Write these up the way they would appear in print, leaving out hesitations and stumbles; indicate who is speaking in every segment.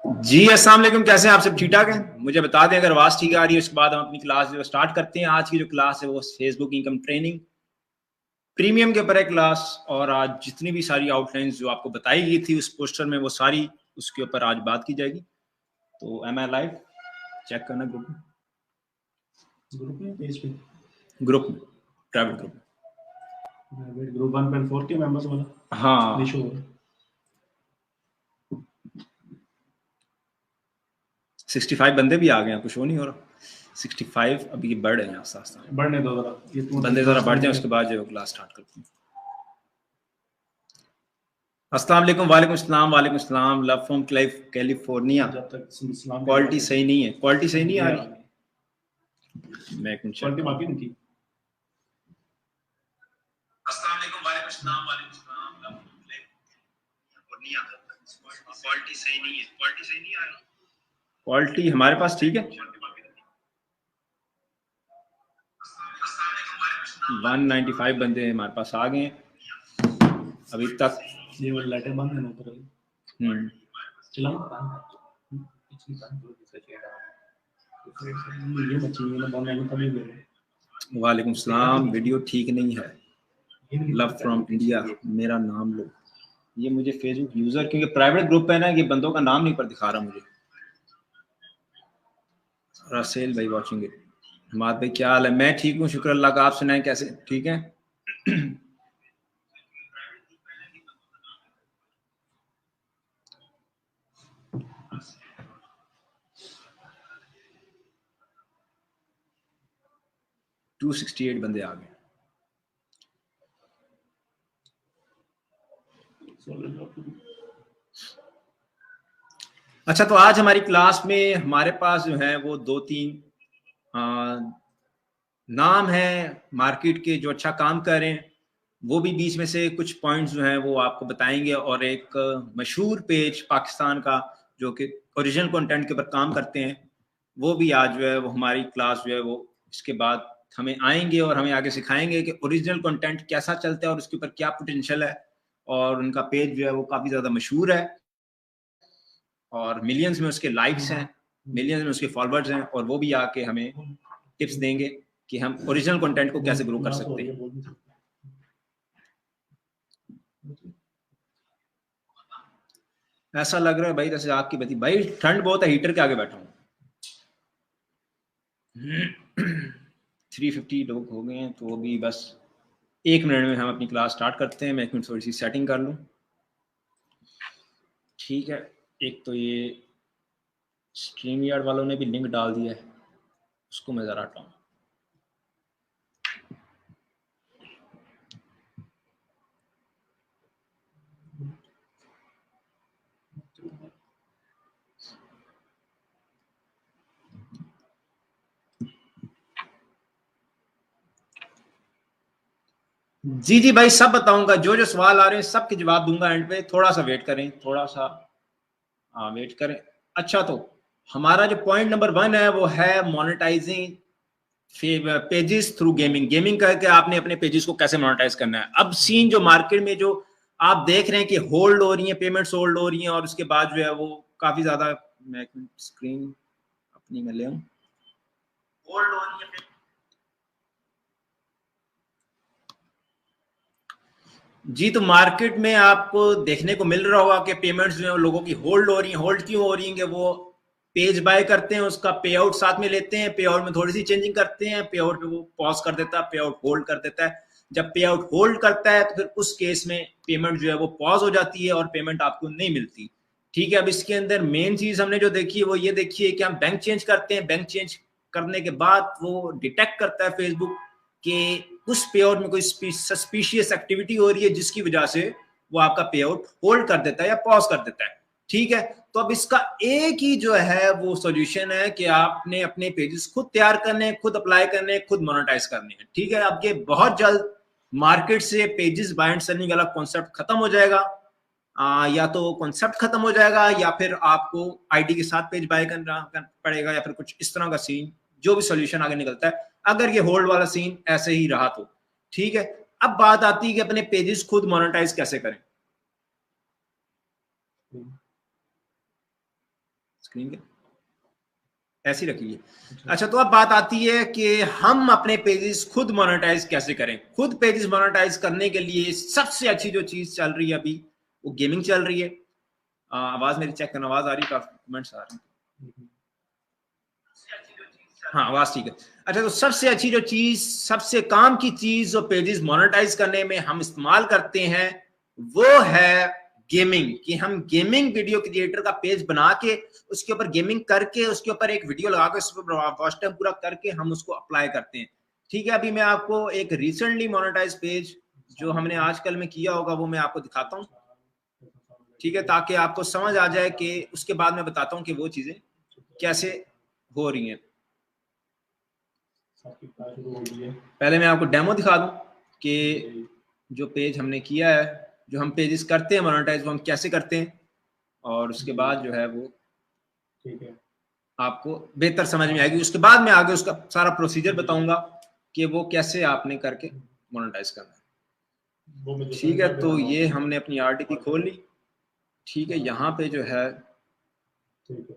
Speaker 1: जी अस्सलाम वालेकुम, कैसे हैं आप? सब ठीक ठाक हैं? मुझे बता दें अगर आवाज़ ठीक आ रही है। उसके बाद हम अपनी क्लास जो स्टार्ट करते हैं। आज की जो क्लास है वो फेसबुक इनकम ट्रेनिंग प्रीमियम के ऊपर है क्लास। और आज जितनी भी सारी आउटलाइंस जो आपको बताई गई थी उस पोस्टर में, वो सारी उसके ऊपर आज बात की जाएगी। तो एम आई लाइव चेक करना ग्रुप में,
Speaker 2: पेज पे,
Speaker 1: ग्रुप में, प्राइवेट ग्रुप
Speaker 2: में ग्रुप 1.4 के मेंबर्स वाला।
Speaker 1: हाँ,
Speaker 2: नहीं शो हो रहा।
Speaker 1: 65 बंदे भी आ गए हैं, कुछ वो नहीं हो रहा। 65 अभी बढ़ रहे हैं आस्ता आस्ता।
Speaker 2: बढ़ने दो जरा, ये
Speaker 1: बंदे ज़रा बढ़ जाए, उसके बाद जो क्लास स्टार्ट करते हैं। अस्सलाम वालेकुम। वालेकुम सलाम, वालेकुम सलाम। Love from California.
Speaker 2: जब तक इस्लाम
Speaker 1: क्वालिटी सही नहीं है, क्वालिटी सही नहीं आ रही। मैं एक मिनट
Speaker 2: क्वालिटी बाकी नहीं थी।
Speaker 1: अस्सलाम वालेकुम। वालेकुम सलाम, वालेकुम सलाम। Love from California. क्वालिटी सही नहीं है, क्वालिटी सही नहीं आ रही। क्वालिटी हमारे पास ठीक है। 195 बंदे हमारे पास आ गए हैं अभी तक।
Speaker 2: ये वाली लाइटें बंद है ना ऊपर वाली। चला ये बच्ची ने बंद है तभी बोले।
Speaker 1: वालेकुम सलाम। वीडियो ठीक नहीं है। लव फ्रॉम इंडिया, मेरा नाम लो। ये मुझे फेसबुक यूजर, क्योंकि प्राइवेट ग्रुप है ना, ये बंदों का नाम नहीं पर दिखा रहा मुझे। रासेल भाई वाचिंग इट। हमाद भाई क्या हाल है? मैं ठीक हूँ, शुक्र अल्लाह का। आप सुनाएं, कैसे? ठीक है। 268 बंदे आ गए। अच्छा, तो आज हमारी क्लास में हमारे पास जो है वो 2-3 नाम है मार्केट के जो अच्छा काम कर रहे हैं। वो भी बीच में से कुछ पॉइंट्स जो हैं वो आपको बताएंगे। और एक मशहूर पेज पाकिस्तान का जो कि ओरिजिनल कंटेंट के ऊपर काम करते हैं, वो भी आज जो है वो हमारी क्लास जो है वो इसके बाद हमें आएंगे और हमें आगे सिखाएंगे कि ओरिजिनल कंटेंट कैसा चलता है और उसके ऊपर क्या पोटेंशियल है। और उनका पेज जो है वो काफ़ी ज़्यादा मशहूर है और मिलियंस में उसके लाइक्स हैं, मिलियंस में उसके फॉलोअर्स हैं। और वो भी आके हमें टिप्स देंगे कि हम ओरिजिनल कंटेंट को कैसे ग्रो कर सकते हैं। ऐसा लग रहा है भाई जैसे आग की बत्ती। भाई ठंड बहुत है, हीटर के आगे बैठा हूँ। 350 लोग हो गए हैं, तो अभी बस 1 मिनट में हम अपनी क्लास स्टार्ट करते हैं। मैं 1 मिनट थोड़ी सी सेटिंग कर लूँ। ठीक है। एक तो ये स्ट्रीम यार्ड वालों ने भी लिंक डाल दिया है, उसको मैं ज़रा हटाऊँ। जी जी भाई, सब बताऊंगा। जो जो सवाल आ रहे हैं सबके जवाब दूंगा एंड पे। थोड़ा सा वेट करें, थोड़ा सा वेट करें। अच्छा, तो हमारा जो पॉइंट नंबर 1 है वो है monetising pages through gaming. Gaming करके आपने अपने पेजेस को कैसे मोनेटाइज करना है। अब सीन जो मार्केट में जो आप देख रहे हैं कि होल्ड हो रही है, पेमेंट्स होल्ड हो रही हैं, और उसके बाद जो है वो काफी ज्यादा, मैं स्क्रीन अपनी में ले आऊं, होल्ड हो रही है। जी, तो मार्केट में आपको देखने को मिल रहा होगा कि पेमेंट्स जो है लोगों की होल्ड हो रही हैं। होल्ड क्यों हो रही हैं? कि वो पेज बाय करते हैं, उसका पे आउट साथ में लेते हैं, पे आउट में थोड़ी सी चेंजिंग करते हैं, पे आउट पे वो पॉज कर देता है, पे आउट होल्ड कर देता है। जब पे आउट होल्ड करता है तो फिर उस केस में पेमेंट जो है वो पॉज हो जाती है और पेमेंट आपको नहीं मिलती। ठीक है। अब इसके अंदर मेन चीज हमने जो देखी है वो ये देखी है कि हम बैंक चेंज करते हैं। बैंक चेंज करने के बाद वो डिटेक्ट करता है फेसबुक कि उस पे आउट में कोई सस्पिशियस एक्टिविटी हो रही है, जिसकी वजह से वो आपका पे आउट होल्ड कर देता है या पॉज कर देता है। ठीक है। तो अब इसका एक ही जो है वो सॉल्यूशन है कि आपने अपने पेजेस खुद तैयार करने, खुद अप्लाई करने, खुद मोनेटाइज करने हैं। ठीक है। अब ये बहुत जल्द मार्केट से पेजेस बाय एंड सेलिंग वाला कॉन्सेप्ट खत्म हो जाएगा। या तो कॉन्सेप्ट खत्म हो जाएगा या फिर आपको आईडी के साथ पेज बाय करना पड़ेगा, या फिर कुछ इस तरह का सीन, जो भी सॉल्यूशन आगे निकलता है, अगर ये होल्ड वाला सीन ऐसे ही रहा तो। ठीक है। अब बात आती है कि अपने पेजेस खुद मोनेटाइज कैसे करें। स्क्रीन के ऐसी रखिए। अच्छा, तो अब बात आती है कि हम अपने पेजेस खुद मोनेटाइज कैसे करें। खुद पेजेस मोनेटाइज करने के लिए सबसे अच्छी जो चीज चल रही है अभी वो गेमिंग चल रही है। आवाज मेरी चेक करना, आवाज आ रही है? काफी कमेंट्स आ रहे हैं। हाँ, आवाज ठीक है। अच्छा, तो सबसे अच्छी जो चीज, सबसे काम की चीज जो पेजेस मोनेटाइज करने में हम इस्तेमाल करते हैं वो है गेमिंग। कि हम गेमिंग वीडियो क्रिएटर का पेज बना के उसके ऊपर गेमिंग करके उसके ऊपर एक वीडियो लगा के उस पर वॉच टाइम पूरा करके हम उसको अप्लाई करते हैं। ठीक है, अभी मैं आपको एक रिसेंटली मोनेटाइज पेज जो हमने आजकल में किया होगा वो मैं आपको दिखाता हूँ। ठीक है, ताकि आपको समझ आ जाए कि उसके बाद मैं बताता हूँ कि वो चीजें कैसे हो रही हैं। पहले मैं आपको डेमो दिखा दूं कि जो पेज हमने किया है, जो हम पेजेस करते हैं मोनेटाइज, वो हम कैसे करते हैं, और उसके बाद जो है वो ठीक है आपको बेहतर समझ में आएगी। उसके बाद मैं आगे उसका सारा प्रोसीजर बताऊंगा कि वो कैसे आपने करके मोनेटाइज करना है। ठीक है, तो ये हमने अपनी आरडीपी खोल ली। ठीक है, यहाँ पे जो है ठीक है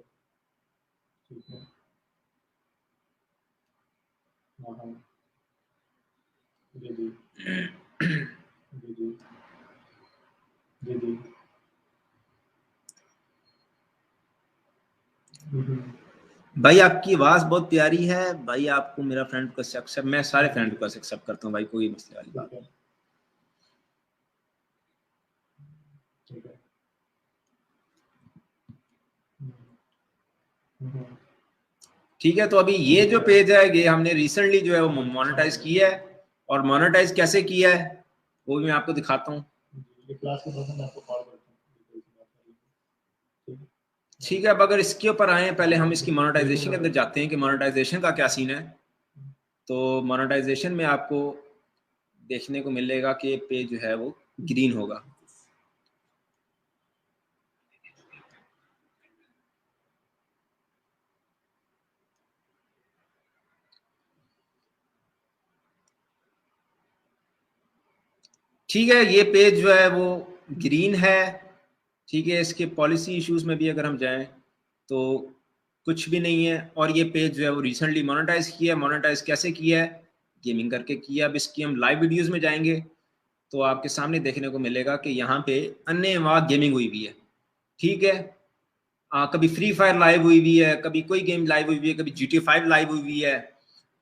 Speaker 1: भाई, आपकी आवाज बहुत प्यारी है भाई। आपको मेरा फ्रेंड रिक्वेस्ट एक्सेप्ट, मैं सारे फ्रेंड रिक्वेस्ट एक्सेप्ट करता हूँ भाई, कोई मसले वाली बात नहीं। ठीक है, तो अभी ये जो पेज है ये हमने रिसेंटली जो है वो मोनेटाइज किया है, और मोनेटाइज कैसे किया है वो भी मैं आपको दिखाता हूँ। ठीक है, अब अगर इसके ऊपर आए, पहले हम इसकी मोनेटाइजेशन के अंदर जाते हैं कि मोनेटाइजेशन का क्या सीन है। तो मोनेटाइजेशन में आपको देखने को मिलेगा कि पेज जो है वो ग्रीन होगा। ठीक है, ये पेज जो है वो ग्रीन है। ठीक है, इसके पॉलिसी इश्यूज में भी अगर हम जाएं तो कुछ भी नहीं है, और ये पेज जो है वो रिसेंटली मोनेटाइज किया है। मोनेटाइज कैसे किया है? गेमिंग करके किया। अब इसकी हम लाइव वीडियोस में जाएंगे तो आपके सामने देखने को मिलेगा कि यहाँ पे अन्य गेमिंग हुई हुई है। ठीक है, कभी फ्री फायर लाइव हुई हुई है, कभी कोई गेम लाइव हुई हुई है, कभी GTA 5 लाइव हुई हुई है,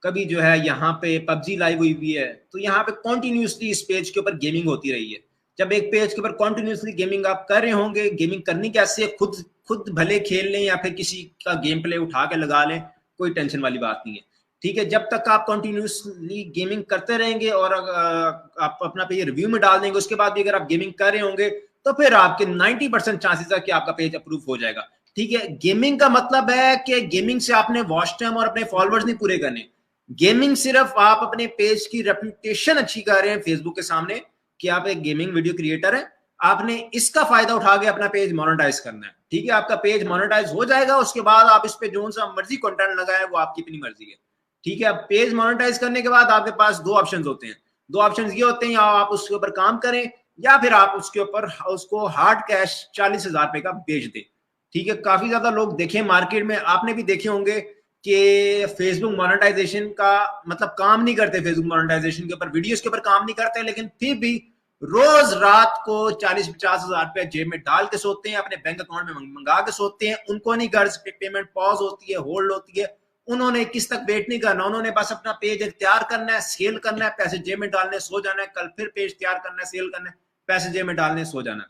Speaker 1: कभी जो है यहाँ पे पबजी लाइव हुई हुई है। तो यहाँ पे कॉन्टिन्यूसली इस पेज के ऊपर गेमिंग होती रही है। जब एक पेज के ऊपर कॉन्टिन्यूसली गेमिंग आप कर रहे होंगे, गेमिंग करनी कैसे, खुद खुद भले खेल लें या फिर किसी का गेम प्ले उठा के लगा लें, कोई टेंशन वाली बात नहीं है। ठीक है, जब तक आप कॉन्टिन्यूसली गेमिंग करते रहेंगे और आप अपना पे रिव्यू में डाल देंगे, उसके बाद भी अगर आप गेमिंग कर रहे होंगे तो फिर आपके 90% चांसेस है कि आपका पेज अप्रूव हो जाएगा। ठीक है, गेमिंग का मतलब है कि गेमिंग से आपने वॉच टाइम और अपने फॉलोअर्स नहीं पूरे करने। गेमिंग सिर्फ आप अपने पेज की रेपुटेशन अच्छी कर रहे हैं फेसबुक के सामने कि आप एक गेमिंग वीडियो क्रिएटर हैं। आपने इसका फायदा उठा के अपना पेज मोनेटाइज करना है। ठीक है, आपका पेज मोनेटाइज हो जाएगा, उसके बाद आप इस पे जो सा मर्जी कंटेंट लगाए वो आपकी अपनी मर्जी है। ठीक है, अब पेज मोनेटाइज करने के बाद आपके पास दो ऑप्शन होते हैं। दो ऑप्शन ये होते हैं, या आप उसके ऊपर काम करें या फिर आप उसके ऊपर उसको हार्ड कैश 40,000 रुपए का बेच दें। ठीक है, काफी ज्यादा लोग देखे मार्केट में, आपने भी देखे होंगे कि फेसबुक मोनेटाइजेशन का मतलब काम नहीं करते। फेसबुक मोनेटाइजेशन के ऊपर, वीडियोस के ऊपर काम नहीं करते, लेकिन फिर भी रोज रात को 40-50 हजार रुपया जेब में डाल के सोते हैं, अपने बैंक अकाउंट में मंगा के सोते हैं। उनको नहीं गर्ज पेमेंट पॉज होती है, होल्ड होती है, उन्होंने किस तक वेट नहीं करना। उन्होंने बस अपना पेज तैयार करना है, सेल करना है, पैसे जेब में डालने, सो जाना है। कल फिर पेज तैयार करना है, सेल करना है, पैसे जेब में डालने, सो जाना है।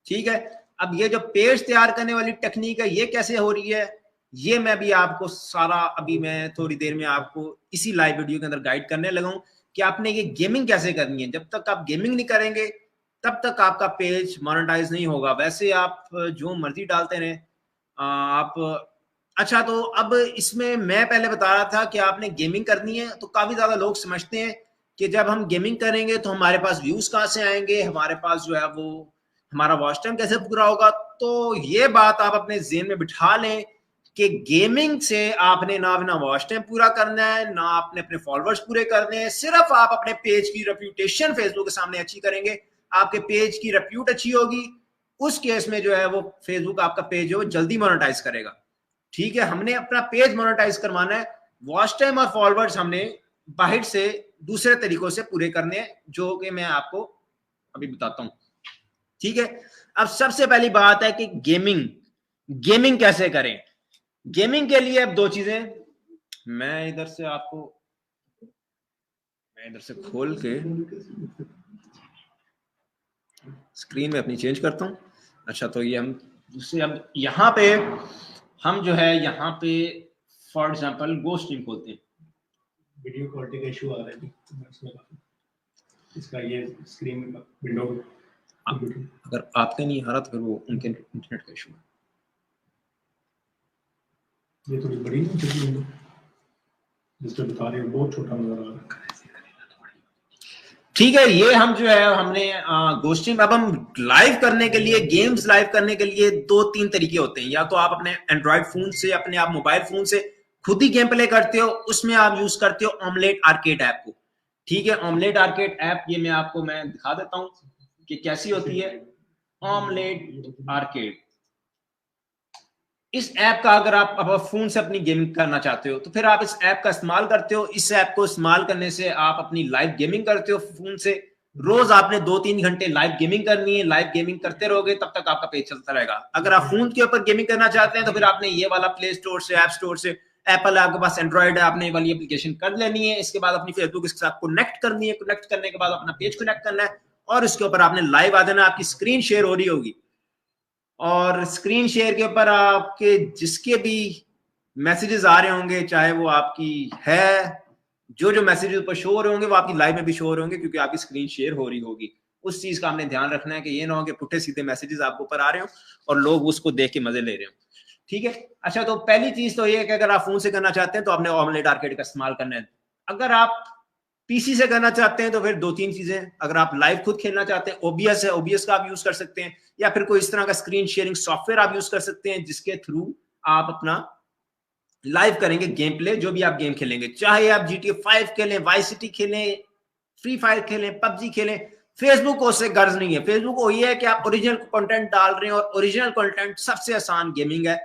Speaker 1: ठीक है, अब ये जो पेज तैयार करने वाली टेक्निक है ये कैसे हो रही है, ये मैं भी आपको सारा अभी मैं थोड़ी देर में आपको इसी लाइव वीडियो के अंदर गाइड करने लगा हूं कि आपने ये गेमिंग कैसे करनी है। जब तक आप गेमिंग नहीं करेंगे तब तक आपका पेज मोनेटाइज नहीं होगा। वैसे आप जो मर्जी डालते रहे आप। अच्छा, तो अब इसमें मैं पहले बता रहा था कि आपने गेमिंग करनी है, तो काफी ज्यादा लोग समझते हैं कि जब हम गेमिंग करेंगे तो हमारे पास व्यूज कहाँ से आएंगे, हमारे पास जो है वो हमारा वॉच टाइम कैसे पूरा होगा। तो ये बात आप अपने ज़हन में बिठा लें कि गेमिंग से आपने ना अपना वॉच टाइम पूरा करना है, ना आपने अपने फॉलोअर्स पूरे करने हैं। सिर्फ आप अपने पेज की रेप्यूटेशन फेसबुक के सामने अच्छी करेंगे, आपके पेज की रेप्यूट अच्छी होगी उस केस में जो है वो फेसबुक आपका पेज जो जल्दी मोनेटाइज करेगा। ठीक है, हमने अपना पेज मोनेटाइज करवाना है, वॉच टाइम और फॉलोअर्स हमने बाहर से दूसरे तरीकों से पूरे करने हैं, जो कि मैं आपको अभी बताता हूं। ठीक है, अब सबसे पहली बात है कि गेमिंग कैसे करें। गेमिंग के लिए अब दो चीजें, मैं इधर से खोल के स्क्रीन में अपनी चेंज करता हूं। अच्छा, तो ये हम दूसरे, अब यहाँ पे हम जो है यहाँ पे फॉर एग्जांपल गो स्ट्रीम खोलते हैं।
Speaker 2: वीडियो क्वालिटी का इशू आ रहा है इसका, ये स्क्रीन विंडो
Speaker 1: अगर आपके नहीं आ रहा तो फिर वो उनके इंटरनेट का इशू है।
Speaker 2: ये थोड़ी बड़ी नहीं, जिस पे बता रहे हो बहुत छोटा नजर आ रहा है।
Speaker 1: ठीक है, ये हम जो है हमने गोस्टिंग, अब हम लाइव करने के लिए, गेम्स लाइव करने के लिए दो तीन तरीके होते हैं। या तो आप अपने एंड्रॉइड फोन से, अपने आप मोबाइल फोन से खुद ही गेम प्ले करते हो, उसमें आप यूज करते हो ऑमलेट आर्केड ऐप को। ठीक है, ऑमलेट आर्केड ऐप ये मैं दिखा देता हूं कि कैसी होती है ऑमलेट आर्केड। इस ऐप का अगर आप फोन से अपनी गेमिंग करना चाहते हो तो फिर आप इस ऐप का इस्तेमाल करते हो। इस ऐप को इस्तेमाल करने से आप अपनी लाइव गेमिंग करते हो फोन से। रोज आपने 2-3 घंटे लाइव गेमिंग करनी है, लाइव गेमिंग करते रहोगे तब तक आपका पेज चलता रहेगा। अगर आप फोन के ऊपर गेमिंग करना चाहते हैं तो फिर आपने ये वाला प्ले स्टोर से, ऐप स्टोर से, एप्पल आपके पास एंड्रॉइड है, आपने ये वाली एप्लीकेशन कर लेनी है। इसके बाद अपनी फेसबुक के साथ कनेक्ट करनी है, कनेक्ट करने के बाद अपना पेज कनेक्ट करना है और इसके ऊपर आपने लाइव आ जाना। आपकी स्क्रीन शेयर हो रही होगी और स्क्रीन शेयर के ऊपर आपके जिसके भी मैसेजेस आ रहे होंगे, चाहे वो आपकी है, जो मैसेजेस ऊपर शो हो रहे होंगे वो आपकी लाइव में भी शो हो रहे होंगे, क्योंकि आपकी स्क्रीन शेयर हो रही होगी। उस चीज का हमने ध्यान रखना है कि ये ना हो कि पुट्ठे सीधे मैसेजेस आपको ऊपर आ रहे हो और लोग उसको देख के मजे ले रहे हो। ठीक है, अच्छा, तो पहली चीज तो ये है कि अगर आप फोन से करना चाहते हैं तो आपने ऑमलेट आर्केड का इस्तेमाल करना है। अगर आप पीसी से करना चाहते हैं तो फिर दो तीन चीजें, अगर आप लाइव खुद खेलना चाहते हैं, ओबीएस है, ओबीएस का आप यूज कर सकते हैं, या फिर कोई इस तरह का स्क्रीन शेयरिंग सॉफ्टवेयर आप यूज कर सकते हैं जिसके थ्रू आप अपना लाइव करेंगे गेम प्ले। जो भी आप गेम खेलेंगे, चाहे आप GTA 5 खेलें, वाइस सिटी खेलें, फ्री फायर खेलें, पबजी खेलें, फेसबुक को उससे गर्ज नहीं है। फेसबुक को ये है कि आप ओरिजिनल कंटेंट डाल रहे हैं और ओरिजिनल कंटेंट सबसे आसान गेमिंग है।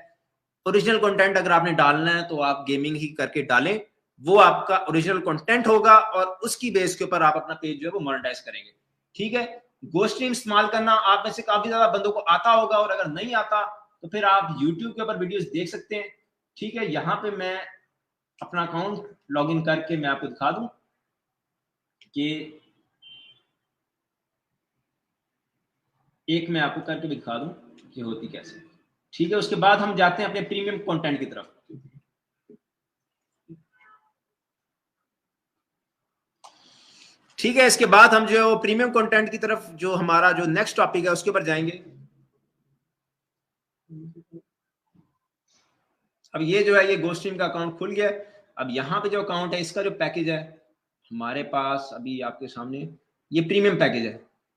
Speaker 1: ओरिजिनल कंटेंट अगर आपने डालना है तो आप गेमिंग ही करके डालें, वो आपका ओरिजिनल कंटेंट होगा और उसकी बेस के ऊपर आप अपना पेज जो है वो मोनेटाइज करेंगे। ठीक है, गोस्ट स्ट्रीम इस्तेमाल करना आप में से काफी ज्यादा बंदों को आता होगा, और अगर नहीं आता तो फिर आप यूट्यूब के ऊपर वीडियोस देख सकते हैं। ठीक है, यहां पे मैं अपना अकाउंट लॉग इन करके मैं आपको दिखा दूं कि एक मैं आपको करके दिखा दूं कि होती कैसे। ठीक है, उसके बाद हम जाते हैं अपने प्रीमियम कंटेंट की तरफ। ठीक है, इसके बाद हम जो प्रीमियम कंटेंट की तरफ, जो हमारा जो नेक्स्ट टॉपिक है उसके ऊपर जाएंगे। अब ये जो है ये गोस्ट्रीम का अकाउंट खुल गया। अब यहाँ पे जो अकाउंट है इसका जो पैकेज है हमारे पास अभी आपके सामने, ये प्रीमियम पैकेज है।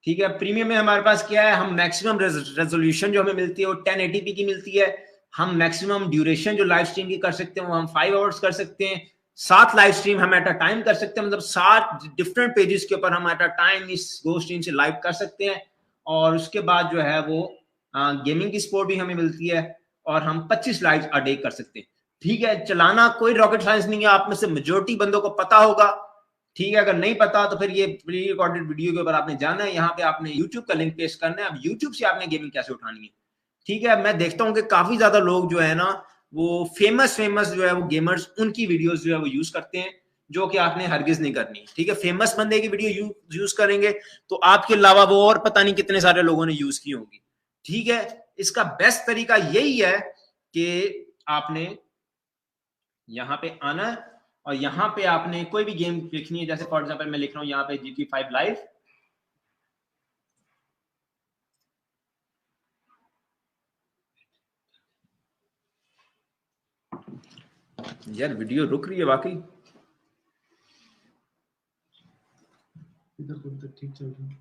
Speaker 1: ठीक है, प्रीमियम में हमारे पास क्या है, हम मैक्सिमम रेजोल्यूशन जो हमें मिलती है वो 1080p की मिलती है। हम मैक्सिमम ड्यूरेशन जो लाइव स्ट्रीम की कर सकते हैं वो हम 5 आवर्स कर सकते हैं। 7 लाइव स्ट्रीम हम एट अ टाइम कर सकते हैं, मतलब 7 डिफरेंट पेजेस के ऊपर हम एट अ टाइम इस गो स्ट्रीम से लाइव कर सकते हैं। और उसके बाद जो है वो गेमिंग की सपोर्ट भी हमें मिलती है और हम 25 लाइव अ डे कर सकते हैं। ठीक है, चलाना कोई रॉकेट साइंस नहीं है, आप में से मेजोरिटी बंदों को पता होगा। ठीक है, अगर नहीं पता तो फिर ये प्री रिकॉर्डेड वीडियो के ऊपर आपने जाना है, यहाँ पे आपने यूट्यूब का लिंक पेस्ट करना है। अब यूट्यूब से आपने गेमिंग कैसे उठानी है। ठीक है, मैं देखता हूँ कि काफी ज्यादा लोग जो है ना वो फेमस जो है वो गेमर्स, उनकी वीडियोस जो है वो यूज करते हैं, जो कि आपने हरगिज नहीं करनी। ठीक है, फेमस बंदे की वीडियो यूज करेंगे तो आपके अलावा वो और पता नहीं कितने सारे लोगों ने यूज की होगी। ठीक है, इसका बेस्ट तरीका यही है कि आपने यहाँ पे आना है और यहाँ पे आपने कोई भी गेम लिखनी है। जैसे फॉर एग्जांपल मैं लिख रहा हूँ यहाँ पे GTA 5 लाइव। यार वीडियो रुक रही है वाकई।
Speaker 2: इधर तो ठीक चल रहा है।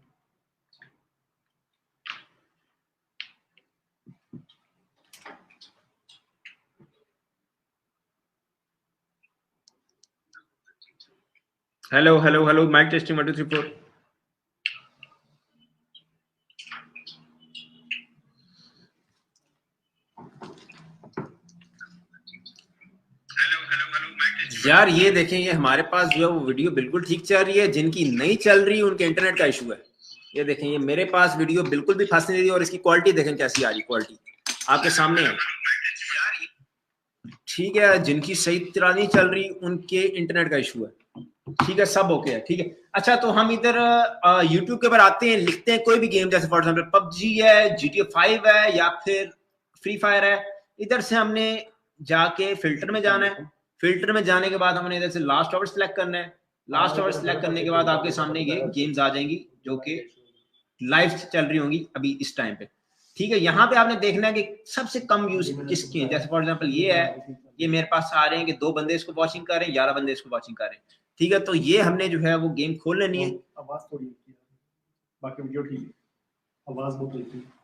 Speaker 1: Hello hello hello, mic testing 1 2 3 4। यार ये देखें, ये हमारे पास जो है वो वीडियो बिल्कुल ठीक चल रही है, जिनकी नहीं चल रही उनके इंटरनेट का इशू है। ये देखें, ये मेरे पास वीडियो बिल्कुल भी फंस नहीं रही और इसकी क्वालिटी देखें कैसी आ रही, क्वालिटी आपके सामने है। ठीक है, जिनकी सही तरह नहीं चल रही उनके इंटरनेट का इशू है। ठीक है, सब ओके है। ठीक है, अच्छा तो हम इधर यूट्यूब के ऊपर आते हैं, लिखते हैं कोई भी गेम, जैसे फॉर एग्जांपल पबजी है, GTA 5 है या फिर फ्री फायर है। इधर से हमने जाके फिल्टर में जाना है। फिल्टर में जाने के बाद हमने इधर से लास्ट आवर सेलेक्ट करना है। लास्ट आवर सेलेक्ट करने के बाद आपके सामने ये गेम्स आ जाएंगी जो कि लाइव चल रही होंगी अभी इस टाइम पे। ठीक है, यहाँ पे आपने देखना है कि सबसे कम व्यूज किसके हैं। जैसे फॉर एग्जांपल ये है, ये मेरे पास आ रहे हैं कि 2 बंदे इसको वॉचिंग कर रहे हैं, 11 बंदे इसको वॉचिंग कर रहे हैं। ठीक है, तो ये हमने जो है वो गेम खोल लेनी है।
Speaker 2: आवाज थोड़ी बाकी वीडियो ठीक है, आवाज बहुत हल्की है।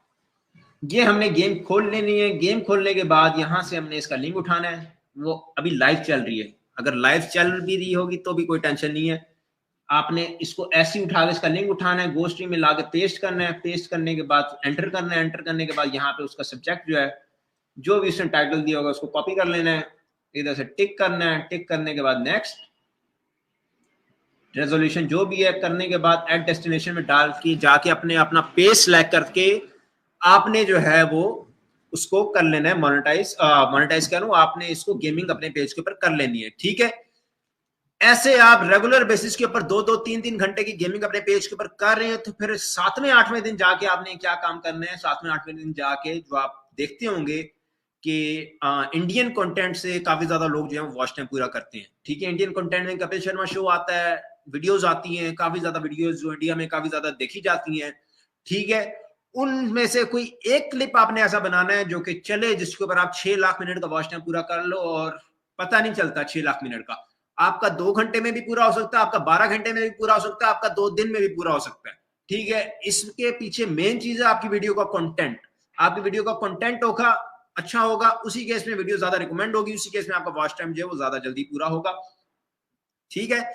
Speaker 1: ये हमने गेम खोल लेनी है। गेम खोलने के बाद यहाँ से हमने इसका लिंक उठाना है। वो अभी लाइव चल रही है, अगर लाइव चल भी रही होगी तो भी कोई टेंशन नहीं है। आपने इसको ऐसे ही उठा के इसका लिंक उठाना है, गो स्ट्रीम में लाके पेस्ट करना है। पेस्ट करने के बाद एंटर करना है। एंटर करने के बाद यहाँ पे उसका सब्जेक्ट जो है, जो भी उसने टाइटल दिया होगा उसको कॉपी कर लेना है, इधर से टिक करना है। टिक करने के बाद नेक्स्ट, रेजोल्यूशन जो भी है करने के बाद एड डेस्टिनेशन में डाल के जाके अपने अपना पेज सेलेक्ट करके आपने जो है वो उसको कर लेना है मोनेटाइज करूं, आपने इसको गेमिंग अपने पेज के ऊपर कर लेनी है। ठीक है, ऐसे आप रेगुलर बेसिस के ऊपर 2-2, 3-3 घंटे की गेमिंग अपने पेज के ऊपर कर रहे हैं, तो फिर 7वें 8वें दिन जाके आपने क्या काम करना है। 7वें 8वें दिन जाके जो आप देखते होंगे कि इंडियन कंटेंट से काफी ज्यादा लोग जो है वॉच टाइम पूरा करते हैं। ठीक है, इंडियन कंटेंट में कपिल शर्मा शो आता है, वीडियोस आती हैं, काफी ज्यादा वीडियोस जो इंडिया में काफी ज्यादा देखी जाती हैं। ठीक है, उनमें से कोई एक क्लिप आपने ऐसा बनाना है जो कि चले, जिसके ऊपर आप 6 लाख मिनट का वॉच टाइम पूरा कर लो और पता नहीं चलता 6 लाख मिनट का। आपका 2 घंटे में भी पूरा हो सकता है, आपका 12 घंटे में भी पूरा हो सकता है, आपका 2 दिन में भी पूरा हो सकता है। ठीक है, इसके पीछे मेन चीज है आपकी वीडियो का कंटेंट। आपकी वीडियो का कंटेंट होगा अच्छा होगा, उसी केस में वीडियो ज्यादा रिकमेंड होगी, उसी केस में आपका वॉच टाइम जो है वो ज्यादा जल्दी पूरा होगा। ठीक है,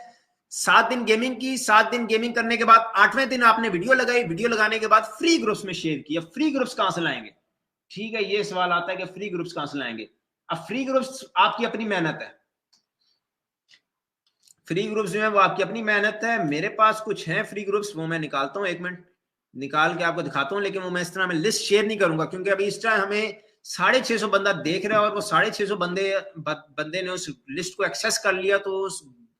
Speaker 1: 7 दिन गेमिंग की। 7 दिन गेमिंग करने के बाद 8वें दिन आपने वीडियो लगाई। वीडियो लगाने के बाद फ्री ग्रुप्स में शेयर किया। फ्री ग्रुप्स कहां से लाएंगे? ठीक है, ये सवाल आता है कि फ्री ग्रुप्स कहां से लाएंगे। अब फ्री ग्रुप्स आपकी अपनी मेहनत है। फ्री ग्रुप्स जो है वो आपकी अपनी मेहनत है। मेरे पास कुछ हैं फ्री ग्रुप्स, वो मैं निकालता हूं, 1 मिनट निकाल के आपको दिखाता हूं। लेकिन वो मैं इस तरह में लिस्ट शेयर नहीं करूंगा, क्योंकि अभी इस टाइम हमें 650 बंदा देख रहा है और वो 650 बंदे ने उस लिस्ट को एक्सेस कर लिया, तो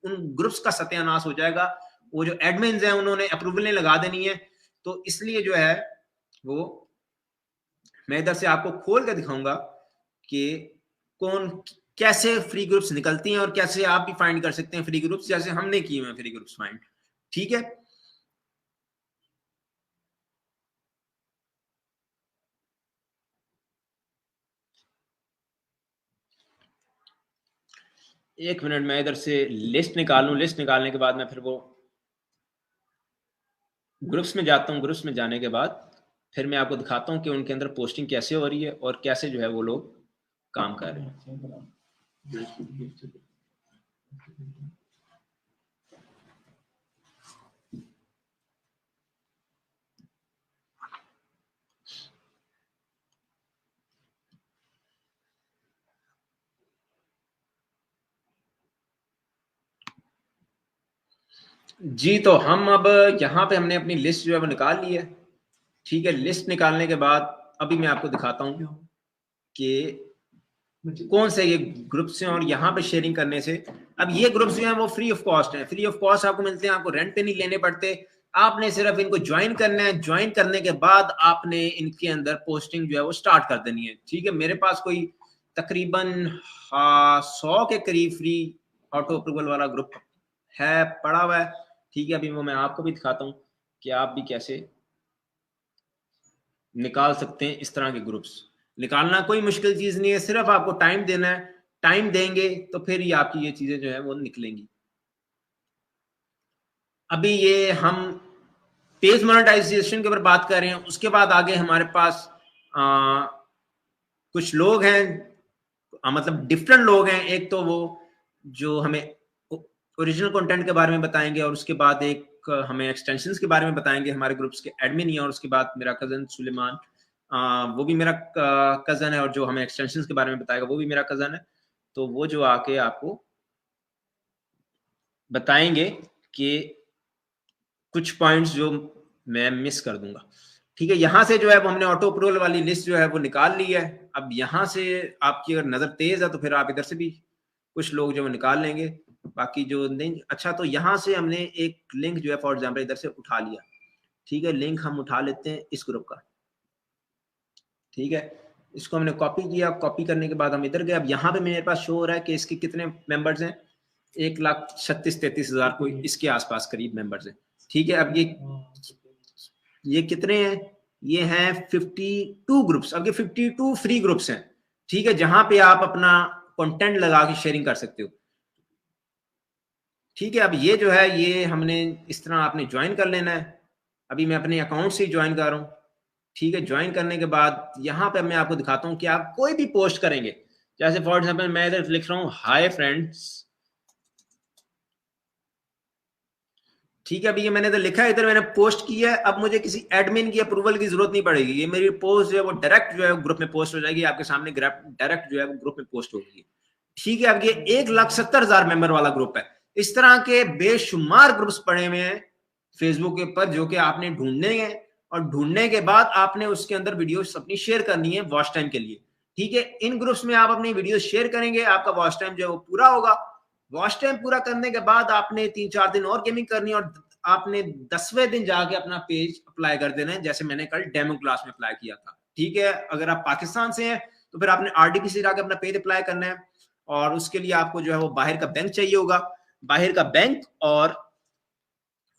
Speaker 1: उन ग्रुप्स का सत्यानाश हो जाएगा। वो जो एडमिन्स हैं उन्होंने अप्रूवल नहीं लगा देनी है, तो इसलिए जो है वो मैं इधर से आपको खोल के दिखाऊंगा कि कौन कैसे फ्री ग्रुप्स निकलती हैं और कैसे आप भी फाइंड कर सकते हैं फ्री ग्रुप्स, जैसे हमने किए हैं फ्री ग्रुप्स फाइंड। ठीक है, एक मिनट मैं इधर से लिस्ट निकालूं। लिस्ट निकालने के बाद मैं फिर वो ग्रुप्स में जाता हूं। ग्रुप्स में जाने के बाद फिर मैं आपको दिखाता हूं कि उनके अंदर पोस्टिंग कैसे हो रही है और कैसे जो है वो लोग काम कर रहे हैं। जी, तो हम अब यहाँ पे हमने अपनी लिस्ट जो है वो निकाल ली है। ठीक है, लिस्ट निकालने के बाद अभी मैं आपको दिखाता हूँ कि कौन से ये ग्रुप्स हैं और यहाँ पे शेयरिंग करने से। अब ये ग्रुप्स जो हैं वो फ्री ऑफ कॉस्ट हैं। फ्री ऑफ कॉस्ट आपको मिलते हैं, आपको रेंट पे नहीं लेने पड़ते। आपने सिर्फ इनको ज्वाइन करना है। ज्वाइन करने के बाद आपने इनके अंदर पोस्टिंग जो है वो स्टार्ट कर देनी है। ठीक है, मेरे पास कोई तकरीबन 100 के करीब फ्री ऑटो अप्रूवल वाला ग्रुप है, पड़ा हुआ है। ठीक है, अभी वो मैं आपको भी दिखाता हूँ कि आप भी कैसे निकाल सकते हैं इस तरह के ग्रुप्स। निकालना कोई मुश्किल चीज नहीं है, सिर्फ आपको टाइम देना है। टाइम देंगे तो फिर ही आपकी ये चीजें जो है वो निकलेंगी। अभी ये हम पेज मोनेटाइजेशन के ऊपर बात कर रहे हैं। उसके बाद आगे हमारे पास कुछ लोग हैं, मतलब डिफरेंट लोग हैं। एक तो वो जो हमें ओरिजिनल कंटेंट के बारे में बताएंगे और उसके बाद एक हमें एक्सटेंशंस के बारे में बताएंगे। हमारे ग्रुप्स के एडमिन ही, और उसके बाद मेरा कजन सुलेमान, वो भी मेरा कजन है, और जो हमें एक्सटेंशंस के बारे में बताएगा वो भी मेरा कजन है। तो वो जो आके आपको बताएंगे कि कुछ पॉइंट्स जो मैं मिस कर दूंगा। ठीक है, यहां से जो है हमने ऑटो अप्रूवल वाली लिस्ट जो है वो निकाल ली है। अब यहां से आपकी अगर नजर तेज है तो फिर आप इधर से भी कुछ लोग जो निकाल लेंगे, बाकी जो नहीं। अच्छा, तो यहां से हमने एक लिंक जो है फॉर एग्जाम्पल इधर से उठा लिया। ठीक है, लिंक हम उठा लेते हैं इस ग्रुप का। ठीक है, इसको हमने कॉपी किया, कॉपी करने के बाद हम इधर गए। अब यहाँ पे मेरे पास शो हो रहा है कि इसके कितने मेंबर्स हैं, 1,36,33,000 कोई इसके आसपास करीब मेंबर्स हैं। ठीक है, अब ये कितने हैं, ये हैं 52 ग्रुप्स। अब ये 52 फ्री ग्रुप्स हैं। ठीक है, जहां पे आप अपना कंटेंट लगा के शेयरिंग कर सकते हो। ठीक है, अब ये जो है ये हमने इस तरह आपने ज्वाइन कर लेना है। अभी मैं अपने अकाउंट से ज्वाइन कर रहा हूँ। ठीक है, ज्वाइन करने के बाद यहाँ पे मैं आपको दिखाता हूँ कि आप कोई भी पोस्ट करेंगे, जैसे फॉर एग्जाम्पल मैं इधर लिख रहा हूँ हाय फ्रेंड्स। ठीक है, अभी ये मैंने इधर लिखा है, इधर मैंने पोस्ट किया है। अब मुझे किसी एडमिन की अप्रूवल की जरूरत नहीं पड़ेगी। ये मेरी पोस्ट जो है वो डायरेक्ट जो है ग्रुप में पोस्ट हो जाएगी, आपके सामने डायरेक्ट जो है वो ग्रुप में पोस्ट होगी। ठीक है, अब ये 1,70,000 मेंबर वाला ग्रुप है। इस तरह के बेशुमार ग्रुप्स पड़े हुए हैं फेसबुक के ऊपर, जो कि आपने ढूंढने हैं और ढूंढने के बाद आपने उसके अंदर वीडियो अपनी शेयर करनी है वॉच टाइम के लिए। ठीक है, इन ग्रुप्स में आप अपनी वीडियो शेयर करेंगे, आपका वॉच टाइम जो है वो पूरा होगा। वॉच टाइम पूरा करने के बाद आपने 3-4 दिन और गेमिंग करनी, और आपने 10वें दिन जाके अपना पेज अप्लाई कर देना है, जैसे मैंने कल डेमो क्लास में अप्लाई किया था। ठीक है, अगर आप पाकिस्तान से हैं तो फिर आपने आरडीपी से जाकर अपना पेज अप्लाई करना है, और उसके लिए आपको जो है वो बाहर का बैंक चाहिए होगा, बाहर का बैंक, और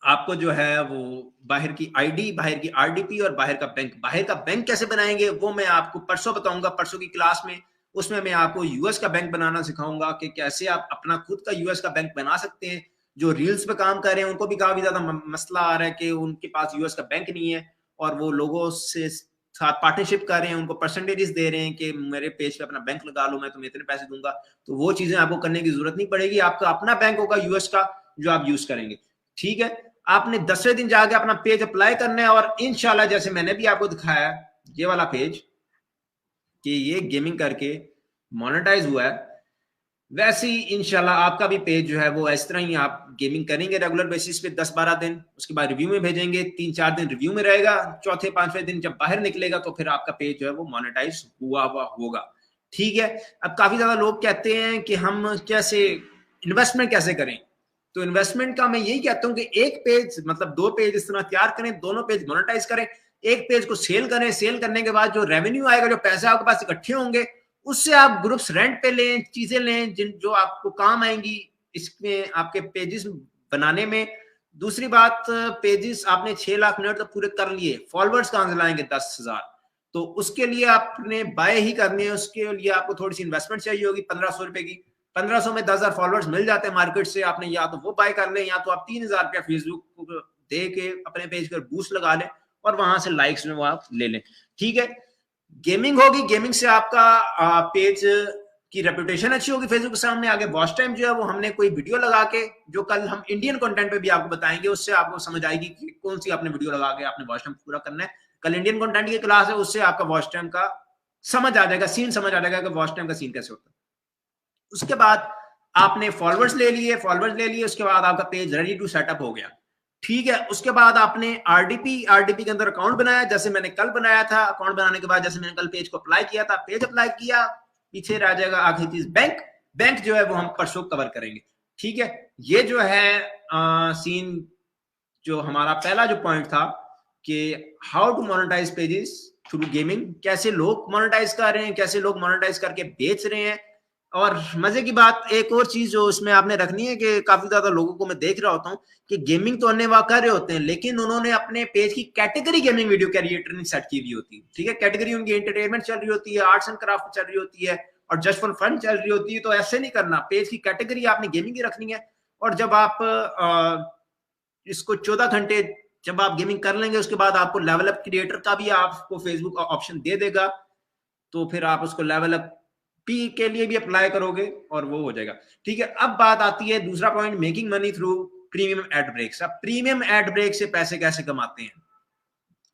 Speaker 1: आपको जो है वो बाहर की आईडी, बाहर की आरडीपी और बाहर का बैंक। बाहर का बैंक कैसे बनाएंगे वो मैं आपको परसों बताऊंगा, परसों की क्लास में। उसमें मैं आपको यूएस का बैंक बनाना सिखाऊंगा कि कैसे आप अपना खुद का यूएस का बैंक बना सकते हैं। जो रील्स पे काम कर रहे हैं उनको भी काफी ज्यादा मसला आ रहा है कि उनके पास यूएस का बैंक नहीं है, और वो लोगों से साथ पार्टनरशिप कर रहे हैं, उनको परसेंटेजेस दे रहे हैं कि मेरे पेज पे अपना बैंक लगा लो, मैं तुम्हें इतने पैसे दूंगा। तो वो चीजें आपको करने की जरूरत नहीं पड़ेगी, आपका अपना बैंक होगा यूएस का जो आप यूज करेंगे। ठीक है, आपने 10वें दिन जाके अपना पेज अप्लाई करना है, और इंशाल्लाह जैसे मैंने भी आपको दिखाया ये वाला पेज कि ये गेमिंग करके मोनेटाइज हुआ है, वैसे ही इंशाल्लाह आपका भी पेज जो है वो इस तरह ही आप गेमिंग करेंगे रेगुलर बेसिस पे 10-12 दिन, उसके बाद रिव्यू में भेजेंगे, 3-4 दिन रिव्यू में रहेगा, चौथे 5वें दिन जब बाहर निकलेगा तो फिर आपका पेज जो है वो मोनेटाइज हुआ होगा। ठीक है, अब काफी ज्यादा लोग कहते हैं कि हम कैसे इन्वेस्टमेंट कैसे करें, तो इन्वेस्टमेंट का मैं यही कहता हूं कि एक पेज मतलब 2 पेज इस तरह तैयार करें, दोनों पेज मोनेटाइज करें, एक पेज को सेल करें, सेल करने के बाद जो रेवेन्यू आएगा, जो पैसे आपके पास इकट्ठे होंगे, उससे आप ग्रुप्स रेंट पे लें, चीजें लें जिन जो आपको काम आएंगी इसमें आपके पेजेस बनाने में। दूसरी बात, पेजेस आपने 6 लाख मिनट तो पूरे कर लिए, फॉलोअर्स कहां से लाएंगे 10,000, तो उसके लिए आपने बाय ही करनी है, उसके लिए आपको थोड़ी सी इन्वेस्टमेंट चाहिए होगी 1,500 रुपए की। 1,500 में 10,000 फॉलोअर्स मिल जाते हैं मार्केट से, आपने या तो वो बाय कर लें, या तो आप 3,000 रुपया फेसबुक दे के अपने पेज पर बूस्ट लगा लें और वहां से लाइक्स में वो आप ले लें। ठीक है, गेमिंग होगी, गेमिंग से आपका पेज की रेपुटेशन अच्छी होगी फेसबुक के सामने। आगे वॉच टाइम जो है वो हमने कोई वीडियो लगा के, जो कल हम इंडियन कंटेंट पे भी आपको बताएंगे, उससे आपको समझ आएगी कि कौन सी आपने वीडियो लगा के आपने वॉच टाइम पूरा करना है। कल इंडियन कंटेंट की क्लास है, उससे आपका वॉच टाइम का समझ आ जाएगा, सीन समझ आ जाएगा कि वॉच टाइम का सीन कैसे होता है। उसके बाद आपने फॉलोअर्स ले लिए, उसके बाद आपका पेज रेडी टू सेटअप हो गया। ठीक है, उसके बाद आपने आरडीपी के अंदर अकाउंट बनाया, जैसे मैंने कल बनाया था। अकाउंट बनाने के बाद जैसे मैंने कल पेज को अप्लाई किया था, पेज अप्लाई किया, पीछे रह जाएगा आखिरी चीज बैंक जो है वो हम परसों कवर करेंगे। ठीक है, ये जो है सीन जो हमारा पहला जो पॉइंट था कि how to monetise pages through gaming, कैसे लोग मोनेटाइज कर रहे हैं, कैसे लोग मोनेटाइज करके बेच रहे हैं। और मजे की बात एक और चीज जो इसमें आपने रखनी है कि काफी ज्यादा लोगों को मैं देख रहा होता हूँ कि गेमिंग तो अन्य कर रहे होते हैं, लेकिन उन्होंने अपने पेज की कैटेगरी गेमिंग वीडियो क्रिएटर ने सेट की हुई होती है। ठीक है, कैटेगरी उनकी एंटरटेनमेंट चल रही होती है, आर्ट्स एंड क्राफ्ट चल रही होती है, और जस्ट फॉर फन चल रही होती है। तो ऐसे नहीं करना, पेज की कैटेगरी आपने गेमिंग की रखनी है। और जब आप इसको 14 घंटे जब आप गेमिंग कर लेंगे, उसके बाद आपको लेवल अप क्रिएटर का भी आपको फेसबुक ऑप्शन दे देगा, तो फिर आप उसको लेवल अप पी के लिए भी अप्लाई करोगे और वो हो जाएगा। ठीक है, अब बात आती है दूसरा point, making money through premium ad breaks. अब प्रीमियम एड ब्रेक से पैसे कैसे कमाते हैं?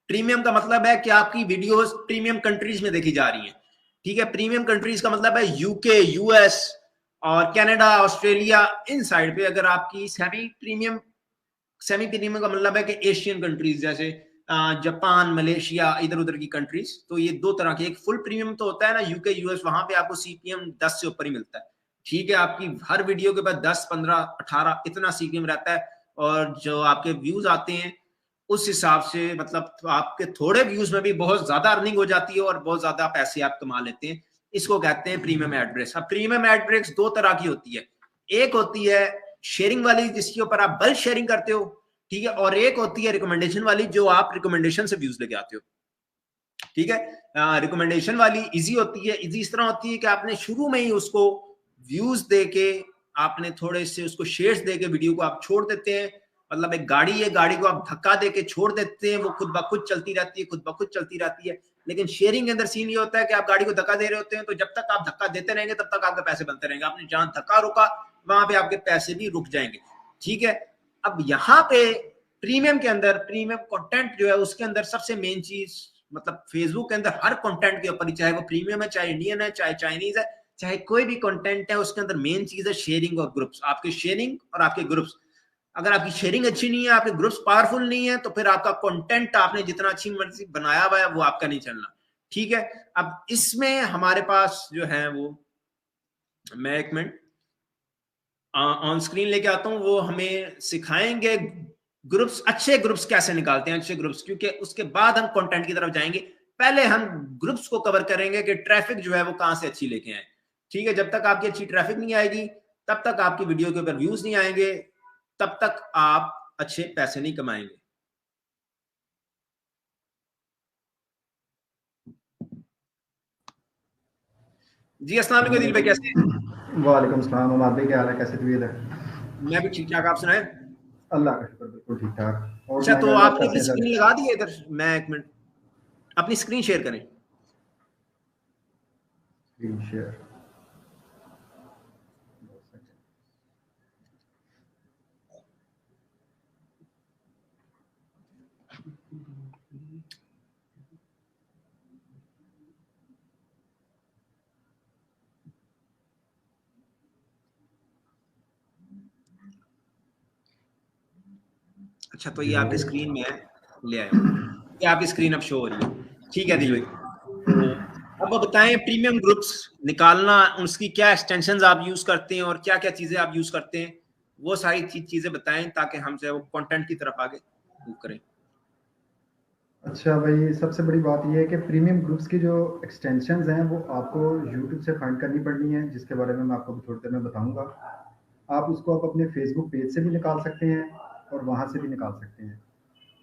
Speaker 1: प्रीमियम का मतलब है कि आपकी वीडियोस प्रीमियम कंट्रीज में देखी जा रही हैं। ठीक है, प्रीमियम कंट्रीज का मतलब है यूके, यूएस, और कनाडा, ऑस्ट्रेलिया, इन साइड पे अगर आपकी सेमी प्रीमियम का मतलब है कि एशियन कंट्रीज जैसे जापान, मलेशिया, इधर उधर की कंट्रीज, तो ये दो तरह के, एक फुल प्रीमियम तो होता है ना यूके यूएस, वहां पे आपको सीपीएम 10 से ऊपर ही मिलता है, ठीक है, आपकी हर वीडियो के बाद 10, 15, 18 इतना सीपीएम रहता है, और जो आपके व्यूज आते हैं उस हिसाब से मतलब आपके थोड़े व्यूज में भी बहुत ज्यादा अर्निंग हो जाती है और बहुत ज्यादा पैसे आप कमा लेते हैं। इसको कहते हैं प्रीमियम एड्रेस। अब प्रीमियम एड्रेस दो तरह की होती है, एक होती है शेयरिंग वाली जिसके ऊपर आप बल्क शेयरिंग करते हो, ठीक है, और एक होती है रिकमेंडेशन वाली जो आप रिकमेंडेशन से व्यूज लेके आते हो, ठीक है। रिकमेंडेशन वाली इजी होती है, इजी इस तरह होती है कि आपने शुरू में ही उसको व्यूज देके आपने थोड़े से उसको शेयर्स देके वीडियो को आप छोड़ देते हैं, मतलब एक गाड़ी है, गाड़ी को आप धक्का देके छोड़ देते हैं, वो खुद ब खुद चलती रहती है, खुद ब खुद चलती रहती है। लेकिन शेयरिंग के अंदर सीन ये होता है कि आप गाड़ी को धक्का दे रहे होते हैं, तो जब तक आप धक्का देते रहेंगे तब तक आपके पैसे बनते रहेंगे, आपने जहां धक्का रुका वहां पे आपके पैसे भी रुक जाएंगे, ठीक है। अब यहाँ पे प्रीमियम के अंदर प्रीमियम कंटेंट जो है उसके अंदर सबसे मेन चीज, मतलब फेसबुक के अंदर हर कंटेंट के ऊपर, चाहे वो प्रीमियम है, चाहे इंडियन है, चाहे चाइनीज है, चाहे कोई भी कंटेंट है, उसके अंदर मेन चीज है शेयरिंग और ग्रुप्स, आपके शेयरिंग और आपके ग्रुप्स। अगर आपकी शेयरिंग अच्छी नहीं है, आपके ग्रुप्स पावरफुल नहीं है, तो फिर आपका कंटेंट आपने जितना अच्छी मर्जी बनाया हुआ है वो आपका नहीं चलना, ठीक है। अब इसमें हमारे पास जो है वो, मैं एक मिनट ऑन स्क्रीन लेके आता हूं, वो हमें सिखाएंगे ग्रुप्स, अच्छे ग्रुप्स कैसे निकालते हैं, अच्छे ग्रुप्स, क्योंकि उसके बाद हम कंटेंट की तरफ जाएंगे। पहले हम ग्रुप्स को कवर करेंगे कि ट्रैफिक जो है वो कहां से अच्छी लेके आए, ठीक है। जब तक आपकी अच्छी ट्रैफिक नहीं आएगी तब तक आपकी वीडियो के ऊपर व्यूज नहीं आएंगे, तब तक आप अच्छे पैसे नहीं कमाएंगे। जी अस्सलाम वालेकुम दिल भाई, कैसे हैं?
Speaker 3: वालेकुम सलाम अमाद भाई, क्या हाल है, कैसे तबीयत है?
Speaker 1: मैं भी ठीक ठाक, आप सुनाएं।
Speaker 3: अल्लाह का शुक्र, बिल्कुल ठीक ठाक। और
Speaker 1: अच्छा,
Speaker 3: सुनाए
Speaker 1: तो
Speaker 3: घर बार
Speaker 1: आपने अपनी
Speaker 3: कैसे हैं
Speaker 1: स्क्रीन
Speaker 3: सारे?
Speaker 1: लगा दी है इधर, मैं एक मिनट अपनी स्क्रीन शेयर करें।
Speaker 3: Screen share.
Speaker 1: अच्छा, तो ये आपकी स्क्रीन में है, ले आए, ये आपकी स्क्रीन अब शो हो रही है, ठीक है दिल भाई। तो अब बताएं प्रीमियम ग्रुप्स निकालना, उसकी क्या एक्सटेंशंस आप यूज करते हैं और क्या क्या चीजें आप यूज करते हैं, वो सारी चीजें बताएं ताकि हम जो है वो कंटेंट की तरफ आगे मूव करें।
Speaker 3: अच्छा भाई, सबसे बड़ी बात यह है कि प्रीमियम ग्रुप्स की जो एक्सटेंशंस हैं वो आपको यूट्यूब से फाइंड करनी पड़नी है, जिसके बारे में मैं आपको थोड़ी देर में बताऊंगा। आप उसको आप अपने फेसबुक पेज से भी निकाल सकते हैं और वहाँ से भी निकाल सकते हैं।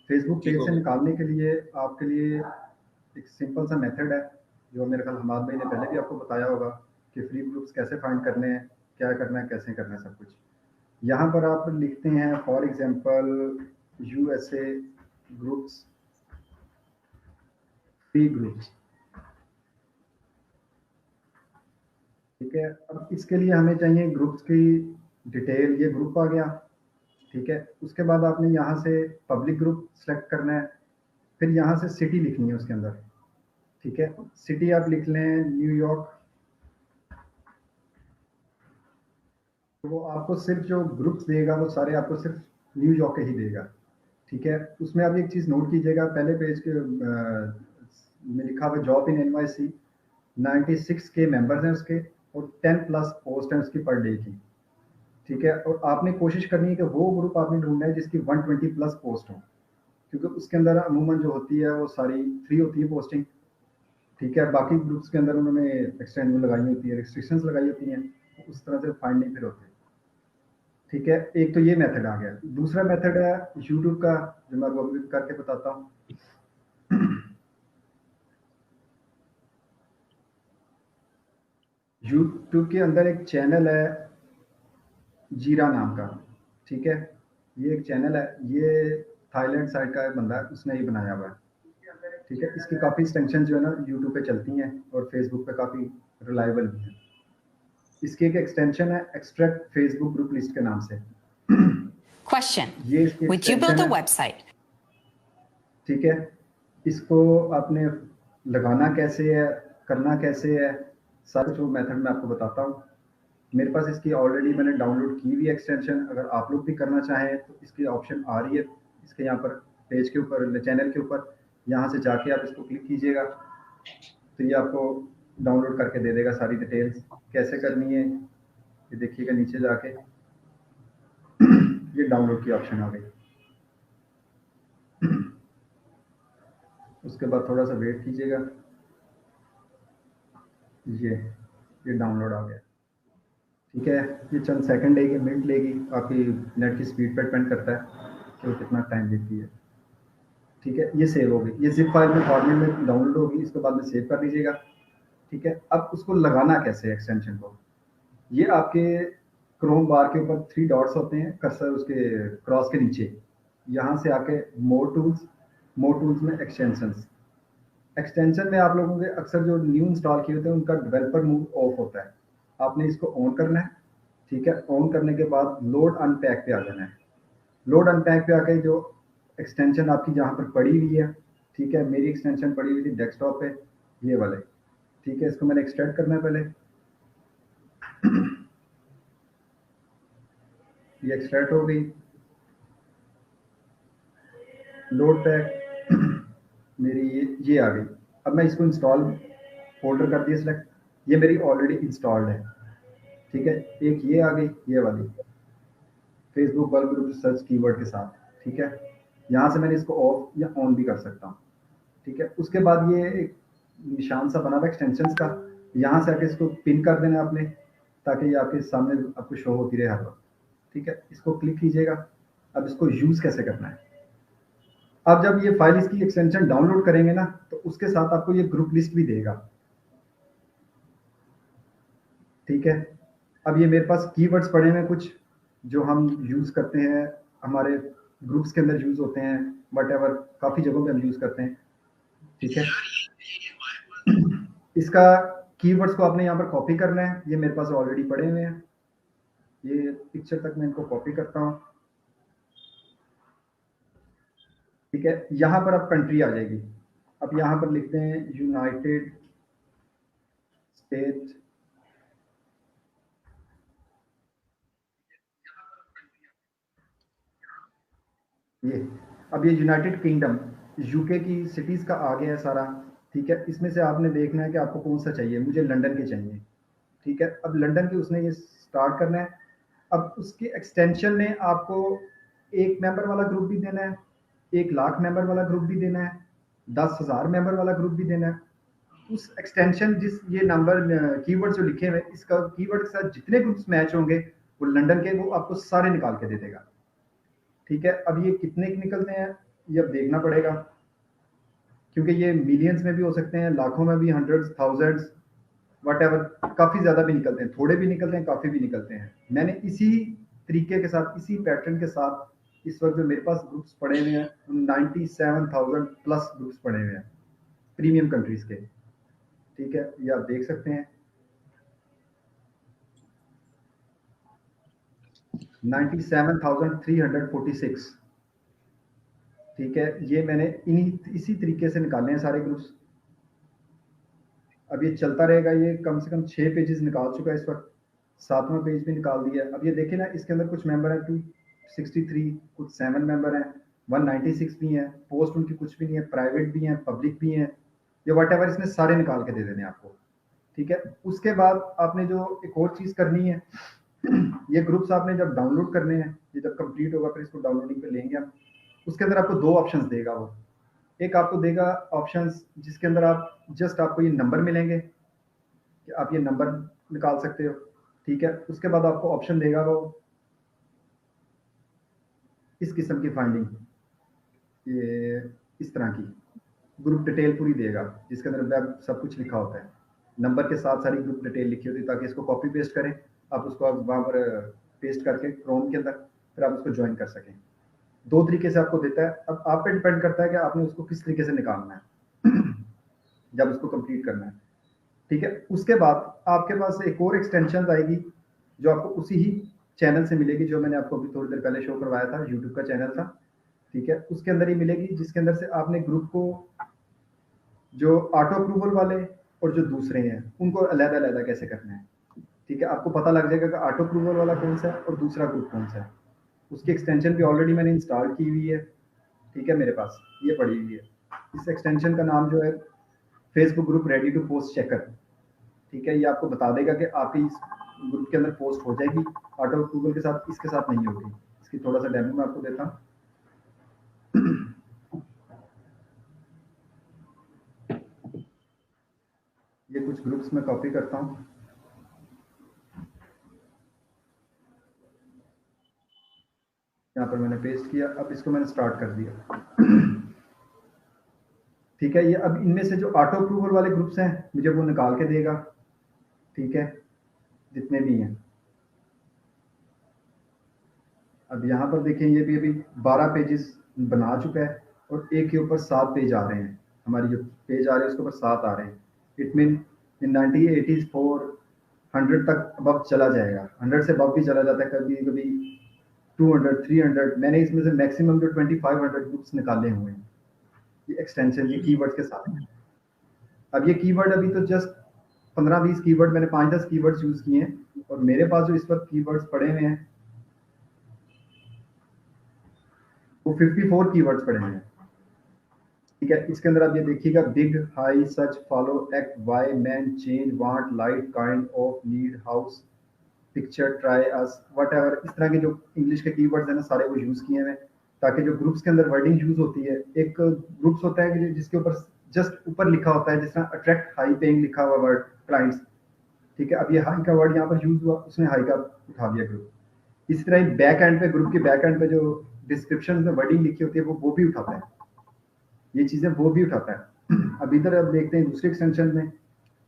Speaker 3: फेसबुक
Speaker 1: ठीक
Speaker 3: पेज
Speaker 1: हो
Speaker 3: से
Speaker 1: गया।
Speaker 3: निकालने के लिए आपके लिए एक सिंपल सा मेथड है, जो मेरे ख्याल हमाद भाई ने पहले भी आपको बताया होगा कि फ्री ग्रुप्स कैसे फाइंड करने हैं, क्या करना है, कैसे करना है, सब कुछ। यहाँ पर आप लिखते हैं for example USA groups, free groups, ठीक है। अब इसके लिए हमें चाहिए ग्रुप्स की डिटेल, ये ग्रुप आ गया, ठीक है। उसके बाद आपने यहाँ से पब्लिक ग्रुप सेलेक्ट करना है, फिर यहाँ से सिटी लिखनी है उसके अंदर, ठीक है। सिटी आप लिख लें न्यूयॉर्क, तो वो आपको सिर्फ जो ग्रुप्स देगा वो सारे आपको सिर्फ न्यूयॉर्क के ही देगा, ठीक है। उसमें आप एक चीज़ नोट कीजिएगा, पहले पेज के में लिखा हुआ जॉब इन एनवाईसी, 96 के मेंबर्स हैं उसके, और 10 प्लस पोस्ट हैं उसकी पर डे की, ठीक है। और आपने कोशिश करनी है कि वो ग्रुप आपने ढूंढना है जिसकी 120 प्लस पोस्ट हो, क्योंकि उसके अंदर अमूमन जो होती है वो सारी फ्री होती है पोस्टिंग, ठीक है। बाकी ग्रुप्स के अंदर उन्होंने एक्सटेंड लगाई होती है, रिस्ट्रिक्शंस लगाई होती हैं, उस तरह से फाइंड नहीं फिर होते, ठीक है। एक तो ये मेथड आ गया। दूसरा मेथड है यूट्यूब का, जो मैं आपको अभी करके बताता हूँ। यूट्यूब के अंदर एक चैनल है जीरा नाम का, ठीक है। ये एक चैनल है, ये थाईलैंड साइड का बंदा है, उसने ये बनाया हुआ है, ठीक है। इसकी काफ़ी एक्सटेंशन जो है ना यूट्यूब पे चलती हैं और फेसबुक पे काफ़ी रिलायबल भी है। इसकी एक एक्सटेंशन है एक्सट्रैक्ट फेसबुक ग्रुप लिस्ट के नाम से।
Speaker 4: Question.
Speaker 3: ये इसकी
Speaker 4: Would you build
Speaker 3: extension
Speaker 4: a
Speaker 3: है,
Speaker 4: website?
Speaker 3: ठीक है। इसको आपने लगाना कैसे है, करना कैसे है, सारे जो मेथड मैं आपको बताता हूँ। मेरे पास इसकी ऑलरेडी मैंने डाउनलोड की हुई एक्सटेंशन, अगर आप लोग भी करना चाहें तो इसकी ऑप्शन आ रही है इसके यहाँ पर पेज के ऊपर, चैनल के ऊपर, यहाँ से जाके आप इसको क्लिक कीजिएगा तो ये आपको डाउनलोड करके दे देगा सारी डिटेल्स। कैसे करनी है ये देखिएगा, नीचे जाके ये डाउनलोड की ऑप्शन आ गई। उसके बाद थोड़ा सा वेट कीजिएगा, ये डाउनलोड आ गया। ठीक है, ये चंद सेकंड लेगी, मिनट लेगी, आपकी नेट की स्पीड पर डिपेंड करता है कि वो कितना टाइम लेती है। ठीक है, ये सेव होगी, ये जिप फाइल में फॉर्मेट में डाउनलोड होगी, इसके बाद में सेव कर लीजिएगा। ठीक है, अब उसको लगाना कैसे एक्सटेंशन को, ये आपके क्रोम बार के ऊपर 3 डॉट्स होते हैं, कर्सर उसके क्रॉस के नीचे, यहाँ से आके मोर टूल्स में एक्सटेंशन में आप लोगों के अक्सर जो न्यू इंस्टॉल किए होते हैं उनका डेवलपर मोड ऑफ होता है, आपने इसको ऑन करना है। ठीक है, ऑन करने के बाद लोड अनपैक पे आ जाना है। लोड अनपैक पे आके जो एक्सटेंशन आपकी जहाँ पर पड़ी हुई है, ठीक है, मेरी एक्सटेंशन पड़ी हुई थी डेस्कटॉप पे, ये वाले। ठीक है, इसको मैंने एक्सट्रैक्ट करना है पहले। ये एक्सट्रैक्ट हो गई, लोड पैक मेरी ये आ गई। अब मैं इसको इंस्टॉल फोल्डर कर दिया सिलेक्ट, ये मेरी ऑलरेडी इंस्टॉल्ड है। ठीक है, एक ये आ गई, ये वाली Facebook bulb group search keyword के साथ। ठीक है, यहाँ से मैंने इसको ऑफ या ऑन भी कर सकता हूँ। ठीक है, उसके बाद ये एक निशान सा बना हुआ एक्सटेंशन का, यहाँ से आके इसको पिन कर देना आपने, ताकि ये आपके सामने आपको शो होती रहे हर वक्त। ठीक है, इसको क्लिक कीजिएगा। अब इसको यूज कैसे करना है, अब जब ये फाइल इसकी एक्सटेंशन डाउनलोड करेंगे ना, तो उसके साथ आपको ये ग्रुप लिस्ट भी देगा। ठीक है, अब ये मेरे पास कीवर्ड्स पड़े हैं कुछ जो हम यूज करते हैं, हमारे ग्रुप्स के अंदर यूज होते हैं, वटएवर काफी जगहों पे हम यूज करते हैं। ठीक है, इसका कीवर्ड्स को आपने यहाँ पर कॉपी करना है, ये मेरे पास ऑलरेडी पड़े हुए हैं। ये पिक्चर तक मैं इनको कॉपी करता हूँ। ठीक है, यहाँ पर अब कंट्री आ जाएगी। अब यहाँ पर लिखते हैं यूनाइटेड स्टेट, ये अब ये यूनाइटेड किंगडम यूके की सिटीज का आ गया है सारा। ठीक है, इसमें से आपने देखना है कि आपको कौन सा चाहिए, मुझे लंदन के चाहिए। ठीक है, अब लंदन के उसने ये स्टार्ट करना है। अब उसके एक्सटेंशन ने आपको 1 मेंबर वाला ग्रुप भी देना है, 1,00,000 मेंबर वाला ग्रुप भी देना है, 10,000 मेंबर वाला ग्रुप भी देना है। उस एक्सटेंशन जिस ये नंबर कीवर्ड जो लिखे हुए, इसका कीवर्ड के साथ जितने ग्रुप्स मैच होंगे वो लंदन के, वो आपको सारे निकाल के दे देगा। ठीक है, अब ये कितने निकलते हैं ये अब देखना पड़ेगा, क्योंकि ये मिलियंस में भी हो सकते हैं, लाखों में भी, हंड्रेड्स, थाउजेंड्स, वटएवर, काफी ज्यादा भी निकलते हैं, थोड़े भी निकलते हैं, काफी भी निकलते हैं। मैंने इसी तरीके के साथ, इसी पैटर्न के साथ इस वक्त जो मेरे पास ग्रुप्स पड़े हुए हैं 97,000 प्लस ग्रुप्स पड़े हुए हैं प्रीमियम कंट्रीज के। ठीक है, ये आप देख सकते हैं 97,346। ठीक है, ये मैंने इसी तरीके से निकाले हैं सारे ग्रुप्स। अब ये चलता रहेगा, ये कम से कम 6 पेजेस निकाल चुका है इस वक्त, 7वां पेज भी निकाल दिया। अब ये देखें ना, इसके अंदर कुछ मेंबर हैं 263, कुछ 7 मेंबर हैं, 196 भी हैं, पोस्ट उनकी कुछ भी नहीं है, प्राइवेट भी हैं, पब्लिक भी हैं, ये वटएवर इसने सारे निकाल के दे देने आपको। ठीक है, उसके बाद आपने जो एक और चीज करनी है, ये ग्रुप्स आपने जब डाउनलोड करने हैं, ये जब कंप्लीट होगा फिर इसको डाउनलोडिंग पे लेंगे हम, उसके अंदर आपको 2 ऑप्शंस देगा वो। एक आपको देगा ऑप्शंस जिसके अंदर आप जस्ट आपको ये नंबर मिलेंगे कि आप ये नंबर निकाल सकते हो। ठीक है, उसके बाद आपको ऑप्शन देगा वो इस किस्म की फाइंडिंग, ये इस तरह की ग्रुप डिटेल पूरी देगा, जिसके अंदर वेब सब कुछ लिखा होता है, नंबर के साथ सारी ग्रुप डिटेल लिखी होती है, ताकि इसको कॉपी पेस्ट करें आप, उसको वहाँ पर पेस्ट करके क्रोम के अंदर फिर आप उसको ज्वाइन कर सकें। 2 तरीके से आपको देता है, अब आप पे डिपेंड करता है कि आपने उसको किस तरीके से निकालना है जब उसको कंप्लीट करना है। ठीक है, उसके बाद आपके पास एक और एक्सटेंशन आएगी जो आपको उसी ही चैनल से मिलेगी, जो मैंने आपको अभी थोड़ी देर पहले शो करवाया था, यूट्यूब का चैनल था। ठीक है, उसके अंदर ही मिलेगी, जिसके अंदर से आपने ग्रुप को जो ऑटो अप्रूवल वाले और जो दूसरे हैं उनको अलग अलग कैसे करना है। ठीक है, आपको पता लग जाएगा कि ऑटो अप्रूवल वाला कौन सा है और दूसरा ग्रुप कौन सा है। उसकी एक्सटेंशन भी ऑलरेडी मैंने इंस्टॉल की हुई है, ठीक है, मेरे पास ये पड़ी हुई है। इस एक्सटेंशन का नाम जो है Facebook group ready to post checker, ठीक है। ये आपको बता देगा कि आपकी इस ग्रुप के अंदर पोस्ट हो जाएगी ऑटो अप्रूवल के साथ, इसके साथ नहीं होगी। इसकी थोड़ा सा डेमो मैं आपको देता हूँ। ये कुछ ग्रुप्स में कॉपी करता हूँ। यहाँ पर मैंने पेस्ट किया, अब इसको मैंने स्टार्ट कर दिया। ठीक है, ये अब इनमें से जो ऑटो अप्रूवल वाले ग्रुप्स हैं मुझे वो निकाल के देगा, ठीक है, जितने भी हैं। अब यहाँ पर देखें, ये भी अभी 12 पेजेस बना चुका है और एक के ऊपर 7 पेज आ रहे हैं। हमारी जो पेज आ रहे हैं उसके ऊपर 7 आ रहे हैं। इट मीन इन 90, 84, 100 तक अब चला जाएगा। 100 से अब भी चला जाता है, कभी कभी 200, 300। मैंने इसमें से मैक्सिमम जो 2500 ग्रुप्स निकाले हुए हैं ये एक्सटेंशन, ये कीवर्ड के साथ। अब ये कीवर्ड अभी तो जस्ट 15-20 कीवर्ड, मैंने 5-10 कीवर्ड्स यूज किए हैं और मेरे पास जो इस वक्त कीवर्ड्स पड़े हुए हैं वो 54 कीवर्ड्स पड़े हैं, ठीक है। इसके अंदर आप ये देखिएगा, big, high, such, follow, act, why, man, change, want, light, kind of, need, house, picture, try, us, whatever. इस तरह के जो इंग्लिश के कीवर्ड्स हैं ना सारे वो यूज किए हैं ताकि जो ग्रुप्स के अंदर वर्डिंग यूज होती है, एक ग्रुप्स होता है कि जिसके ऊपर जस्ट ऊपर लिखा होता है, जिस तरह अट्रैक्ट हाई पेइंग लिखा हुआ वर्ड क्लाइंट्स, ठीक है। अब ये हाई का वर्ड यहाँ पर यूज हुआ, उसने हाई का उठा दिया ग्रुप। इसी तरह ही बैक एंड पे, ग्रुप के बैक एंड पे जो डिस्क्रिप्शन में वर्डिंग लिखी होती है वो भी उठाता है, ये चीजें वो भी उठाता है। अब इधर अब देखते हैं दूसरे एक्सटेंशन में।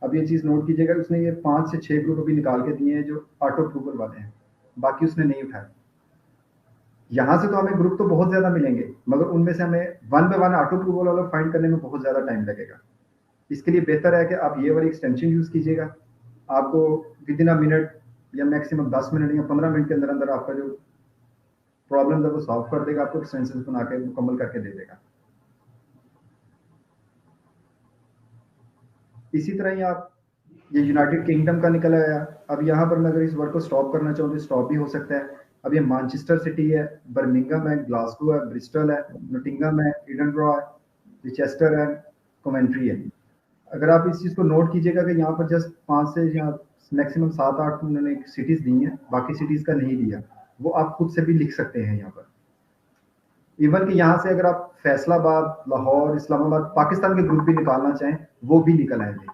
Speaker 3: अब ये चीज नोट कीजिएगा, उसने ये 5 से 6 ग्रुप अभी निकाल के दिए हैं जो ऑटो अप्रूवल वाले हैं, बाकी उसने नहीं उठाए। यहाँ से तो हमें ग्रुप तो बहुत ज्यादा मिलेंगे, मगर उनमें से हमें 1 बाय 1 ऑटो अप्रूवल वाला फाइंड करने में बहुत ज्यादा टाइम लगेगा। इसके लिए बेहतर है कि आप ये वाली एक्सटेंशन यूज कीजिएगा। आपको विद इन अ मिनट या मैक्सिमम 10 मिनट या 15 मिनट के अंदर अंदर आपका जो प्रॉब्लम है वो सॉल्व कर देगा, आपको एक्सटेंशन बना के मुकम्मल करके दे देगा। इसी तरह ही आप ये यूनाइटेड किंगडम का निकल आया। अब यहाँ पर मैं अगर इस वर्ड को स्टॉप करना चाहूँ तो स्टॉप भी हो सकता है। अब ये मैनचेस्टर सिटी है, बर्मिंघम है, ग्लासगो है, ब्रिस्टल है, नोटिंगम है, एडिनबरा है, विचेस्टर है, कोवेंट्री है। अगर आप इस चीज़ को नोट कीजिएगा कि यहाँ पर जस्ट 5 से या मैक्सिमम 7-8 उन्होंने सिटीज़ दी हैं, बाकी सिटीज़ का नहीं दिया। वो आप खुद से भी लिख सकते हैं यहाँ पर। इवन कि यहाँ से अगर आप फैसलाबाद, लाहौर, इस्लामाबाद, पाकिस्तान के ग्रुप भी निकालना चाहें वो भी निकल आएंगे,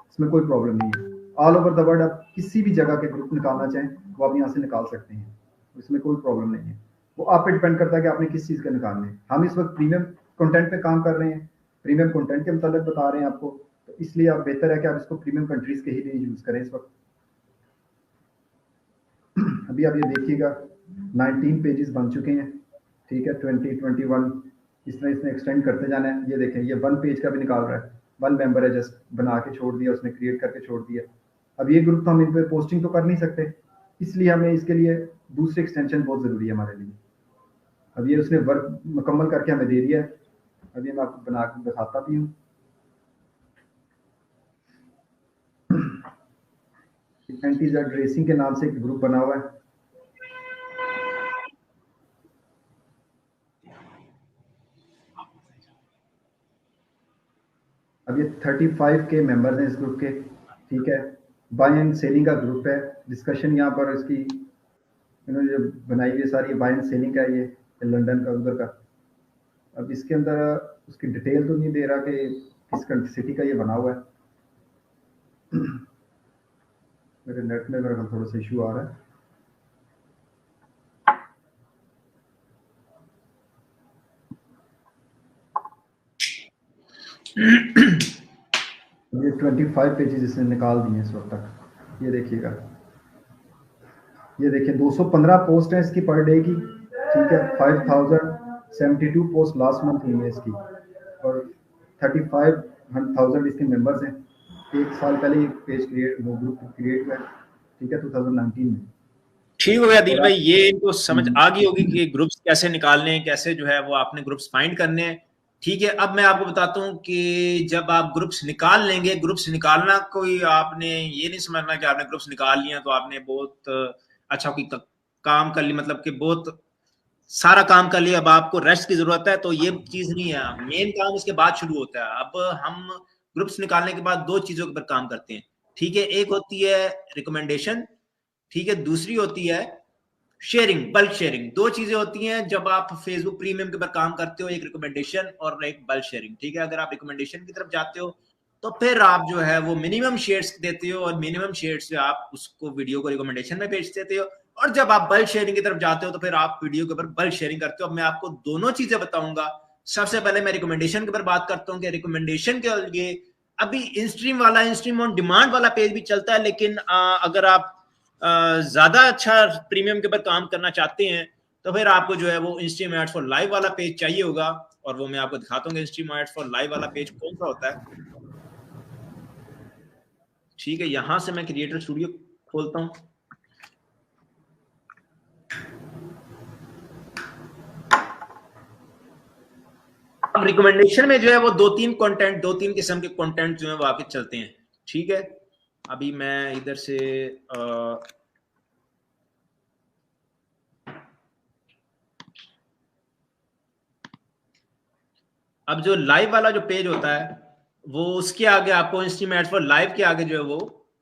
Speaker 3: इसमें कोई प्रॉब्लम नहीं है। ऑल ओवर द वर्ल्ड आप किसी भी जगह के ग्रुप निकालना चाहें वो आप यहाँ से निकाल सकते हैं, इसमें कोई प्रॉब्लम नहीं है। वो आप पे डिपेंड करता है कि आपने किस चीज़ के निकालने हैं। हम इस वक्त प्रीमियम कंटेंट पे काम कर रहे हैं, प्रीमियम कंटेंट के मतलब बता रहे हैं आपको, तो इसलिए आप बेहतर है कि आप इसको प्रीमियम कंट्रीज के ही लिए यूज करें इस वक्त। अभी आप ये देखिएगा 19 पेजेस बन चुके हैं, ठीक है, 20, 21 इस तरह इसने एक्सटेंड करते जाना है। ये देखें, ये 1 पेज का भी निकाल रहा है, 1 मेंबर है, जस्ट बना के छोड़ दिया उसने, क्रिएट करके छोड़ दिया। अब ये ग्रुप तो हम इन पे पोस्टिंग तो कर नहीं सकते, इसलिए हमें इसके लिए दूसरी एक्सटेंशन बहुत ज़रूरी है हमारे लिए। अब ये उसने वर्क मुकम्मल करके हमें दे दिया है। अभी मैं आपको बना के दिखाता भी हूँ। एंटी-जेड रेसिंग के नाम से एक ग्रुप बना हुआ है। अब ये 35 के मेंबर्स हैं इस ग्रुप के, ठीक है। बाय एंड सेलिंग का ग्रुप है। डिस्कशन यहाँ पर इसकी इन्होंने जो बनाई हुई सारी बाय एंड सेलिंग का, ये लंदन का, उधर का। अब इसके अंदर उसकी डिटेल तो नहीं दे रहा कि किस सिटी का ये बना हुआ है। मेरे नेट में मेरा थोड़ा सा इशू आ रहा है। ये 25 पेजेस इसने निकाल दिए इस वक्त तक। ये देखिएगा, ये देखिए 215 पोस्ट है इसकी पर डे की, ठीक है। 5072 पोस्ट लास्ट मंथ हुई है इसकी और 35,000 इसके मेंबर्स हैं। 1 साल पहले ये पेज वो ग्रुप क्रिएट हुआ है, ठीक है, 2019 में।
Speaker 1: ठीक हो गया दिल भाई, ये इनको समझ आ गई होगी कि ग्रुप्स कैसे निकालने हैं, कैसे जो है वो आपने ग्रुप्स फाइंड करने हैं। ठीक है, अब मैं आपको बताता हूँ कि जब आप ग्रुप्स निकाल लेंगे, ग्रुप्स निकालना कोई आपने ये नहीं समझना कि आपने ग्रुप्स निकाल लिया तो आपने बहुत अच्छा कोई काम कर ली, मतलब कि बहुत सारा काम कर लिया, अब आपको रेस्ट की जरूरत है, तो ये चीज नहीं है। मेन काम उसके बाद शुरू होता है। अब हम ग्रुप्स निकालने के बाद दो चीजों के ऊपर काम करते हैं, ठीक है। एक होती है रिकमेंडेशन, ठीक है, दूसरी होती है शेयरिंग, बल्क शेयरिंग। दो चीजें होती हैं जब आप फेसबुक प्रीमियम के ऊपर काम करते हो, एक रिकमेंडेशन और एक बल्क शेयरिंग, ठीक है। अगर आप रिकमेंडेशन की तरफ जाते हो तो फिर आप जो है वो मिनिमम शेयर्स देते हो और मिनिमम शेयर्स से आप उसको वीडियो को रिकमेंडेशन में भेज देते हो, और जब आप बल्क शेयरिंग की तरफ जाते हो तो फिर आप वीडियो के ऊपर बल्क शेयरिंग करते हो। अब मैं आपको दोनों चीजें बताऊंगा। सबसे पहले मैं रिकमेंडेशन के ऊपर बात करता हूँ कि रिकमेंडेशन के लिए अभी इंस्ट्रीम वाला, इंस्ट्रीम ऑन डिमांड वाला पेज भी चलता है, लेकिन अगर आप ज्यादा अच्छा प्रीमियम के ऊपर काम करना चाहते हैं तो फिर आपको जो है वो इंस्ट्रीम एड्स फॉर लाइव वाला पेज चाहिए होगा, और वो मैं आपको दिखाता हूँ इंस्ट्रीम एड्स फॉर लाइव वाला पेज कौन सा होता है। ठीक है, यहां से मैं क्रिएटर स्टूडियो खोलता हूं। अब रिकमेंडेशन में जो है वो दो तीन किस्म के कंटेंट जो है वो आपके चलते हैं, ठीक है। अभी मैं इधर से अब जो लाइव वाला जो पेज होता है वो उसके आगे आपको इंस्ट्रीम एड्स फॉर लाइव के आगे जो है वो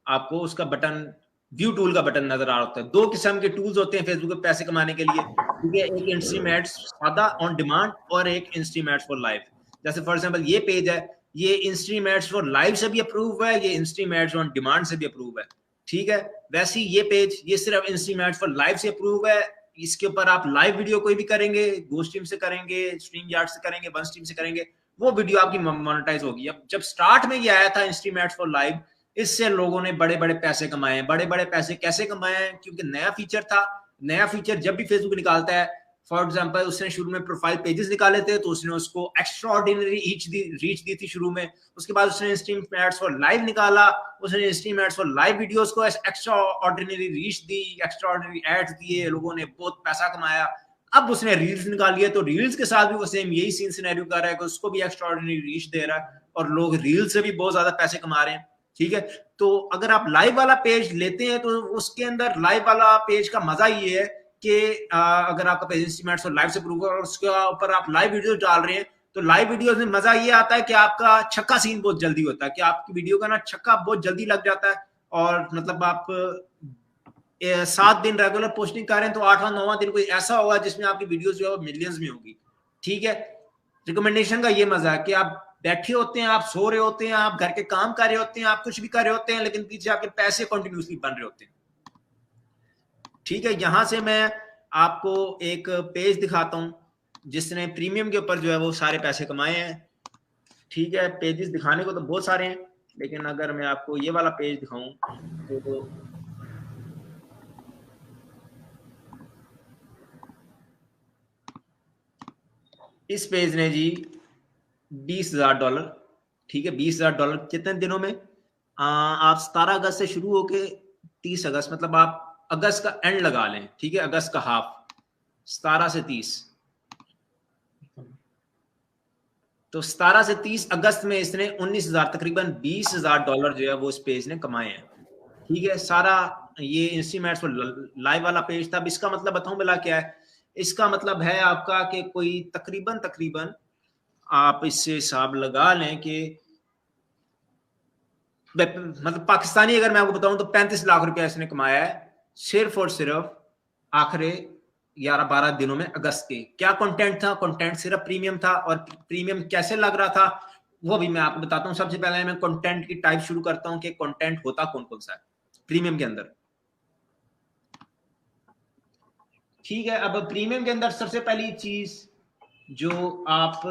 Speaker 1: आपको उसका बटन, व्यू टूल का बटन नजर आ रहा होता है। दो किस्म के टूल्स होते हैं फेसबुक पे पैसे कमाने के लिए, ठीक है। एक इंस्ट्रीम एड्स सादा ऑन डिमांड और एक इंस्ट्रीम एड्स फॉर लाइव। जैसे फॉर एग्जांपल ये पेज है, ये इंस्ट्रीम एड्स फॉर लाइव से भी अप्रूव है, ये इंस्ट्रीम एड्स ऑन डिमांड से भी अप्रूव है, ठीक है। वैसे ही ये पेज, ये सिर्फ इंस्ट्रीम एड्स फॉर लाइव से अप्रूव है। इसके ऊपर आप लाइव वीडियो कोई भी करेंगे, गो स्ट्रीम से करेंगे, स्ट्रीम यार्ड से करेंगे, वन स्ट्रीम से करेंगे, वो वीडियो आपकी मोनेटाइज होगी। अब जब स्टार्ट में ये आया था इंस्ट्रीम एड्स फॉर लाइव, इससे लोगों ने बड़े बड़े पैसे कमाए हैं। बड़े बड़े पैसे कैसे कमाए हैं? क्योंकि नया फीचर था। नया फीचर जब भी फेसबुक निकालता है, फॉर एग्जांपल उसने शुरू में प्रोफाइल पेजेस निकाले थे तो उसने उसको एक्स्ट्रा ऑर्डिनरी रीच दी थी शुरू में। उसके बाद उसने इंस्ट्रीम एड्स फॉर लाइव निकाला, उसने instream ads for live videos को एक्स्ट्रा ऑर्डिनरी रीच दी, एक्स्ट्रा ऑर्डिनरी एड्स दिए, लोगों ने बहुत पैसा कमाया। अब उसने रील्स निकाली है तो रील्स के साथ भी वो सेम यही सीन सिनेरियो कर रहा है कि उसको भी एक्स्ट्रा ऑर्डिनरी रीच दे रहा है और लोग रील्स से भी बहुत ज्यादा पैसे कमा रहे हैं, ठीक है। तो अगर आप लाइव वाला पेज लेते हैं तो उसके अंदर लाइव वाला पेज का मजा ये है कि अगर आपका page instream ads for live से प्रूव और उसके ऊपर आप लाइव वीडियो डाल रहे हैं तो लाइव वीडियोस में मजा ये आता है कि आपका छक्का सीन बहुत जल्दी होता है, कि आपकी वीडियो का ना छक्का बहुत जल्दी लग जाता है। और मतलब आप 7 दिन रेगुलर पोस्टिंग कर रहे हैं तो 8वां 9वां दिन कोई ऐसा होगा जिसमें आपकी वीडियोस जो है मिलियंस में होगी, ठीक है। रिकमेंडेशन का ये मजा है कि आप बैठे होते हैं, आप सो रहे होते हैं, आप घर के काम कर रहे होते हैं, आप कुछ भी कर रहे होते हैं, लेकिन पीछे आपके पैसे कंटिन्यूसली बन रहे होते हैं, ठीक है। यहां से मैं आपको एक पेज दिखाता हूं जिसने प्रीमियम के ऊपर जो है वो सारे पैसे कमाए हैं, ठीक है। पेजेस दिखाने को तो बहुत सारे हैं, लेकिन अगर मैं आपको ये वाला पेज दिखाऊं तो इस पेज ने जी $20,000, ठीक है। $20,000 कितने दिनों में? आप 17 अगस्त से शुरू होके 30 अगस्त, मतलब आप अगस्त का एंड लगा लें, ठीक है, अगस्त का हाफ, 17 से 30, तो 17 से 30 अगस्त में इसने 19,000, तकरीबन $20,000 जो है वो इस पेज ने कमाए हैं, ठीक है। सारा ये इंस्ट्रीम एड्स फॉर लाइव वाला पेज था। अब इसका मतलब बताऊं मिला क्या है? इसका मतलब है आपका कि कोई तकरीबन आप इससे हिसाब लगा लें कि मतलब पाकिस्तानी अगर मैं आपको बताऊं तो 35 लाख रुपया इसने कमाया है सिर्फ और सिर्फ आखिरी 11-12 दिनों में अगस्त के। क्या कंटेंट था? कंटेंट सिर्फ प्रीमियम था। और प्रीमियम कैसे लग रहा था वो भी मैं आपको बताता हूं। सबसे पहले मैं कंटेंट की टाइप शुरू करता हूं कि कंटेंट होता कौन कौन सा है प्रीमियम के अंदर, ठीक है। अब प्रीमियम के अंदर सबसे पहली चीज जो आप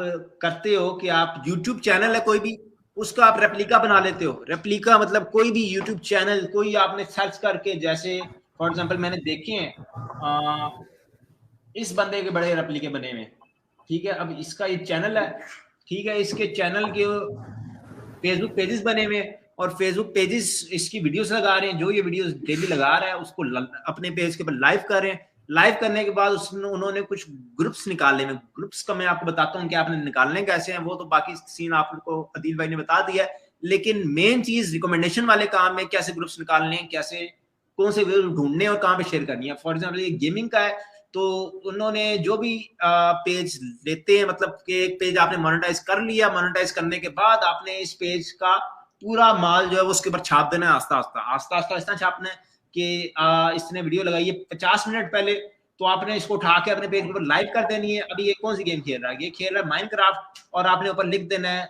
Speaker 1: करते हो कि आप YouTube चैनल है कोई भी, उसका आप रेप्लिका बना लेते हो। रेप्लिका मतलब कोई भी YouTube चैनल, कोई आपने सर्च करके, जैसे फॉर एग्जांपल मैंने देखे हैं इस बंदे के बड़े रेप्लिके बने हुए, ठीक है। अब इसका ये चैनल है, ठीक है, इसके चैनल के फेसबुक पेजेस बने हुए और फेसबुक पेजेस इसकी वीडियोस लगा रहे हैं। जो ये वीडियोस डेली लगा रहा है उसको अपने पेज के ऊपर लाइव कर रहे हैं। लाइव करने के बाद उसने उन्होंने कुछ ग्रुप्स निकाले। मैं ग्रुप्स का मैं आपको बताता हूँ कि आपने निकालने कैसे हैं, वो तो बाकी सीन आपको अदील भाई ने बता दिया है। लेकिन मेन चीज रिकमेंडेशन वाले काम में कैसे ग्रुप्स निकालने हैं, कैसे कौन से वीडियो ढूंढने और कहाँ पे शेयर करनी है। फॉर एग्जाम्पल ये गेमिंग का है, तो उन्होंने जो भी पेज लेते हैं, मतलब कि एक पेज आपने मोनेटाइज कर लिया, मोनेटाइज करने के बाद आपने इस पेज का पूरा माल जो है वो उसके ऊपर छाप देना है, आस्ता आस्ता छापना है कि इसने वीडियो लगाई है 50 मिनट पहले, तो आपने इसको उठा के अपने पेज पर लाइव कर देनी है। अभी ये कौन सी गेम खेल रहा है, ये खेल रहा है माइनक्राफ्ट, और आपने ऊपर लिख देना है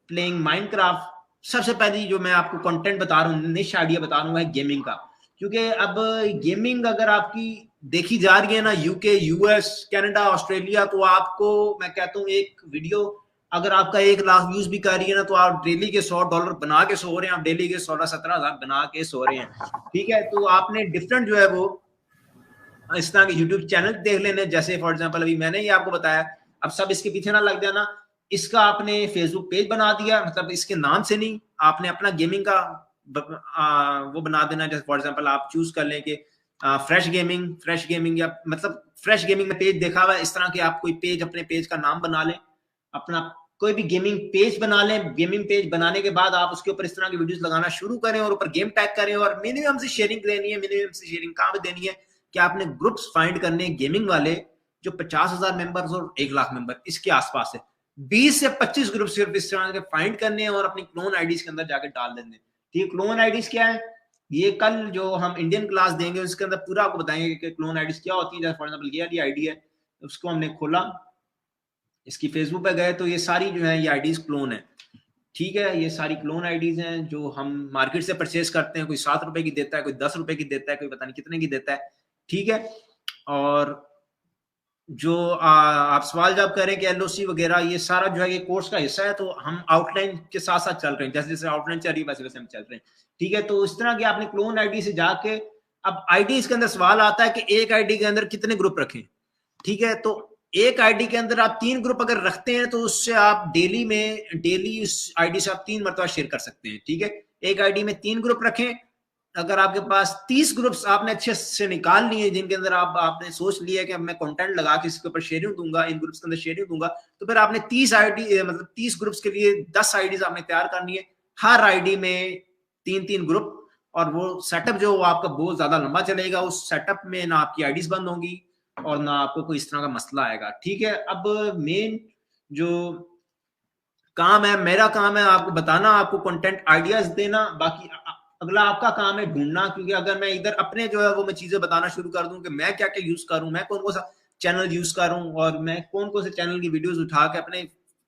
Speaker 1: प्लेइंग माइनक्राफ्ट। सबसे पहली जो मैं आपको कंटेंट बता रहा हूँ, निश आइडिया बता रहा हूँ, है गेमिंग का। क्योंकि अब गेमिंग अगर आपकी देखी जा रही है ना, यूके, यूएस, कनाडा, ऑस्ट्रेलिया, तो आपको मैं कहता हूँ एक वीडियो अगर आपका 1 लाख व्यूज भी कर रही है ना, तो आप डेली के $100 बना के सो रहे हैं, आप डेली के 16-17 बना के सो रहे हैं। ठीक है, तो आपने डिफरेंट जो है वो इस तरह के यूट्यूब चैनल देख लेने। जैसे फॉर एग्जांपल अभी मैंने ये आपको बताया, अब सब इसके पीछे ना लग जाना। इसका आपने फेसबुक पेज बना दिया, मतलब इसके नाम से नहीं, आपने अपना गेमिंग का वो बना देना। जैसे फॉर एग्जांपल आप चूज कर लें कि फ्रेश गेमिंग, या मतलब फ्रेश गेमिंग में पेज देखा हुआ है, इस तरह के आप कोई पेज, अपने पेज का नाम बना लें, अपना कोई भी गेमिंग पेज बना लें। गेमिंग पेज बनाने के बाद आप उसके ऊपर इस तरह की वीडियोस लगाना शुरू करें और ऊपर गेम टैग करें, और मिनिमम से शेयरिंग देनी है। मिनिमम से शेयरिंग कहाँ पे देनी है कि आपने ग्रुप्स फाइंड करने गेमिंग वाले जो 50,000 मेंबर्स और 1 लाख मेंबर इसके आसपास है। 20 से 25 ग्रुप सिर्फ इस तरह के फाइंड करने हैं और अपनी क्लोन आईडीज के अंदर जाकर डाल देने। ठीक, क्लोन आईडीज क्या है, ये कल जो हम इंडियन क्लास देंगे उसके अंदर पूरा आपको बताएंगे कि क्लोन आईडीज क्या होती है। जैसे फॉर एग्जांपल ये वाली आईडी है, उसको हमने खोला, इसकी फेसबुक पे गए, तो ये सारी जो है ये आईडीज क्लोन है। ठीक है, ये सारी क्लोन आईडीज हैं जो हम मार्केट से परचेज करते हैं। कोई 7 रुपए की देता है, कोई 10 रुपए की देता है, कोई पता नहीं कितने की देता है। ठीक है, और जो आप सवाल जवाब करें कि एलओसी वगैरह, ये सारा जो है ये कोर्स का हिस्सा है, तो हम आउटलाइन के साथ साथ चल रहे हैं। जैसे जैसे आउटलाइन चल रही है वैसे वैसे हम चल रहे हैं। ठीक है, तो इस तरह की आपने क्लोन आईडी से जाके, अब आईडी इसके अंदर सवाल आता है कि एक आईडी के अंदर कितने ग्रुप रखें। ठीक है, तो एक आईडी के अंदर आप 3 ग्रुप अगर रखते हैं तो उससे आप डेली उस आईडी से आप 3 मरतबा शेयर कर सकते हैं। ठीक है, एक आईडी में 3 ग्रुप रखें। अगर आपके पास 30 ग्रुप्स आपने अच्छे से निकाल लिए जिनके अंदर आपने सोच लिया कि अब मैं कंटेंट लगा के इसके ऊपर शेयरिंग दूंगा, इन ग्रुप्स के अंदर शेयरिंग दूंगा, तो फिर आपने 30 आईडी मतलब 30 ग्रुप्स के लिए 10 आईडीज आपने तैयार करनी है। हर आईडी में 3-3 ग्रुप, और वो सेटअप जो आपका बहुत ज्यादा लंबा चलेगा। उस सेटअप में ना आपकी आईडीज बंद होंगी और ना आपको कोई इस तरह का मसला आएगा। ठीक है, अब मेन जो काम है, मेरा काम है आपको बताना, आपको कंटेंट आइडियाज देना। बाकी अगला आपका काम है ढूंढना। क्योंकि अगर मैं इधर अपने जो है वो मैं चीजें बताना शुरू कर दूं कि मैं क्या क्या यूज करूं, मैं कौन कौन सा चैनल यूज करूं, और मैं कौन कौन से चैनल की वीडियोस उठा के अपने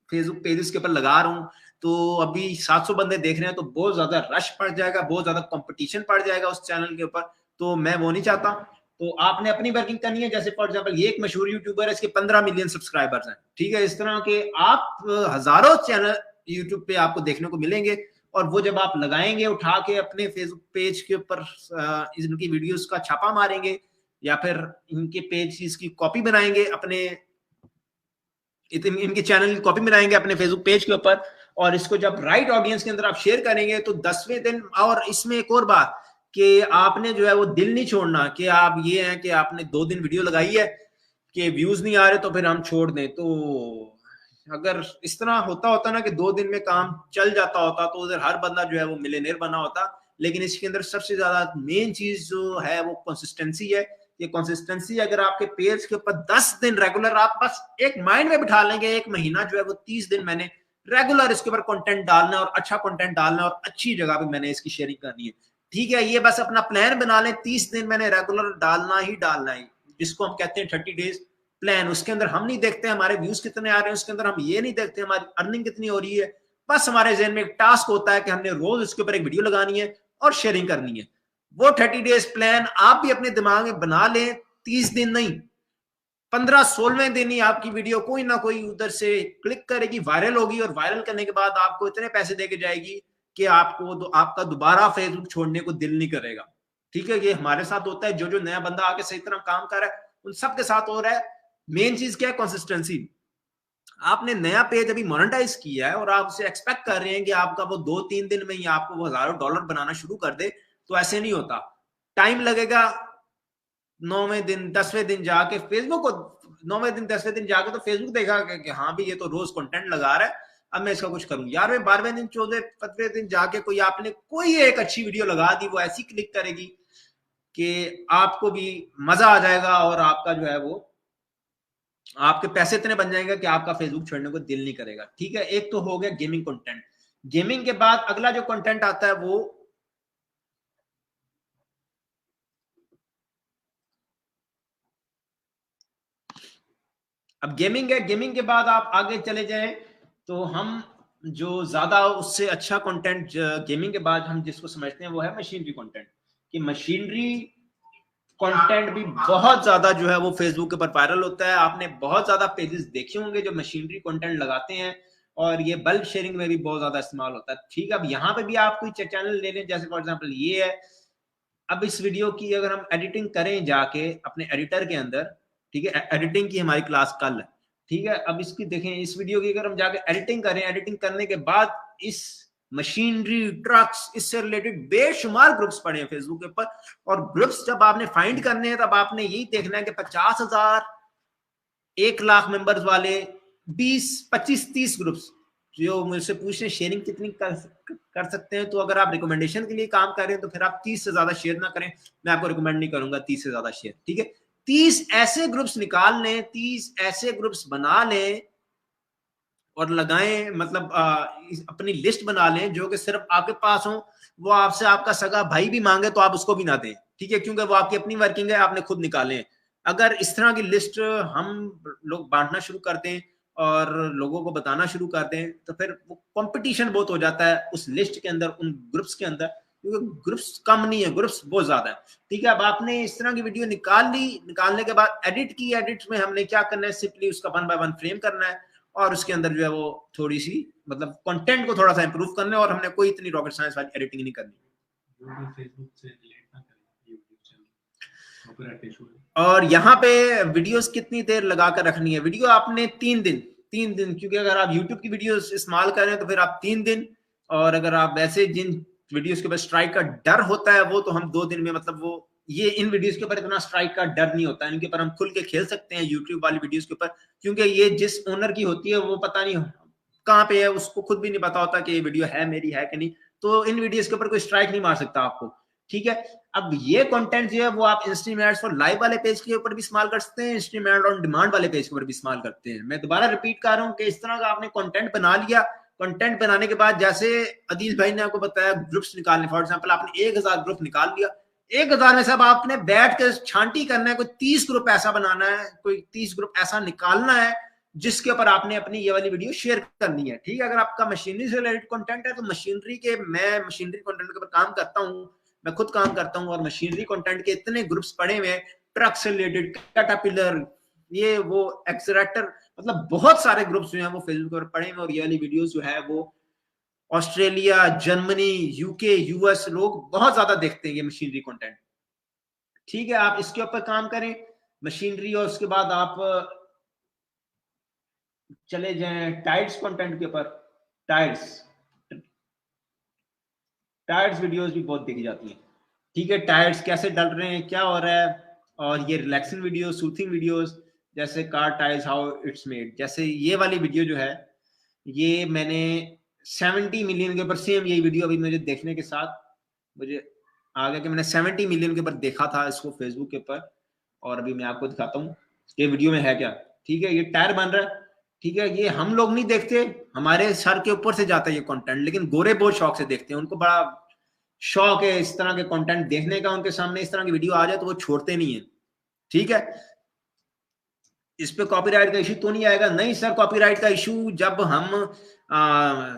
Speaker 1: फेसबुक पेजेस के ऊपर लगा रहा हूं, तो अभी 700 बंदे देख रहे हैं, तो बहुत ज्यादा रश पड़ जाएगा, बहुत ज्यादा कंपटीशन पड़ जाएगा उस चैनल के ऊपर, तो मैं वो नहीं चाहता। तो आपने अपनी वर्किंग करनी है। जैसे फॉर एग्जांपल ये एक मशहूर यूट्यूबर है, इसके 15 मिलियन सब्सक्राइबर्स हैं। ठीक है, इस तरह के आप हजारों चैनल यूट्यूब पे आपको देखने को मिलेंगे, और वो जब आप लगाएंगे उठा के अपने फेसबुक पेज के ऊपर इनकी वीडियोस का छापा मारेंगे, या फिर इनके पेज की कॉपी बनाएंगे, अपने इनके चैनल की कॉपी बनाएंगे अपने फेसबुक पेज के ऊपर, और इसको जब राइट ऑडियंस के अंदर आप शेयर करेंगे तो 10वें दिन, और इसमें एक और बात कि आपने जो है वो दिल नहीं छोड़ना कि आप ये हैं कि आपने 2 दिन वीडियो लगाई है कि व्यूज नहीं आ रहे तो फिर हम छोड़ दें। तो अगर इस तरह होता ना कि 2 दिन में काम चल जाता होता, तो उधर हर बंदा जो है वो मिलियनेयर बना होता। लेकिन इसके अंदर सबसे ज्यादा मेन चीज जो है वो कंसिस्टेंसी है। ये कंसिस्टेंसी अगर आपके पेज के ऊपर 10 दिन रेगुलर, आप बस एक माइंड में बिठा लेंगे, एक महीना जो है वो 30 दिन मैंने रेगुलर इसके ऊपर कंटेंट डालना, और अच्छा कंटेंट डालना, और अच्छी जगह पे मैंने इसकी शेयरिंग करनी है। ठीक है, ये बस अपना प्लान बना लें, 30 दिन मैंने रेगुलर डालना ही डालना है, जिसको हम कहते हैं 30 डेज प्लान। उसके अंदर हम नहीं देखते हमारे व्यूज कितने आ रहे हैं, उसके अंदर हम ये नहीं देखते हमारी अर्निंग कितनी हो रही है। बस हमारे ज़हन में एक टास्क होता है कि हमने रोज इसके ऊपर एक वीडियो लगानी है और शेयरिंग करनी है। वो 30 डेज प्लान आप भी अपने दिमाग में बना लें। 30 दिन नहीं, 15-16वें दिन ही आपकी वीडियो कोई ना कोई उधर से क्लिक करेगी, वायरल होगी, और वायरल करने के बाद आपको इतने पैसे देके जाएगी कि आपका दोबारा फेसबुक छोड़ने को दिल नहीं करेगा। ठीक है, ये हमारे साथ होता है। जो नया बंदा आके सही तरह काम कर रहा है उन सबके साथ हो रहा है। मेन चीज क्या है, कंसिस्टेंसी। आपने नया पेज अभी मोनेटाइज किया है और आप उसे एक्सपेक्ट कर रहे हैं कि आपका वो 2-3 दिन में ही आपको $1000 बनाना शुरू कर दे, तो ऐसे नहीं होता। टाइम लगेगा, 9वें दिन 10वें दिन जाके फेसबुक को 9वें दिन 10वें दिन जाके तो फेसबुक देखा कि हाँ भी ये तो रोज कंटेंट लगा रहा है, अब मैं इसका कुछ करूं। 11वें 12वें दिन 14वें 15वें दिन जाके कोई आपने कोई एक अच्छी वीडियो लगा दी, वो ऐसी क्लिक करेगी कि आपको भी मजा आ जाएगा और आपका जो है वो आपके पैसे इतने बन जाएंगे कि आपका फेसबुक छोड़ने को दिल नहीं करेगा। ठीक है, एक तो हो गया गेमिंग कंटेंट। गेमिंग के बाद अगला जो कंटेंट आता है वो अब गेमिंग है। गेमिंग के बाद आप आगे चले जाएं तो हम जो ज्यादा उससे अच्छा कंटेंट गेमिंग के बाद हम जिसको समझते हैं वो है मशीनरी कंटेंट। कि मशीनरी कंटेंट भी बहुत ज्यादा जो है वो फेसबुक के ऊपर वायरल होता है। आपने बहुत ज्यादा पेजेस देखे होंगे जो मशीनरी कंटेंट लगाते हैं और ये बल्क शेयरिंग में भी बहुत ज्यादा इस्तेमाल होता है। ठीक है, अब यहाँ पे भी आप कोई चैनल ले लें, जैसे फॉर एग्जांपल ये है। अब इस वीडियो की अगर हम एडिटिंग करें जाके अपने एडिटर के अंदर, ठीक है, एडिटिंग की हमारी क्लास कल है, ठीक है, अब इसकी देखें, इस वीडियो की अगर हम जाके एडिटिंग करें, एडिटिंग करने के बाद इस मशीनरी ट्रक्स इससे रिलेटेड बेशुमार ग्रुप्स पड़े हैं फेसबुक के ऊपर। और ग्रुप्स जब आपने फाइंड करने हैं तब आपने यही देखना है कि 50,000 1,00,000 मेंबर्स वाले 20 25 30 ग्रुप्स जो मुझसे पूछ रहे शेयरिंग कितनी कर सकते हैं। तो अगर आप रिकमेंडेशन के लिए काम कर रहे हैं तो फिर आप 30 से ज्यादा शेयर ना करें, मैं आपको रिकमेंड नहीं करूंगा 30 से ज्यादा शेयर। ठीक है, 30 ऐसे ग्रुप्स निकाल लें, 30 ऐसे ग्रुप्स बना लें और लगाएं, मतलब अपनी लिस्ट बना लें जो कि सिर्फ आपके पास हो। वो आपसे आपका सगा भाई भी मांगे तो आप उसको भी ना दें, ठीक है, क्योंकि वो आपकी अपनी वर्किंग है, आपने खुद निकाले। अगर इस तरह की लिस्ट हम लोग बांटना शुरू कर दें और लोगों को बताना शुरू कर दें तो फिर वो कंपटीशन बहुत हो जाता है उस लिस्ट के अंदर, उन ग्रुप्स के अंदर, क्योंकि ग्रुप्स कम नहीं है, ग्रुप्स बहुत ज्यादा है। ठीक है, अब आपने इस तरह की वीडियो निकाल ली, निकालने के बाद एडिट की, एडिट में हमने क्या करना है, सिंपली उसका 1 बाय 1 फ्रेम करना है और उसके अंदर जो है वो थोड़ी सी मतलब कंटेंट को थोड़ा सा इंप्रूव करना है और हमने कोई इतनी रॉकेट साइंस वाली एडिटिंग नहीं करनी।
Speaker 2: फेसबुक से रिलेट ना करें यूट्यूब चैनल, कॉपीराइट इशू है।
Speaker 1: और यहाँ पे वीडियोस कितनी देर लगा कर रखनी है, वीडियो आपने 3 दिन, क्योंकि अगर आप यूट्यूब की वीडियोस इस्तेमाल कर रहे हैं तो फिर आप 3 दिन, और अगर आप वैसे जिन वीडियोस के ऊपर स्ट्राइक का डर होता है वो तो हम 2 दिन में, मतलब वो ये इन वीडियोस के ऊपर इतना स्ट्राइक का डर नहीं होता है, इनके ऊपर हम खुल के खेल सकते हैं यूट्यूब वाली वीडियोस के ऊपर, क्योंकि ये जिस ओनर की होती है वो पता नहीं कहाँ पे है, उसको खुद भी नहीं पता होता कि ये वीडियो है मेरी है कि नहीं, तो इन वीडियोस के ऊपर कोई स्ट्राइक नहीं मार सकता आपको। ठीक है, अब ये कंटेंट जो है वो आप इंस्ट्रीम एड्स फॉर लाइव वाले पेज के ऊपर भी इस्तेमाल कर सकते हैं, इंस्ट्रीम एड ऑन डिमांड वाले पेज के ऊपर भी इस्तेमाल करते हैं। मैं दोबारा रिपीट कर रहा हूँ कि इस तरह का आपने कंटेंट बना लिया, कंटेंट बनाने के बाद जैसे अदील भाई ने आपको बताया ग्रुप्स निकालने, फॉर एग्जांपल आपने 1000 ग्रुप निकाल लिया, 1000 में सब आपने बैठ कर छांटी करना है, कोई 30 ग्रुप ऐसा बनाना है, कोई 30 ग्रुप ऐसा निकालना है जिसके ऊपर आपने अपनी ये वाली वीडियो शेयर करनी है। ठीक है, अगर आपका मशीनरी से रिलेटेड कंटेंट है तो मशीनरी के, मैं मशीनरी कंटेंट के ऊपर काम करता हूँ, मैं खुद काम करता हूँ और मशीनरी कंटेंट के इतने ग्रुप्स पड़े हुए हैं, ट्रक से रिलेटेड, कैटरपिलर, ये वो एक्सरेक्टर, मतलब बहुत सारे ग्रुप्स जो हैं वो फेसबुक पर पड़े हैं और ये वाली वीडियोस जो है वो ऑस्ट्रेलिया, जर्मनी, यूके, यूएस लोग बहुत ज्यादा देखते हैं ये मशीनरी कंटेंट। ठीक है, आप इसके ऊपर काम करें मशीनरी, और उसके बाद आप चले जाएं टाइल्स कंटेंट के ऊपर। टायर्स वीडियोस भी बहुत देखी जाती हैं। ठीक है, टायर्स कैसे डल रहे हैं, क्या हो रहा है, और ये रिलैक्सिंग वीडियो, सूथिंग वीडियोस, जैसे car tyres how it's made, जैसे ये वाली वीडियो जो है ये मैंने 70 मिलियन के ऊपर, सेम यही वीडियो अभी मुझे देखने के साथ मुझे आ गया कि मैंने 70 मिलियन के ऊपर देखा था इसको फेसबुक के ऊपर, और अभी मैं आपको दिखाता हूँ ये वीडियो में है क्या। ठीक है, ये टायर बन रहा है, ठीक है, ये हम लोग नहीं देखते, हमारे सर के ऊपर से जाता है ये कंटेंट, लेकिन गोरे बहुत शौक से देखते हैं, उनको बड़ा शौक है इस तरह के कंटेंट देखने का, उनके सामने इस तरह की वीडियो आ जाए तो वो छोड़ते नहीं है। ठीक है, इस पे कॉपीराइट का इशू तो नहीं आएगा? नहीं सर, कॉपीराइट का इशू जब हम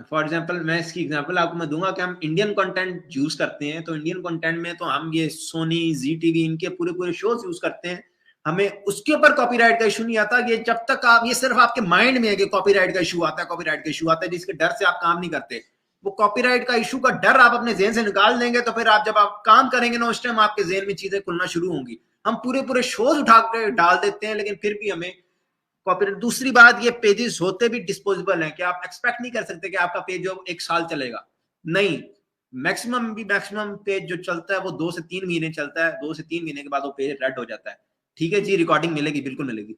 Speaker 1: फॉर एग्जांपल, मैं इसकी एग्जांपल आपको मैं दूंगा कि हम इंडियन कंटेंट यूज करते हैं, तो इंडियन कंटेंट में तो हम ये सोनी, जी टीवी, इनके पूरे पूरे शोज यूज करते हैं, हमें उसके ऊपर कॉपीराइट का इशू नहीं आता। ये जब तक आप, ये सिर्फ आपके माइंड में है कि कॉपीराइट का इशू आता है, कॉपीराइट का इशू आता है, जिसके डर से आप काम नहीं करते। वो कॉपीराइट का इशू का डर आप अपने जेहन से निकाल देंगे तो फिर आप जब आप काम करेंगे ना, उस टाइम आपके जेहन में चीजें खुलना शुरू होंगी। हम पूरे पूरे शोज उठा के डाल देते हैं लेकिन फिर भी हमें कॉपीराइट। दूसरी बात, ये पेजेस होते भी डिस्पोजेबल हैं कि आप एक्सपेक्ट नहीं कर सकते कि आपका पेज जो 1 साल चलेगा, नहीं, मैक्सिमम पेज जो चलता है वो 2 से 3 महीने चलता है। 2 से 3 महीने के बाद वो पेज रेड हो जाता है। ठीक है जी, रिकॉर्डिंग मिलेगी, बिल्कुल मिलेगी।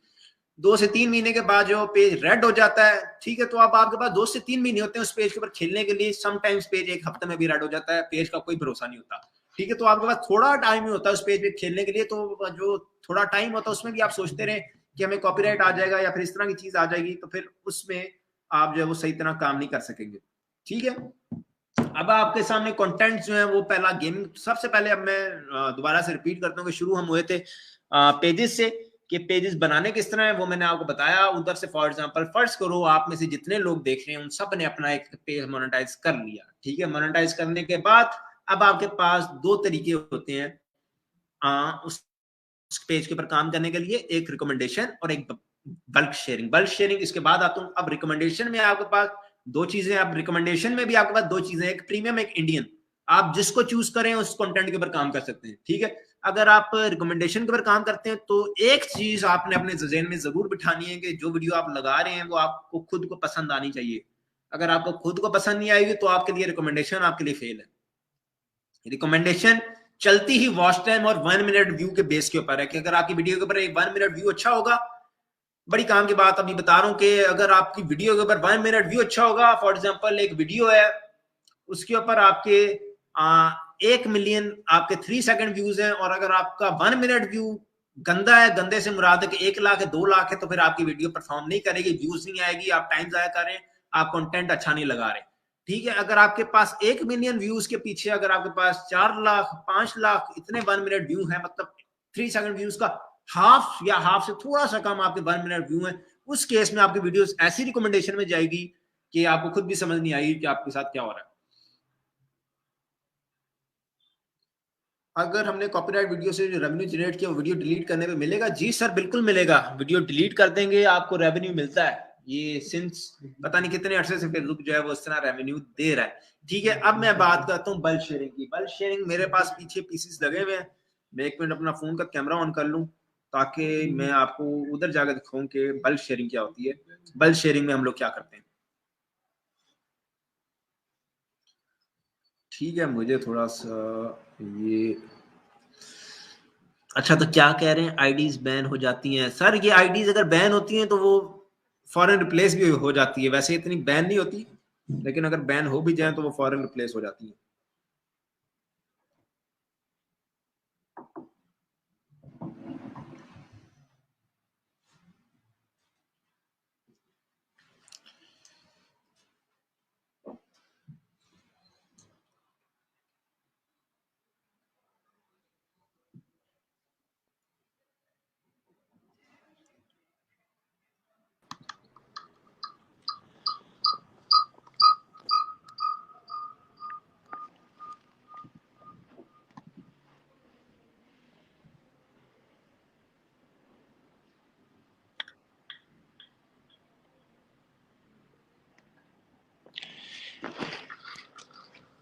Speaker 1: 2 से 3 महीने के बाद जो पेज रेड हो जाता है, ठीक है, तो अब आपके पास 2 से 3 महीने होते हैं उस पेज के ऊपर खेलने के लिए। समटाइम्स पेज 1 हफ्ते में भी रेड हो जाता है, पेज का कोई भरोसा नहीं होता। ठीक है, तो आपके पास थोड़ा टाइम ही होता है उस पेज पे खेलने के लिए। तो जो थोड़ा टाइम होता है उसमें भी आप सोचते रहे कि हमें कॉपीराइट आ जाएगा या फिर इस तरह की चीज आ जाएगी, तो फिर उसमें आप जो है वो सही तरह काम नहीं कर सकेंगे। ठीक है, अब आपके सामने कंटेंट जो है वो पहला गेमिंग। सबसे पहले अब मैं दोबारा से रिपीट करता हूँ कि शुरू हम हुए थे पेजेस से, कि पेजेस बनाने किस तरह है वो मैंने आपको बताया। उधर से फॉर एग्जांपल फर्स्ट करो आप में से जितने लोग देख रहे हैं उन सब ने अपना एक पेज मोनेटाइज कर लिया। ठीक है, मोनेटाइज करने के बाद अब आपके पास 2 तरीके होते हैं उस पेज के ऊपर काम करने के लिए, एक रिकमेंडेशन और एक बल्क शेयरिंग। बल्क शेयरिंग इसके बाद आता हूँ। अब रिकमेंडेशन में आपके पास 2 चीजें। अब रिकमेंडेशन में भी आपके पास 2 चीजें, एक प्रीमियम एक इंडियन। आप जिसको चूज करें उस कंटेंट के ऊपर काम कर सकते हैं। ठीक है, अगर आप रिकमेंडेशन के ऊपर काम करते हैं तो एक चीज आपने अपने ज़हन में जरूर बिठानी है कि जो वीडियो आप लगा रहे हैं वो आपको खुद को पसंद आनी चाहिए। अगर आपको खुद को पसंद नहीं आएगी तो आपके लिए रिकमेंडेशन आपके लिए फेल है। रिकमेंडेशन चलती ही वॉच टाइम और 1 मिनट व्यू के बेस के ऊपर है कि अगर आपकी वीडियो के ऊपर एक 1 मिनट व्यू अच्छा होगा, बड़ी काम की बात अभी बता रहा हूं कि अगर आपकी वीडियो के ऊपर 1 मिनट व्यू अच्छा होगा, फॉर एग्जांपल एक वीडियो है उसके ऊपर आपके 1 मिलियन आपके 3 सेकंड व्यूज हैं, और अगर आपका 1 मिनट व्यू गंदा है, गंदे से मुराद है कि 1 लाख है 2 लाख है, तो फिर आपकी वीडियो परफॉर्म नहीं करेगी, व्यूज नहीं आएगी, आप टाइम जाया कर रहे हैं, आप कंटेंट अच्छा नहीं लगा रहे। ठीक है, अगर आपके पास 1 मिलियन व्यूज के पीछे अगर आपके पास 4 लाख 5 लाख इतने 1 मिनट व्यू है, मतलब 3 सेकंड व्यूज का हाफ या हाफ से थोड़ा सा कम आपके 1 मिनट व्यू है, उस केस में आपकी वीडियो ऐसी रिकमेंडेशन में जाएगी कि आपको खुद भी समझ नहीं आएगी कि आपके साथ क्या हो रहा है। अगर हमने कॉपीराइट वीडियो से जो रेवेन्यू जनरेट किया वो वीडियो डिलीट करने पे मिलेगा? जी सर, बिल्कुल मिलेगा। वीडियो डिलीट कर देंगे आपको रेवेन्यू मिलता है। ये सिंस पता नहीं कितने अरसे से फेसबुक जो है वो इस तरह रेवेन्यू दे रहा है। ठीक है, अब मैं बात करता हूँ बल्क शेयरिंग की। बल्क शेयरिंग मेरे पास पीछे पीसीस लगे हुए हैं। मैं 1 मिनट अपना फोन का कैमरा ऑन कर लूँ ताकि मैं आपको उधर जाकर दिखाऊं कि बल्क शेयरिंग क्या होती है। बल्क शेयरिंग में हम लोग क्या करते हैं। ठीक है, मुझे थोड़ा सा ये अच्छा, तो क्या कह रहे हैं आईडीज बैन हो जाती हैं? सर ये आईडीज अगर बैन होती हैं तो वो फॉरन रिप्लेस भी हो जाती है। वैसे इतनी बैन नहीं होती, लेकिन अगर बैन हो भी जाए तो वो फॉरन रिप्लेस हो जाती है।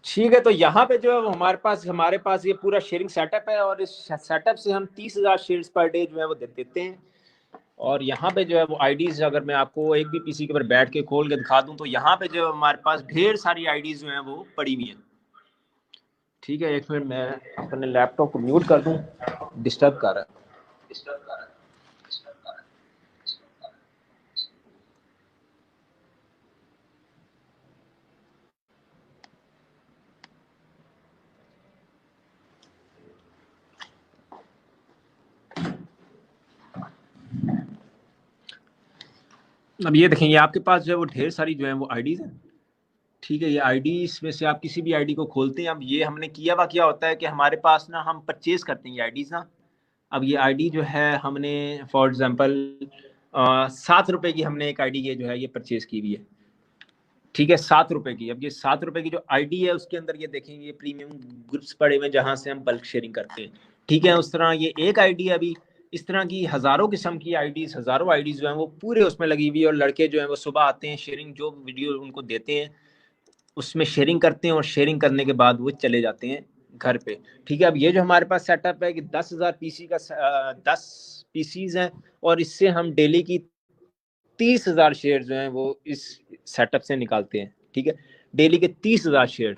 Speaker 1: ठीक है, तो यहाँ पे जो है हमारे पास ये पूरा शेयरिंग सेटअप है, और इस सेटअप से हम 30,000 शेयर्स पर डे जो है वो देते हैं। और यहाँ पे जो है वो आईडीज अगर मैं आपको एक भी पीसी के ऊपर बैठ के खोल के दिखा दूं तो यहाँ पे जो हमारे पास ढेर सारी आईडीज जो है वो पड़ी हुई हैं। ठीक है, 1 मिनट मैं अपने लैपटॉप को म्यूट कर दूं, डिस्टर्ब कर रहा है। अब ये देखेंगे आपके पास जो है वो ढेर सारी जो है वो आईडीज हैं। ठीक है, ये आईडीज में से आप किसी भी आईडी को खोलते हैं। अब ये हमने किया हुआ क्या होता है कि हमारे पास ना हम परचेज करते हैं ये आईडीज ना। अब ये आईडी जो है हमने फॉर एग्जांपल 7 रुपए की हमने एक आईडी ये जो है ये परचेज की हुई है। ठीक है, 7 रुपए की। अब ये 7 रुपए की जो आईडी है उसके अंदर ये देखेंगे ये प्रीमियम ग्रुप्स पड़े हुए जहां से हम बल्क शेयरिंग करते हैं। ठीक है, उस तरह ये एक आईडी अभी इस तरह की हजारों किस्म की आईडीज, हजारों आईडीज जो हैं वो पूरे उसमें लगी हुई है। और लड़के जो हैं वो सुबह आते हैं, शेयरिंग जो वीडियो उनको देते हैं उसमें शेयरिंग करते हैं, और शेयरिंग करने के बाद वो चले जाते हैं घर पे। ठीक है, अब ये जो हमारे पास सेटअप है कि 10,000 पीसी का 10 पीसीज हैं, और इससे हम डेली की 30,000 शेयर जो हैं वो इस सेटअप से निकालते हैं। ठीक है, डेली के 30,000 शेयर।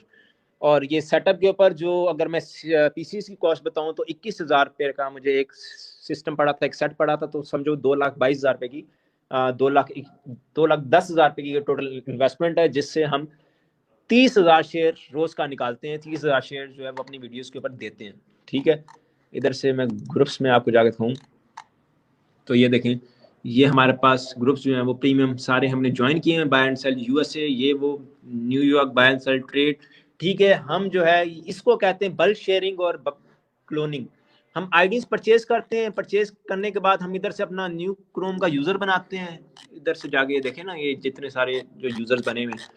Speaker 1: और ये सेटअप के ऊपर जो अगर मैं पीसीस की कॉस्ट बताऊं तो 21,000 रुपये का मुझे एक सिस्टम पड़ा था, एक सेट पड़ा था, तो समझो 2,22,000 रुपये की 2,10,000 रुपये की टोटल इन्वेस्टमेंट है, जिससे हम 30,000 शेयर रोज का निकालते हैं। 30,000 शेयर जो है वो अपनी वीडियोस के ऊपर देते हैं। ठीक है, इधर से मैं ग्रुप्स में आपको जाकर दिखाऊं तो ये देखें, ये हमारे पास ग्रुप्स जो हैं वो प्रीमियम सारे हमने ज्वाइन किए हैं। बाय एंड सेल यूएसए, ये वो New York buy and sell trade. ठीक है, हम जो है इसको कहते हैं बल्क शेयरिंग और क्लोनिंग। हम आईडीज परचेज करते हैं, परचेज करने के बाद हम इधर से अपना न्यू क्रोम का यूजर बनाते हैं। इधर से जाके देखें ना, ये जितने सारे जो यूजर्स बने हुए हैं,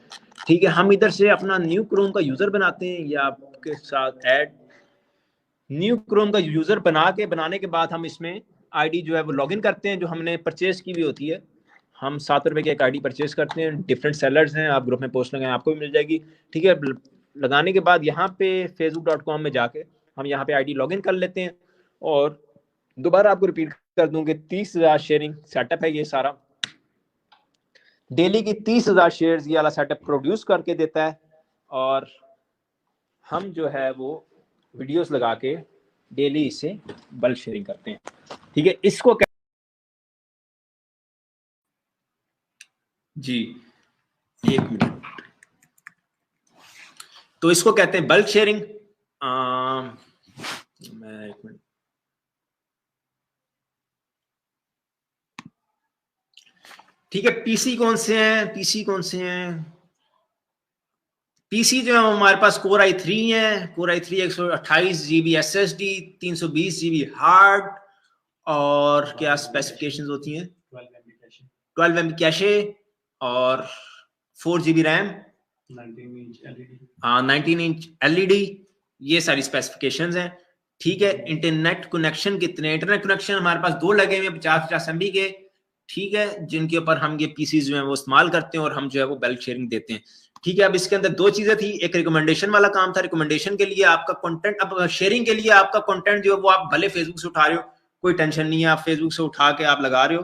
Speaker 1: ठीक है, हम इधर से अपना न्यू क्रोम का यूजर बनाते हैं। या आपके साथ ऐड न्यू क्रोम का यूजर बनाने के बाद हम इसमें आईडी जो है वो लॉगिन करते हैं, जो हमने परचेज की हुई होती है। हम 7 रुपए की एक आईडी परचेज करते हैं। डिफरेंट सेलर्स हैं, आप ग्रुप में पोस्ट लगाएं आपको भी मिल जाएगी। ठीक है, लगाने के बाद यहाँ पे facebook.com में जाके हम यहाँ पे आईडी लॉगिन कर लेते हैं। और दोबारा आपको रिपीट कर दूं कि 30,000 शेयरिंग सेटअप है। ये सारा डेली की 30,000 शेयर्स ये वाला सेटअप प्रोड्यूस करके देता है, और हम जो है वो वीडियोस लगा के डेली इसे बल्क शेयरिंग करते हैं। ठीक है, इसको जी एक मिनट, तो इसको कहते हैं बल्क शेयरिंग। मैं एक मिनट, ठीक है, पीसी कौन से हैं? पीसी जो है हमारे पास Core i3 है। Core i3 128 GB SSD, 320 GB hard, और क्या स्पेसिफिकेशंस होती हैं? 12 MB कैशे और 4 GB रैम, 19 इंच LED, ये सारी स्पेसिफिकेशंस हैं। ठीक है, इंटरनेट कनेक्शन कितने? इंटरनेट कनेक्शन हमारे पास 2 लगे हुए हैं 50-50 MB के। ठीक है, जिनके ऊपर हम ये पीसी जो है वो इस्तेमाल करते हैं और हम जो है वो बल्क शेयरिंग देते हैं। ठीक है, अब इसके अंदर 2 चीजें थी। एक रिकमेंडेशन वाला काम था, रिकमेंडेशन के लिए आपका कंटेंट, अब शेयरिंग के लिए आपका कंटेंट जो है वो आप भले फेसबुक से उठा रहे हो, कोई टेंशन नहीं है, आप फेसबुक से उठा के आप लगा रहे हो।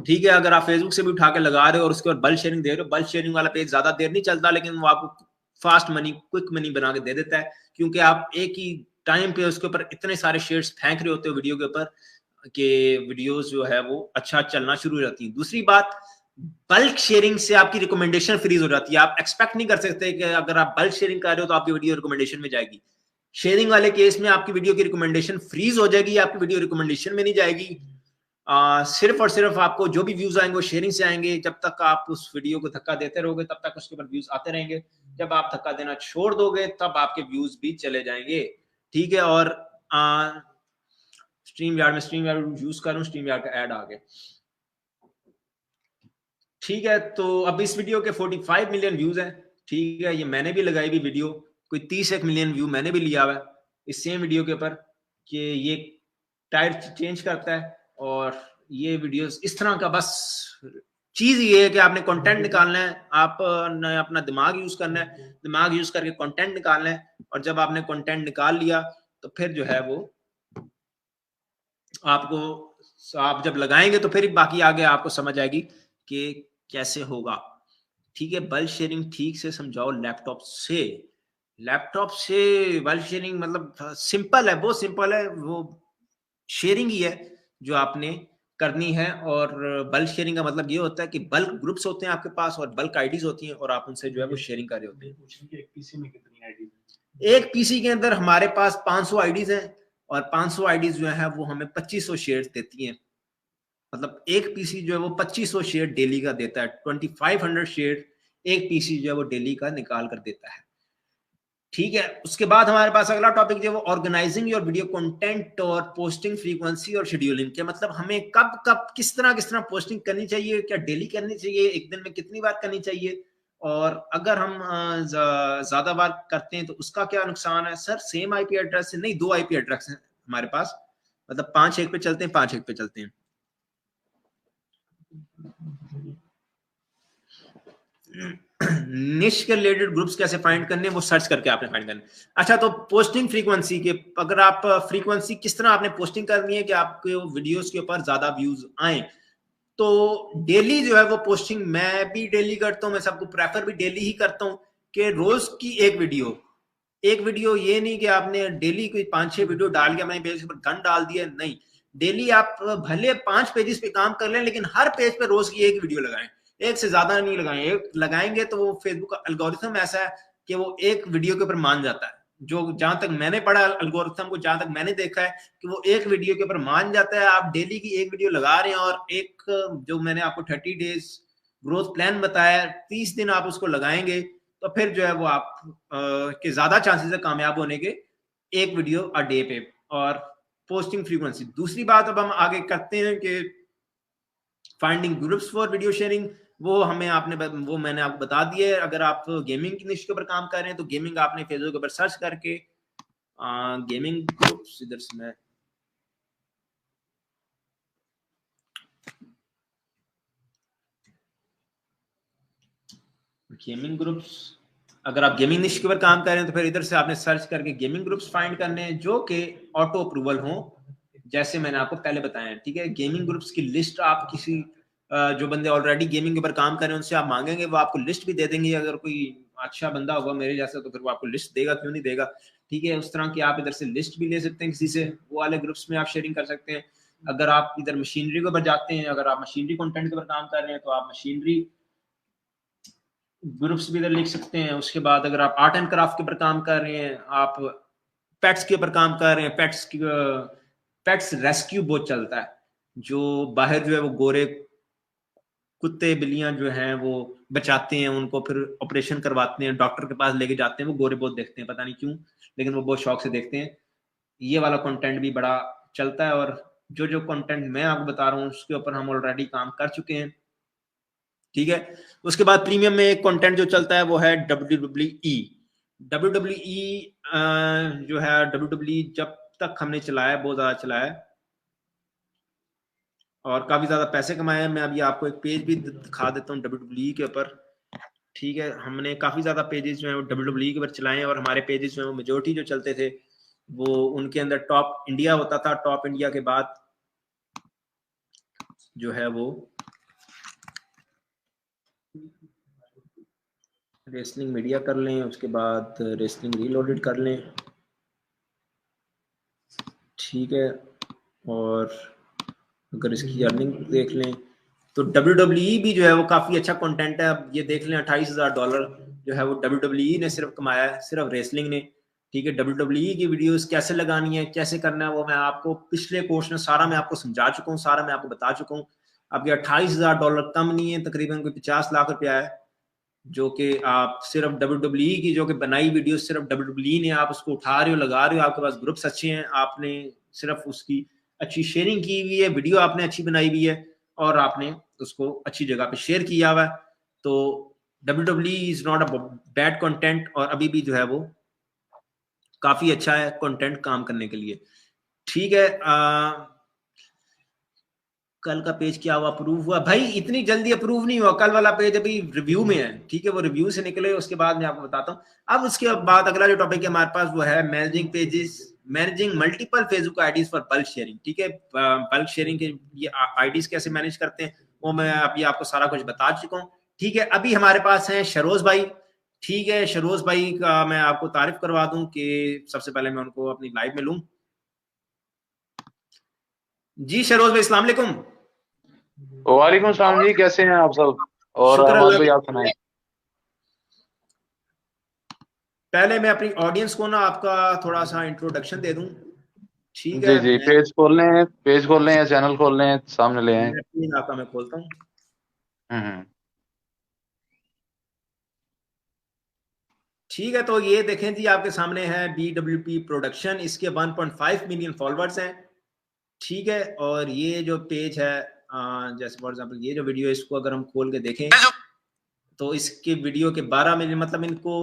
Speaker 1: ठीक है, अगर आप फेसबुक से भी उठा के लगा रहे हो और उसके बाद बल्क शेयरिंग दे रहे हो, बल्क शेयरिंग वाला पेज ज्यादा देर नहीं चलता, लेकिन वो आपको फास्ट मनी, क्विक मनी बना के दे देता है, क्योंकि आप एक ही टाइम पे उसके ऊपर इतने सारे शेयर्स फेंक रहे होते हो वीडियो के ऊपर कि वीडियोस जो है वो अच्छा चलना शुरू हो जाती है। दूसरी बात, बल्क शेयरिंग से आपकी रिकमेंडेशन फ्रीज हो जाती है। आप एक्सपेक्ट नहीं कर सकते कि अगर आप बल्क शेयरिंग कर रहे हो तो आपकी वीडियो रिकमेंडेशन में जाएगी। शेयरिंग वाले केस में आपकी वीडियो की रिकमेंडेशन फ्रीज हो जाएगी, आपकी वीडियो रिकमेंडेशन में नहीं जाएगी। सिर्फ और सिर्फ आपको जो भी व्यूज आएंगे वो शेयरिंग से आएंगे। जब तक आप उस वीडियो को धक्का देते रहोगे तब तक उसके ऊपर व्यूज आते रहेंगे। जब आप धक्का देना छोड़ दोगे तब आपके व्यूज भी चले जाएंगे। ठीक है, और स्ट्रीम यार्ड यूज करूं, स्ट्रीम यार्ड का ऐड आ गया। ठीक है, तो अब इस वीडियो के 45 मिलियन व्यूज हैं। ठीक है, ये मैंने भी लगाई हुई वीडियो, कोई 30 मिलियन व्यू मैंने भी लिया हुआ है इस सेम वीडियो के ऊपर, कि ये टाइर चेंज करता है। और ये वीडियोस इस तरह का, बस चीज ये है कि आपने कंटेंट निकालना है, आप अपना दिमाग यूज करना है, दिमाग यूज करके कंटेंट निकालना है। और जब आपने कंटेंट निकाल लिया तो फिर जो है वो आपको, आप जब लगाएंगे तो फिर बाकी आगे आपको समझ आएगी कि कैसे होगा। ठीक है, बल्क शेयरिंग ठीक से समझाओ। लैपटॉप से बल्क शेयरिंग मतलब सिंपल है, बहुत सिंपल है। वो शेयरिंग ही है जो आपने करनी है। और बल्क शेयरिंग का मतलब ये होता है कि बल्क ग्रुप्स होते हैं आपके पास और बल्क आईडीज होती हैं, और आप उनसे जो है वो शेयरिंग कर रहे होते हैं।
Speaker 2: एक पीसी में कितनी आईडी?
Speaker 1: एक पीसी के अंदर हमारे पास 500 आईडीज हैं, और 500 आईडीज जो है वो हमें 2500 शेयर्स देती हैं। मतलब एक पीसी जो है वो 2500 शेयर डेली का देता है। 2500 शेयर एक पीसी जो है वो डेली का निकाल कर देता है। ठीक है, उसके बाद हमारे पास अगला टॉपिक जो है वो ऑर्गेनाइजिंग योर वीडियो कंटेंट और पोस्टिंग फ्रीक्वेंसी और शेड्यूलिंग के, मतलब हमें कब कब किस तरह पोस्टिंग करनी चाहिए, क्या डेली करनी चाहिए, एक दिन में कितनी बार करनी चाहिए, और अगर हम ज्यादा बार करते हैं तो उसका क्या नुकसान है। सर सेम आईपी एड्रेस से नहीं, 2 आईपी एड्रेस हैं हमारे पास, मतलब 5 एक पे चलते हैं, 5 एक पे चलते हैं। निश के रिलेटेड ग्रुप्स कैसे फाइंड करने, वो सर्च करके आपने फाइंड करना। अच्छा, तो पोस्टिंग फ्रीक्वेंसी के, अगर आप फ्रीक्वेंसी किस तरह आपने पोस्टिंग करनी है कि आपके वीडियोस के ऊपर ज्यादा व्यूज आए, तो डेली जो है वो पोस्टिंग मैं भी डेली करता हूं, मैं सबको प्रेफर भी डेली ही करता हूं। कि रोज की एक वीडियो, ये नहीं कि आपने डेली कोई 5-6 वीडियो डाल के अपने पेज पर गन डाल दिया, नहीं। डेली आप भले 5 पेजेस पे काम कर लें, लेकिन हर पेज पे रोज की एक वीडियो लगाएं, एक से ज्यादा नहीं लगाएं। एक लगाएंगे तो वो फेसबुक का एल्गोरिथम ऐसा है कि वो एक वीडियो के ऊपर मान जाता है। जो जहां तक मैंने पढ़ा एल्गोरिथम को, जहां तक मैंने देखा है कि वो एक वीडियो के ऊपर मान जाता है। आप डेली की एक वीडियो लगा रहे हैं और एक जो मैंने आपको 30 डेज ग्रोथ प्लान बताया, 30 दिन आप उसको लगाएंगे तो फिर जो है वो आप के ज्यादा चांसेस है कामयाब होने के, एक वीडियो अ डे पे। और पोस्टिंग फ्रीक्वेंसी, दूसरी बात अब हम आगे करते हैं कि finding groups for video sharing, वो मैंने आपको बता दिया है। अगर आप गेमिंग की निश के ऊपर काम कर रहे हैं तो गेमिंग आपने फेसबुक के ऊपर सर्च करके गेमिंग ग्रुप्स, इधर से मैं गेमिंग ग्रुप्स, अगर आप गेमिंग निश के ऊपर काम कर रहे हैं तो फिर इधर से आपने सर्च करके गेमिंग ग्रुप्स फाइंड करने हैं जो कि ऑटो अप्रूवल हो, जैसे मैंने आपको पहले बताया। ठीक है, गेमिंग ग्रुप्स की लिस्ट आप किसी जो बंदे ऑलरेडी गेमिंग के ऊपर काम कर रहे हैं उनसे आप मांगेंगे, वो आपको लिस्ट भी दे देंगे। अगर कोई अच्छा बंदा होगा मेरे जैसा तो फिर वो आपको लिस्ट देगा, क्यों नहीं देगा। ठीक है, उस तरह की आप इधर से लिस्ट भी ले सकते हैं किसी से, वो वाले ग्रुप्स में आप शेयरिंग कर सकते हैं। अगर आप इधर मशीनरी के ऊपर जाते हैं, अगर आप मशीनरी कंटेंट के ऊपर काम कर रहे हैं तो आप मशीनरी ग्रुप्स भी इधर लिख सकते हैं। उसके बाद अगर आप आर्ट एंड क्राफ्ट के ऊपर काम कर रहे हैं, आप पेट्स के ऊपर काम कर रहे हैं, पेट्स रेस्क्यू बहुत चलता है, जो बाहर जो है वो गोरे कुत्ते बिल्लियां जो हैं वो बचाते हैं, उनको फिर ऑपरेशन करवाते हैं, डॉक्टर के पास लेके जाते हैं। वो गोरे बहुत देखते हैं, पता नहीं क्यों, लेकिन वो बहुत शौक से देखते हैं। ये वाला कंटेंट भी बड़ा चलता है। और जो जो कंटेंट मैं आपको बता रहा हूँ उसके ऊपर हम ऑलरेडी काम कर चुके हैं। ठीक है, उसके बाद प्रीमियम में एक कंटेंट जो चलता है वो है WWE। जो है WWE जब तक हमने चलाया, बहुत ज्यादा चलाया और काफी ज्यादा पैसे कमाए हैं। मैं अभी आपको एक पेज भी दिखा देता हूँ WWE के ऊपर। ठीक है, हमने काफी ज्यादा पेजेस जो है वो WWE के ऊपर चलाए, और हमारे पेजेस जो है वो मेजोरिटी जो चलते थे वो उनके अंदर टॉप इंडिया होता था। टॉप इंडिया के बाद जो है वो रेसलिंग मीडिया कर लें, उसके बाद रेसलिंग रीलोडेड कर लें। ठीक है, और अगर इसकी अर्निंग देख लें तो WWE भी जो है वो काफी अच्छा कंटेंट है। अब ये देख लें, $28,000 जो है वो WWE ने सिर्फ कमाया है, सिर्फ रेसलिंग ने। ठीक है, WWE की वीडियोस कैसे लगानी है, कैसे करना है, वो मैं आपको पिछले कोर्स में सारा मैं आपको समझा चुका हूँ, सारा मैं आपको बता चुका हूँ। अब ये $28,000 कम नहीं है, तकरीबन कोई 50 लाख रुपया है, जो कि आप सिर्फ WWE की जो कि बनाई वीडियो सिर्फ WWE ने, आप उसको उठा रहे हो, लगा रहे हो, आपके पास ग्रुप्स अच्छे हैं, आपने सिर्फ उसकी अच्छी शेयरिंग की हुई है, वीडियो आपने अच्छी बनाई हुई है और आपने उसको अच्छी जगह पे शेयर किया हुआ है, तो WWE is not a bad content, और अभी भी जो है वो काफी अच्छा है कंटेंट काम करने के लिए। ठीक है, कल का पेज क्या हुआ, अप्रूव हुआ? भाई इतनी जल्दी अप्रूव नहीं हुआ, कल वाला पेज अभी रिव्यू में है। ठीक है, वो रिव्यू से निकले, उसके बाद मैं आपको बताता हूँ। अब उसके बाद अगला जो टॉपिक है हमारे पास वो है managing pages, managing multiple Facebook IDs for bulk sharing. ठीक है, बल्क शेयरिंग के ये आईडीज कैसे मैनेज करते हैं वो मैं अभी आपको सारा कुछ बता चुका हूँ। ठीक है, अभी हमारे पास है शरोज भाई। ठीक है, शरोज भाई का मैं आपको तारीफ करवा दूं कि सबसे पहले मैं उनको अपनी लाइव में लूं। जी शरोज भाई, अस्सलाम वालेकुम।
Speaker 5: वालेकुम सलाम जी, कैसे हैं आप सब? और
Speaker 1: शुक्र
Speaker 5: हमारे
Speaker 1: अल्लाह
Speaker 5: भाई
Speaker 1: का।
Speaker 5: आप सुनाएं।
Speaker 1: पहले मैं अपनी ऑडियंस को ना आपका थोड़ा सा इंट्रोडक्शन दे दूं। ठीक
Speaker 5: जी
Speaker 1: है,
Speaker 5: जी, पेज खोल लें या चैनल खोल लें, सामने ले आए।
Speaker 1: आपका मैं खोलता हूँ।
Speaker 5: हम्म।
Speaker 1: ठीक है, तो ये देखें जी, आपके सामने है BWP प्रोडक्शन, इसके 1.5 मिलियन फॉलोअर्स हैं। ठीक है, और ये जो पेज है जैसे फॉर एग्जांपल ये जो वीडियो है, इसको अगर हम खोल के देखें तो इसके वीडियो के 12 मिलियन, मतलब इनको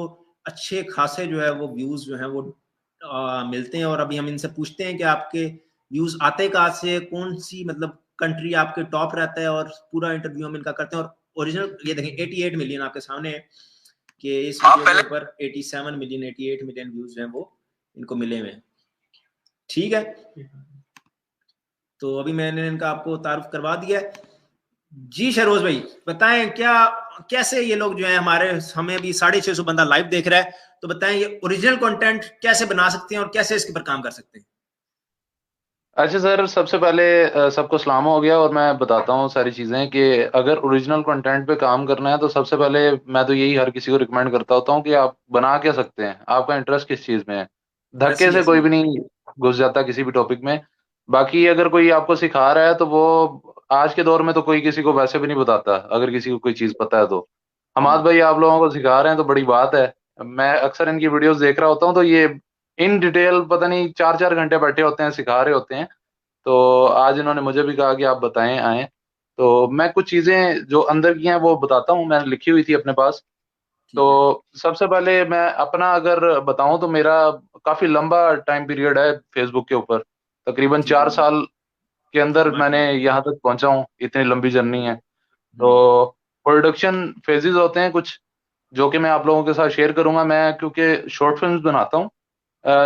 Speaker 1: अच्छे खासे जो है वो व्यूज जो है वो मिलते हैं। और अभी हम इनसे पूछते हैं कि आपके व्यूज आते कहाँ से, कौन सी मतलब कंट्री आपके टॉप रहता है, और पूरा इंटरव्यू हम इनका करते हैं। और ओरिजिनल ये देखें 88 मिलियन आपके सामने है कि इस वीडियो के ऊपर 87 मिलियन 88 मिलियन व्यूज हैं वो इनको मिले हुए हैं। ठीक है, तो अभी मैंने इनका आपको तारुफ करवा दिया है। जी शरोज भाई बताएं, क्या कैसे ये लोग जो है हमें भी 650 बंदा लाइव देख रहा है, तो बताएं ये ओरिजिनल कंटेंट कैसे बना सकते हैं और कैसे इसके पर काम कर सकते हैं?
Speaker 5: अच्छा सर, सबसे पहले सबको सलाम हो गया और मैं बताता हूँ सारी चीज़ें कि अगर ओरिजिनल कंटेंट पे काम करना है तो सबसे पहले मैं तो यही हर किसी को रिकमेंड करता होता हूँ कि आप बना क्या सकते हैं, आपका इंटरेस्ट किस चीज़ में है। धक्के से कोई भी नहीं घुस जाता किसी भी टॉपिक में। बाकी अगर कोई आपको सिखा रहा है तो वो आज के दौर में तो कोई किसी को वैसे भी नहीं बताता, अगर किसी को कोई चीज़ पता है तो। हमाद भाई आप लोगों को सिखा रहे हैं तो बड़ी बात है। मैं अक्सर इनकी वीडियोस देख रहा होता हूँ तो ये इन डिटेल पता नहीं 4-4 घंटे बैठे होते हैं, सिखा रहे होते हैं। तो आज इन्होंने मुझे भी कहा कि आप बताएं आए, तो मैं कुछ चीजें जो अंदर की हैं वो बताता हूँ, मैंने लिखी हुई थी अपने पास। तो सबसे पहले मैं अपना अगर बताऊं तो मेरा काफी लंबा टाइम पीरियड है फेसबुक के ऊपर, तकरीबन 4 साल के अंदर मैंने यहाँ तक पहुंचा हूँ, इतनी लंबी जर्नी है। तो प्रोडक्शन फेजेस होते हैं कुछ जो कि मैं आप लोगों के साथ शेयर करूंगा। मैं क्योंकि शॉर्ट फिल्म्स बनाता हूँ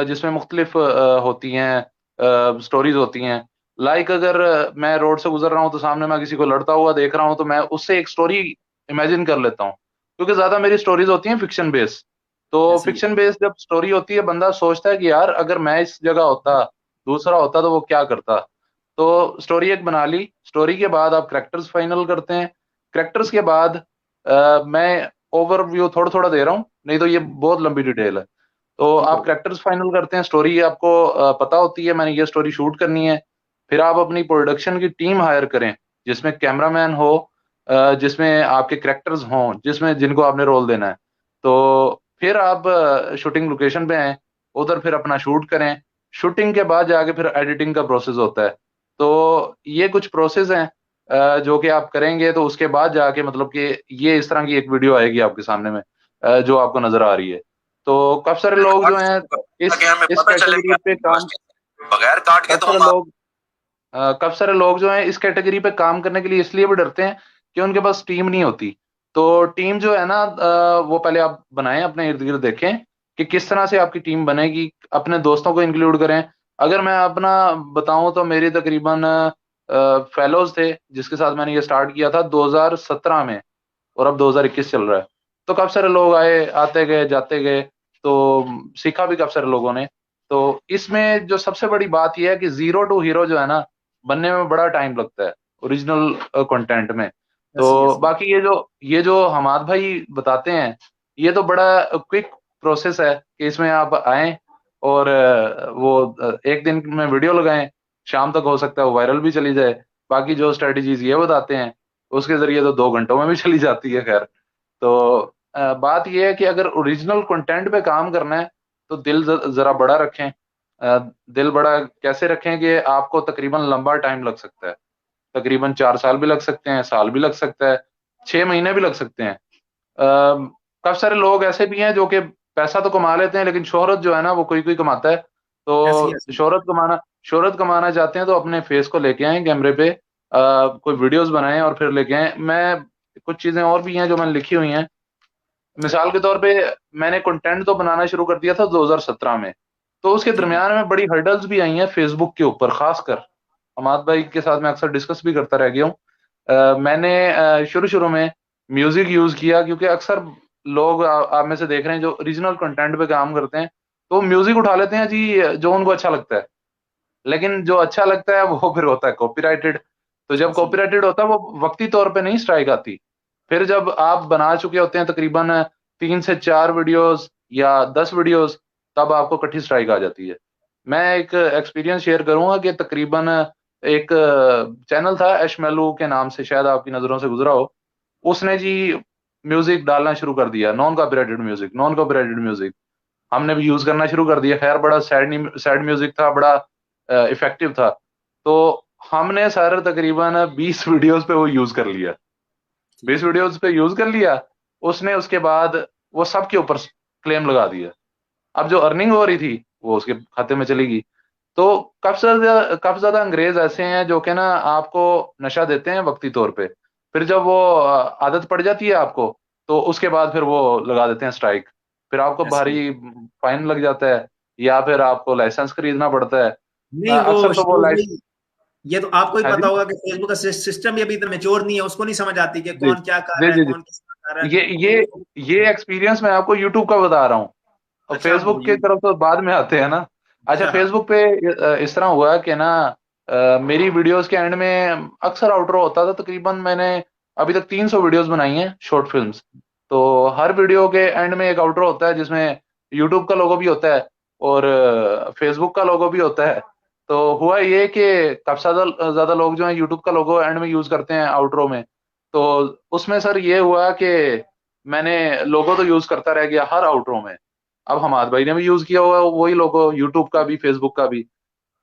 Speaker 5: जिसमें मुख्तलिफ होती हैं, स्टोरीज होती हैं। लाइक अगर मैं रोड से गुजर रहा हूँ तो सामने मैं किसी को लड़ता हुआ देख रहा हूँ तो मैं उससे एक स्टोरी इमेजिन कर लेता हूँ, क्योंकि ज्यादा मेरी स्टोरीज होती हैं फिक्शन बेस्ड। तो फिक्शन बेस्ड जब स्टोरी होती है बंदा सोचता है कि यार अगर मैं इस जगह होता, दूसरा होता तो वो क्या करता। तो स्टोरी एक बना ली, स्टोरी के बाद आप कैरेक्टर्स फाइनल करते हैं। कैरेक्टर्स के बाद मैं ओवरव्यू थोड़ा थोड़ा दे रहा हूँ, नहीं तो ये बहुत लंबी डिटेल है। तो आप कैरेक्टर्स फाइनल करते हैं, स्टोरी आपको पता होती है मैंने ये स्टोरी शूट करनी है। फिर आप अपनी प्रोडक्शन की टीम हायर करें जिसमें कैमरामैन हो, जिसमें आपके कैरेक्टर्स हों, जिसमें जिनको आपने रोल देना है। तो फिर आप शूटिंग लोकेशन पे आए, उधर फिर अपना शूट करें। शूटिंग के बाद जाके फिर एडिटिंग का प्रोसेस होता है। तो ये कुछ प्रोसेस हैं जो कि आप करेंगे तो उसके बाद जाके मतलब कि ये इस तरह की एक वीडियो आएगी आपके सामने में जो आपको नजर आ रही है। तो काफी सारे लोग जो हैं इस कैटेगरी पे काम बगैर काट के तो काफी सारे लोग जो हैं इस कैटेगरी पे काम करने के लिए इसलिए भी डरते हैं कि उनके पास टीम नहीं होती। तो टीम जो है ना वो पहले आप बनाएं, अपने इर्द गिर्द देखें कि किस तरह से आपकी टीम बनेगी, अपने दोस्तों को इंक्लूड करें। अगर मैं अपना बताऊं तो मेरी तकरीबन फेलोज थे जिसके साथ मैंने ये स्टार्ट किया था 2017 में, और अब 2021 चल रहा है। तो काफी सारे लोग आए, आते गए जाते गए, तो सीखा भी काफी सारे लोगों ने। तो इसमें जो सबसे बड़ी बात यह है कि जीरो टू हीरो जो है ना बनने में बड़ा टाइम लगता है ओरिजिनल कंटेंट में। तो बाकी ये जो हमाद भाई बताते हैं ये तो बड़ा क्विक प्रोसेस है कि इसमें आप आए और वो एक दिन में वीडियो लगाएं, शाम तक हो सकता है वो वायरल भी चली जाए। बाकी जो स्ट्रेटजीज ये बताते हैं उसके जरिए तो 2 घंटों में भी चली जाती है। खैर, तो बात यह है कि अगर ओरिजिनल कंटेंट पे काम करना है तो दिल जरा बड़ा रखें। दिल बड़ा कैसे रखें कि आपको तकरीबन लंबा टाइम लग सकता है, तकरीबन 4 साल भी लग सकते हैं, साल भी लग सकता है, 6 महीने भी लग सकते हैं। काफी सारे लोग ऐसे भी हैं जो कि पैसा तो कमा लेते हैं लेकिन शोहरत जो है ना वो कोई कोई कमाता है। तो शोहरत कमाना चाहते हैं तो अपने फेस को लेके आए कैमरे पे, कोई वीडियोस बनाएं और फिर लेके आए। मैं कुछ चीजें और भी हैं जो मैंने लिखी हुई हैं। मिसाल के तौर पे मैंने कंटेंट तो बनाना शुरू कर दिया था 2017 में, तो उसके दरमियान में बड़ी हर्डल्स भी आई हैं फेसबुक के ऊपर। खासकर हमाद भाई के साथ मैं अक्सर डिस्कस भी करता रह गया हूँ। मैंने शुरू शुरू में म्यूजिक यूज किया क्योंकि अक्सर लोग आप में से देख रहे हैं जो ओरिजिनल कंटेंट पे काम करते हैं तो म्यूजिक उठा लेते हैं जी जो उनको अच्छा लगता है, लेकिन जो अच्छा लगता है वो फिर होता है कॉपीराइटेड। तो जब कॉपीराइटेड होता है वो वक्ती तौर पे नहीं स्ट्राइक आती। फिर जब आप बना चुके होते हैं तकरीबन 3 से 4 वीडियोस या 10 वीडियोस, तब आपको कट्ठी स्ट्राइक आ जाती है। मैं एक एक्सपीरियंस शेयर करूंगा कि तकरीबन एक चैनल था एशमेलू के नाम से, शायद आपकी नजरों से गुजरा हो। उसने जी म्यूजिक डालना शुरू कर दिया, नॉन कॉपीराइटेड म्यूजिक हमने भी यूज करना शुरू कर दिया। खैर बड़ा सैड म्यूजिक था, बड़ा इफेक्टिव था। तो हमने सारे तकरीबन 20 वीडियोस पे वो यूज कर लिया, 20 वीडियोस पे यूज कर लिया उसने। उसके बाद वो सबके ऊपर क्लेम लगा दिया। अब जो अर्निंग हो रही थी वो उसके खाते में चली गई। तो काफी ज्यादा अंग्रेज ऐसे हैं जो कि ना आपको नशा देते हैं वक्ती तौर पे, फिर जब वो आदत पड़ जाती है आपको तो उसके बाद फिर वो लगा देते हैं स्ट्राइक। फिर आपको भारी फाइन लग जाता है या फिर आपको लाइसेंस खरीदना पड़ता है।
Speaker 1: नहीं
Speaker 5: अक्सर तो वो लाइसेंस,
Speaker 1: ये तो आपको ही पता होगा कि फेसबुक का सिस्टम भी अभी इतना मैच्योर नहीं है, उसको नहीं समझ आती कि कौन क्या कर रहा है, कौन किस सारा
Speaker 5: ये एक्सपीरियंस मैं आपको यूट्यूब का बता रहा हूँ। और
Speaker 1: अच्छा
Speaker 5: फेसबुक की तरफ तो बाद में आते हैं ना। अच्छा,
Speaker 1: अच्छा
Speaker 5: फेसबुक पे इस तरह हुआ कि ना, मेरी वीडियोस के एंड में अक्सर आउटरो होता था। तकरीबन मैंने अभी तक 300 वीडियोस बनाई हैं, शॉर्ट फिल्म्स। तो हर वीडियो के एंड में एक आउटरो होता है जिसमें यूट्यूब का लोगो भी होता है और फेसबुक का लोगो भी होता है। तो हुआ ये कि काफी ज्यादा लोग जो है यूट्यूब का लोगो एंड में यूज करते हैं आउटरो में। तो उसमें सर ये हुआ कि मैंने लोगो तो यूज करता रह गया हर आउटरो में। अब हमाद भाई ने भी यूज किया हुआ है वही लोगो, यूट्यूब का भी फेसबुक का भी।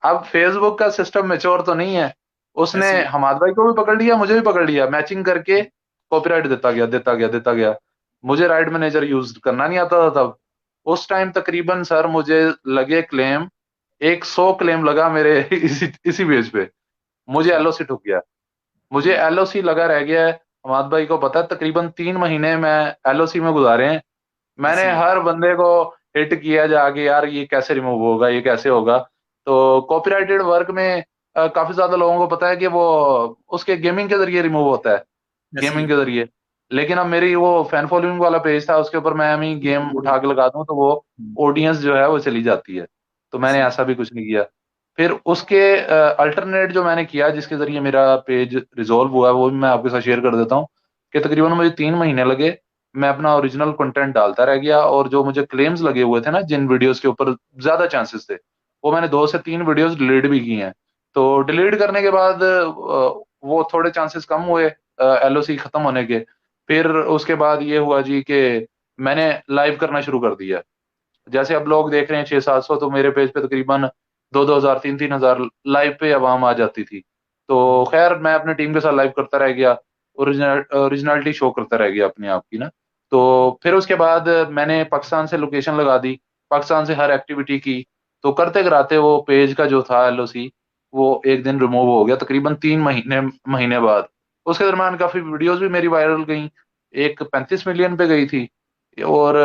Speaker 5: अब फेसबुक का सिस्टम मैच्योर तो नहीं है, उसने
Speaker 1: ऐसी
Speaker 5: हमाद भाई को भी पकड़ लिया, मुझे भी पकड़ लिया, मैचिंग करके कॉपीराइट देता गया। मुझे राइट मैनेजर यूज करना नहीं आता था तब। उस टाइम तकरीबन सर मुझे लगे क्लेम, 100 क्लेम लगा मेरे इसी पेज पे। मुझे
Speaker 1: अच्छा
Speaker 5: एलओसी ठुक गया, मुझे एलओसी लगा रह गया है। हमाद भाई को पता है तकरीबन 3 महीने मैं एलओसी में गुजारे हैं। मैंने
Speaker 1: ऐसी
Speaker 5: हर बंदे को हिट किया जाके, यार ये कैसे रिमूव होगा, ये कैसे होगा। तो कॉपीराइटेड वर्क में काफी ज्यादा लोगों को पता है कि वो उसके गेमिंग के जरिए रिमूव होता है,
Speaker 1: ऐसी
Speaker 5: गेमिंग के जरिए। लेकिन अब मेरी वो फैन फॉलोइंग वाला पेज था, उसके ऊपर मैं ही गेम उठा के लगा दूं तो वो ऑडियंस जो है वो चली जाती है। तो मैंने
Speaker 1: ऐसी
Speaker 5: ऐसा भी कुछ नहीं किया। फिर उसके अल्टरनेट जो मैंने किया जिसके जरिए मेरा पेज रिजॉल्व हुआ, वो भी मैं आपके साथ शेयर कर देता हूँ। कि तकरीबन मुझे 3 महीने लगे, मैं अपना ओरिजिनल कंटेंट डालता रह गया। और जो मुझे क्लेम्स लगे हुए थे ना, जिन वीडियोस के ऊपर ज्यादा चांसेस थे, वो मैंने 2 से 3 वीडियोस डिलीट भी की हैं। तो डिलीट करने के बाद वो थोड़े चांसेस कम हुए एलओसी खत्म होने के। फिर उसके बाद ये हुआ जी कि मैंने लाइव करना शुरू कर दिया। जैसे अब लोग देख रहे हैं 600-700, तो मेरे पेज पे तकरीबन 2-2 हजार 3-3 हजार लाइव पे आवाम आ जाती थी। तो खैर मैं अपने टीम के साथ लाइव करता रह गया, ओरिजिनलिटी शो करता रह गया अपने आप की ना। तो फिर उसके बाद मैंने पाकिस्तान से लोकेशन लगा दी, पाकिस्तान से हर एक्टिविटी की। तो करते कराते वो पेज का जो था एलओसी, वो एक दिन रिमूव हो गया तकरीबन 3 महीने महीने बाद। उसके दरम्यान काफी वीडियोस भी मेरी वायरल गई। एक 35 मिलियन पे गई थी और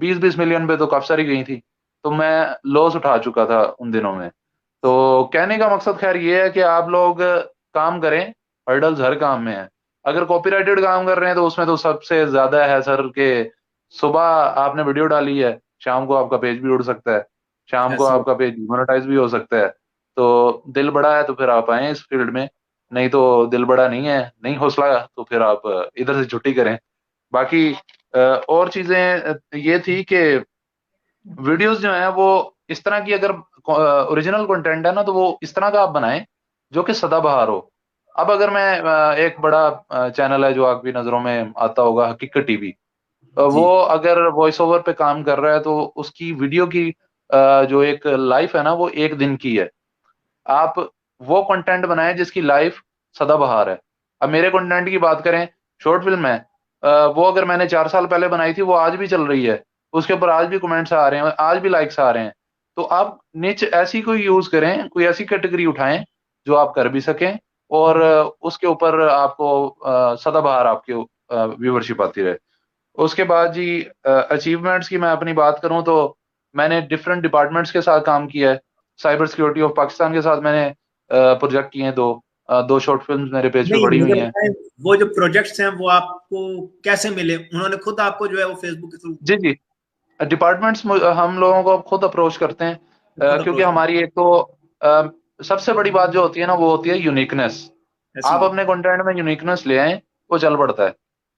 Speaker 5: 20-20 मिलियन पे तो काफी सारी गई थी। तो मैं लॉस उठा चुका था उन दिनों में। तो कहने का मकसद खैर ये है कि आप लोग काम करें, हर्डल्स हर काम में है। अगर कॉपीराइटेड काम कर रहे हैं तो उसमें तो सबसे ज्यादा है सर के सुबह आपने वीडियो डाली है, शाम को आपका पेज भी उड़ सकता है, शाम को
Speaker 1: ऐसी
Speaker 5: आपका पेज मोनेटाइज भी हो सकता है। तो दिल बड़ा है तो फिर आप आए इस फील्ड में, नहीं तो दिल बड़ा नहीं है, नहीं हौसला, तो फिर आप इधर से छुट्टी करें। बाकी और चीजें ये थी कि वीडियोस जो है वो इस तरह की, अगर ओरिजिनल कंटेंट है ना, तो वो इस तरह का आप बनाएं जो कि सदाबहार हो। अब अगर मैं एक बड़ा चैनल है जो आपकी नजरों में आता होगा, हकीकत टीवी,
Speaker 1: जी
Speaker 5: वो अगर वॉइस ओवर पे काम कर रहा है तो उसकी वीडियो की जो एक लाइफ है ना, वो एक दिन की है। आप वो कंटेंट बनाएं जिसकी लाइफ सदाबहार है। अब मेरे कंटेंट की बात करें, शॉर्ट फिल्म है, वो अगर मैंने 4 साल पहले बनाई थी वो आज भी चल रही है, उसके ऊपर आज भी कमेंट्स आ रहे हैं, आज भी लाइक्स आ रहे हैं। तो आप निच ऐसी कोई यूज करें, कोई ऐसी कैटेगरी उठाएं जो आप कर भी सकें और उसके ऊपर आपको सदाबहार आपके व्यूवरशिप आती रहे। उसके बाद जी अचीवमेंट्स की मैं अपनी बात करूं तो मैंने डिफरेंट डिपार्टमेंट्स के साथ काम किया है। साइबर सिक्योरिटी ऑफ पाकिस्तान के साथ मैंने प्रोजेक्ट किए हैं, दो शॉर्ट फिल्म्स मेरे पेज पे
Speaker 1: नहीं
Speaker 5: पड़ी हुई
Speaker 1: मुझे
Speaker 5: हैं।
Speaker 1: बताएं, वो जो प्रोजेक्ट्स हैं वो आपको कैसे मिले? उन्होंने खुद आपको जो है वो फेसबुक के थ्रू
Speaker 5: जी जी, डिपार्टमेंट्स हम लोगों को खुद अप्रोच करते हैं
Speaker 1: खुद
Speaker 5: क्योंकि
Speaker 1: अप्रोच किया?
Speaker 5: हमारी एक तो अ, सबसे बड़ी बात जो होती है ना, वो होती है यूनिकनेस।
Speaker 1: ऐसी
Speaker 5: आप अपने कंटेंट में यूनिकनेस ले आए, वो चल पड़ता है।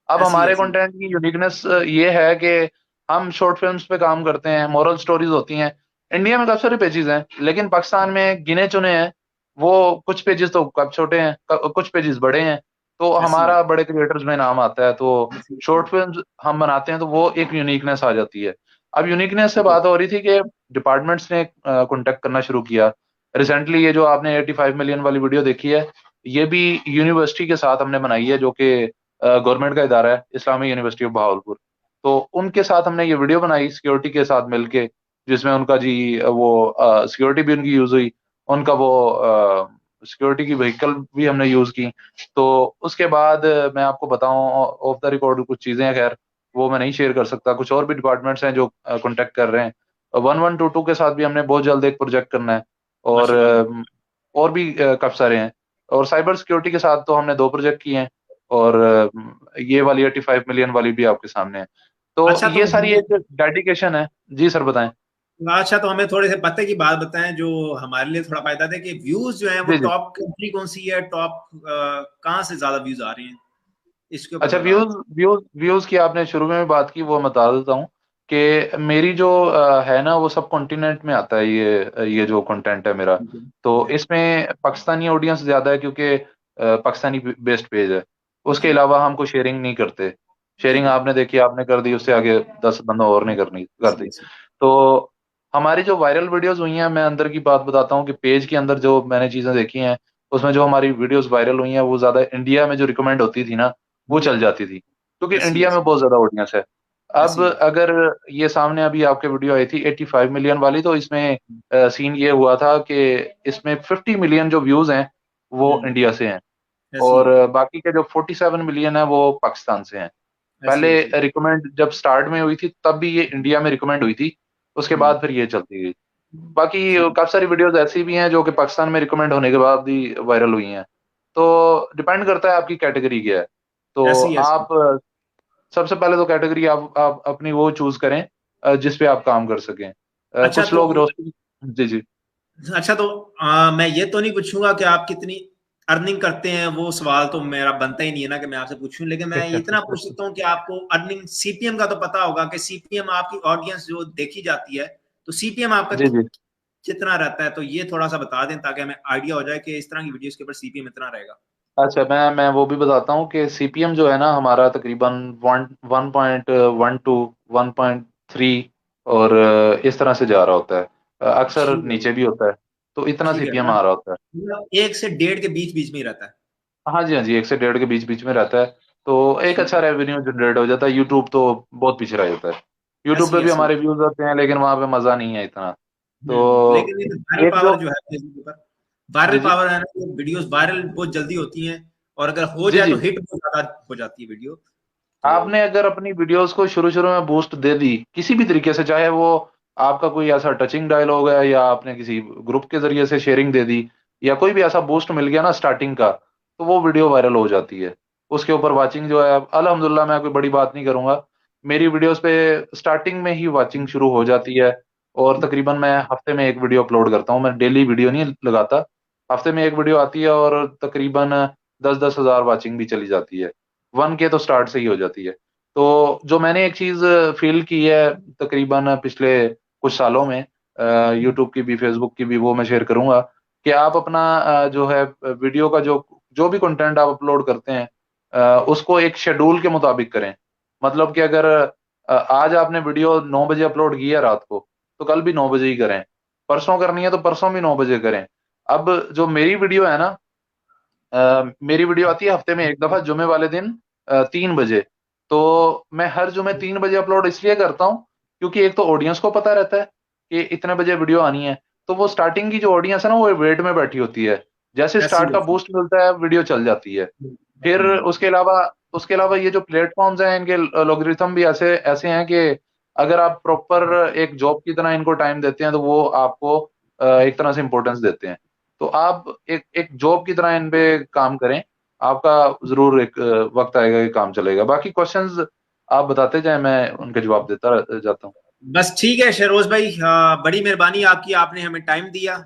Speaker 5: अब
Speaker 1: ऐसी
Speaker 5: हमारे
Speaker 1: ऐसी
Speaker 5: कंटेंट की यूनिकनेस ये है कि हम शॉर्ट फिल्म्स पे काम करते हैं, मॉरल स्टोरीज होती हैं। इंडिया में काफी सारे पेजेस हैं लेकिन पाकिस्तान में गिने चुने हैं। वो कुछ पेजेस तो काफी छोटे हैं, कुछ पेजेस बड़े हैं। तो
Speaker 1: ऐसी
Speaker 5: हमारा बड़े क्रिएटर्स में नाम आता है, तो
Speaker 1: ऐसी
Speaker 5: शॉर्ट फिल्म्स हम बनाते हैं तो वो एक यूनिकनेस आ जाती है। अब यूनिकनेस से बात हो रही थी कि डिपार्टमेंट्स ने कॉन्टेक्ट करना शुरू किया। रिसेंटली ये जो आपने 85 मिलियन वाली वीडियो देखी है, ये भी यूनिवर्सिटी के साथ हमने बनाई है, जो कि गवर्नमेंट का इदारा है, इस्लामी यूनिवर्सिटी ऑफ बहावलपुर। तो उनके साथ हमने ये वीडियो बनाई सिक्योरिटी के साथ मिलके, जिसमें उनका जी वो सिक्योरिटी भी उनकी यूज हुई, उनका वो सिक्योरिटी की व्हीकल भी हमने यूज की। तो उसके बाद मैं आपको बताऊं ऑफ द रिकॉर्ड कुछ चीजें हैं, खैर वो मैं नहीं शेयर कर सकता। कुछ और भी डिपार्टमेंट्स हैं जो कॉन्टेक्ट कर रहे हैं। 1122 के साथ भी हमने बहुत जल्द एक प्रोजेक्ट करना है। और
Speaker 1: माशाल्लाह
Speaker 5: और भी काफी सारे हैं। और साइबर सिक्योरिटी के साथ तो हमने 2 प्रोजेक्ट किए हैं। और ये वाली 85 मिलियन वाली भी आपके सामने है। तो
Speaker 1: अच्छा तो
Speaker 5: ये सारी एक डेडिकेशन है। जी सर बताएं।
Speaker 1: अच्छा तो हमें थोड़े से पते की बात बताएं जो हमारे लिए थोड़ा फायदा दे कि व्यूज जो हैं वो
Speaker 5: जी जी।
Speaker 1: टॉप कंट्री कौन सी है, टॉप कहाँ से ज्यादा व्यूज आ रहे हैं, इसके ऊपर
Speaker 5: अच्छा,
Speaker 1: बता दें।
Speaker 5: व्यूज व्यूज व्यूज की आपने शुरू में भी बात की, वो मैं बता देता हूँ कि मेरी जो है ना, वो सब कॉन्टिनेंट में आता है, ये जो कंटेंट है मेरा। तो इसमें पाकिस्तानी ऑडियंस ज्यादा है क्योंकि पाकिस्तानी बेस्ड पेज है। उसके
Speaker 1: जी
Speaker 5: अलावा हम कोई शेयरिंग नहीं करते। शेयरिंग
Speaker 1: ठीक है।
Speaker 5: आपने देखी, आपने कर दी, उससे आगे 10 बंदा और नहीं करनी कर दी।
Speaker 1: सही सही।
Speaker 5: तो हमारी जो वायरल वीडियोस हुई हैं, मैं अंदर की बात बताता हूँ कि पेज के अंदर जो मैंने चीजें देखी हैं, उसमें जो हमारी वीडियोस वायरल हुई हैं वो ज्यादा इंडिया में जो रिकमेंड होती थी ना, वो चल जाती थी क्योंकि
Speaker 1: ऐसी
Speaker 5: इंडिया में
Speaker 1: ऐसी
Speaker 5: बहुत ज्यादा ऑडियंस है। अब
Speaker 1: ऐसी
Speaker 5: अगर ये सामने अभी आपके वीडियो आई थी 85 मिलियन वाली, तो इसमें सीन ये हुआ था कि इसमें 50 मिलियन जो व्यूज हैं वो इंडिया से हैं,
Speaker 1: ऐसी
Speaker 5: और बाकी के जो 47 मिलियन है वो पाकिस्तान से हैं।
Speaker 1: ऐसी
Speaker 5: पहले
Speaker 1: ऐसी
Speaker 5: रिकमेंड जब स्टार्ट में हुई थी तब भी ये इंडिया में रिकमेंड हुई थी, उसके बाद फिर ये चलती गई। बाकी
Speaker 1: सही
Speaker 5: काफी सारी वीडियोस ऐसी भी हैं जो कि पाकिस्तान में रिकमेंड होने के बाद भी वायरल हुई हैं। तो डिपेंड करता है आपकी कैटेगरी क्या है। तो
Speaker 1: ऐसी ऐसी।
Speaker 5: आप सबसे पहले तो कैटेगरी आप अपनी वो चूज करें जिस पे आप काम कर सकें।
Speaker 1: अच्छा
Speaker 5: कुछ
Speaker 1: तो
Speaker 5: लोग रोस्टिंग। जी जी।
Speaker 1: अच्छा तो मैं ये तो नहीं पूछूंगा कि आप कितनी अर्निंग करते हैं, वो सवाल तो मेरा बनता ही नहीं है ना कि मैं आपसे पूछूं, लेकिन मैं इतना पूछ सकता हूँ कि आपको अर्निंग सीपीएम का तो पता होगा कि सीपीएम आपकी ऑडियंस जो देखी जाती है, तो सीपीएम आपका
Speaker 5: जी जी।
Speaker 1: कितना रहता है, तो ये थोड़ा सा बता दें ताकि हमें आइडिया हो जाए कि इस तरह की वीडियोस के ऊपर सीपीएम इतना रहेगा।
Speaker 5: अच्छा, मैं वो भी बताता हूँ कि सीपीएम जो है ना हमारा तकरीबन 1.1 टू 1.3 और इस तरह से जा रहा होता है। अक्सर
Speaker 1: ठीक है
Speaker 5: नीचे भी होता है, तो इतना
Speaker 1: ठीक है,
Speaker 5: सीपीएम आ रहा होता है।
Speaker 1: मतलब 1 से 1.5 के बीच बीच में ही रहता है।
Speaker 5: हाँ जी, हाँ जी, 1 से 1.5 के बीच बीच में रहता है। तो एक
Speaker 1: ठीक
Speaker 5: अच्छा
Speaker 1: है।
Speaker 5: रेवेन्यू जनरेट हो जाता है। यूट्यूब तो बहुत पीछे रह जाता है। यूट्यूब
Speaker 1: ऐसी
Speaker 5: पे भी
Speaker 1: ऐसी।
Speaker 5: हमारे व्यूज आते हैं लेकिन वहां पे मजा नहीं है इतना। तो
Speaker 1: लेकिन ये वायरल
Speaker 5: एक जो।
Speaker 1: पावर जो है फेसबुक पर, वायरल
Speaker 5: जी जी।
Speaker 1: पावर है ना, ये वीडियोस वायरल बहुत जल्दी होती हैं, और अगर हो
Speaker 5: जी
Speaker 1: जाए
Speaker 5: जी।
Speaker 1: तो हिट बहुत ज्यादा हो जाती है वीडियो। तो
Speaker 5: आपने अगर अपनी वीडियोस को शुरू शुरू में बूस्ट दे दी किसी भी तरीके से, चाहे वो आपका कोई ऐसा टचिंग डायलॉग है या आपने किसी ग्रुप के जरिए से शेयरिंग दे दी या कोई भी ऐसा बूस्ट मिल गया ना स्टार्टिंग का, तो वो वीडियो वायरल हो जाती है। उसके ऊपर वाचिंग जो है, अल्हम्दुलिल्लाह, मैं कोई बड़ी बात नहीं करूंगा, मेरी वीडियोस पे स्टार्टिंग में ही वाचिंग शुरू हो जाती है। और तकरीबन मैं हफ्ते में एक वीडियो अपलोड करता हूँ, मैं डेली वीडियो नहीं लगाता। हफ्ते में एक वीडियो आती है और तकरीबन 10-10 हज़ार वाचिंग भी चली जाती है। 1K तो स्टार्ट से ही हो जाती है। तो जो मैंने एक चीज फील की है तकरीबन पिछले कुछ सालों में, यूट्यूब की भी फेसबुक की भी, वो मैं शेयर करूंगा कि आप अपना जो है वीडियो का जो जो भी कंटेंट आप अपलोड करते हैं, उसको एक शेड्यूल के मुताबिक करें। मतलब कि अगर आज आपने वीडियो 9 बजे अपलोड की है रात को, तो कल भी 9 बजे ही करें। परसों करनी है तो परसों भी 9 बजे करें। अब जो मेरी वीडियो है ना, मेरी वीडियो आती है हफ्ते में एक दफा जुमे वाले दिन 3 बजे। तो मैं हर जुमे 3 बजे अपलोड इसलिए करता हूँ क्योंकि एक तो ऑडियंस को पता रहता है कि इतने बजे वीडियो आनी है। तो वो स्टार्टिंग की जो ऑडियंस है ना, वो वेट में बैठी होती है। जैसे
Speaker 1: ऐसी
Speaker 5: स्टार्ट का
Speaker 1: ऐसी।
Speaker 5: बूस्ट मिलता है वीडियो चल जाती है। फिर उसके अलावा ये जो प्लेटफॉर्म्स हैं, इनके लोगरिथम भी ऐसे ऐसे हैं कि अगर आप प्रॉपर एक जॉब की तरह इनको टाइम देते हैं तो वो आपको एक तरह से इंपॉर्टेंस देते हैं। तो आप एक एक जॉब की तरह इन पे काम करें। आपका जरूर एक वक्त आएगा कि काम चलेगा। बाकी क्वेश्चंस आप बताते जाएं, मैं उनके जवाब देता जाता हूँ।
Speaker 1: बस ठीक है शहरोज भाई, बड़ी मेहरबानी आपकी, आपने हमें टाइम दिया।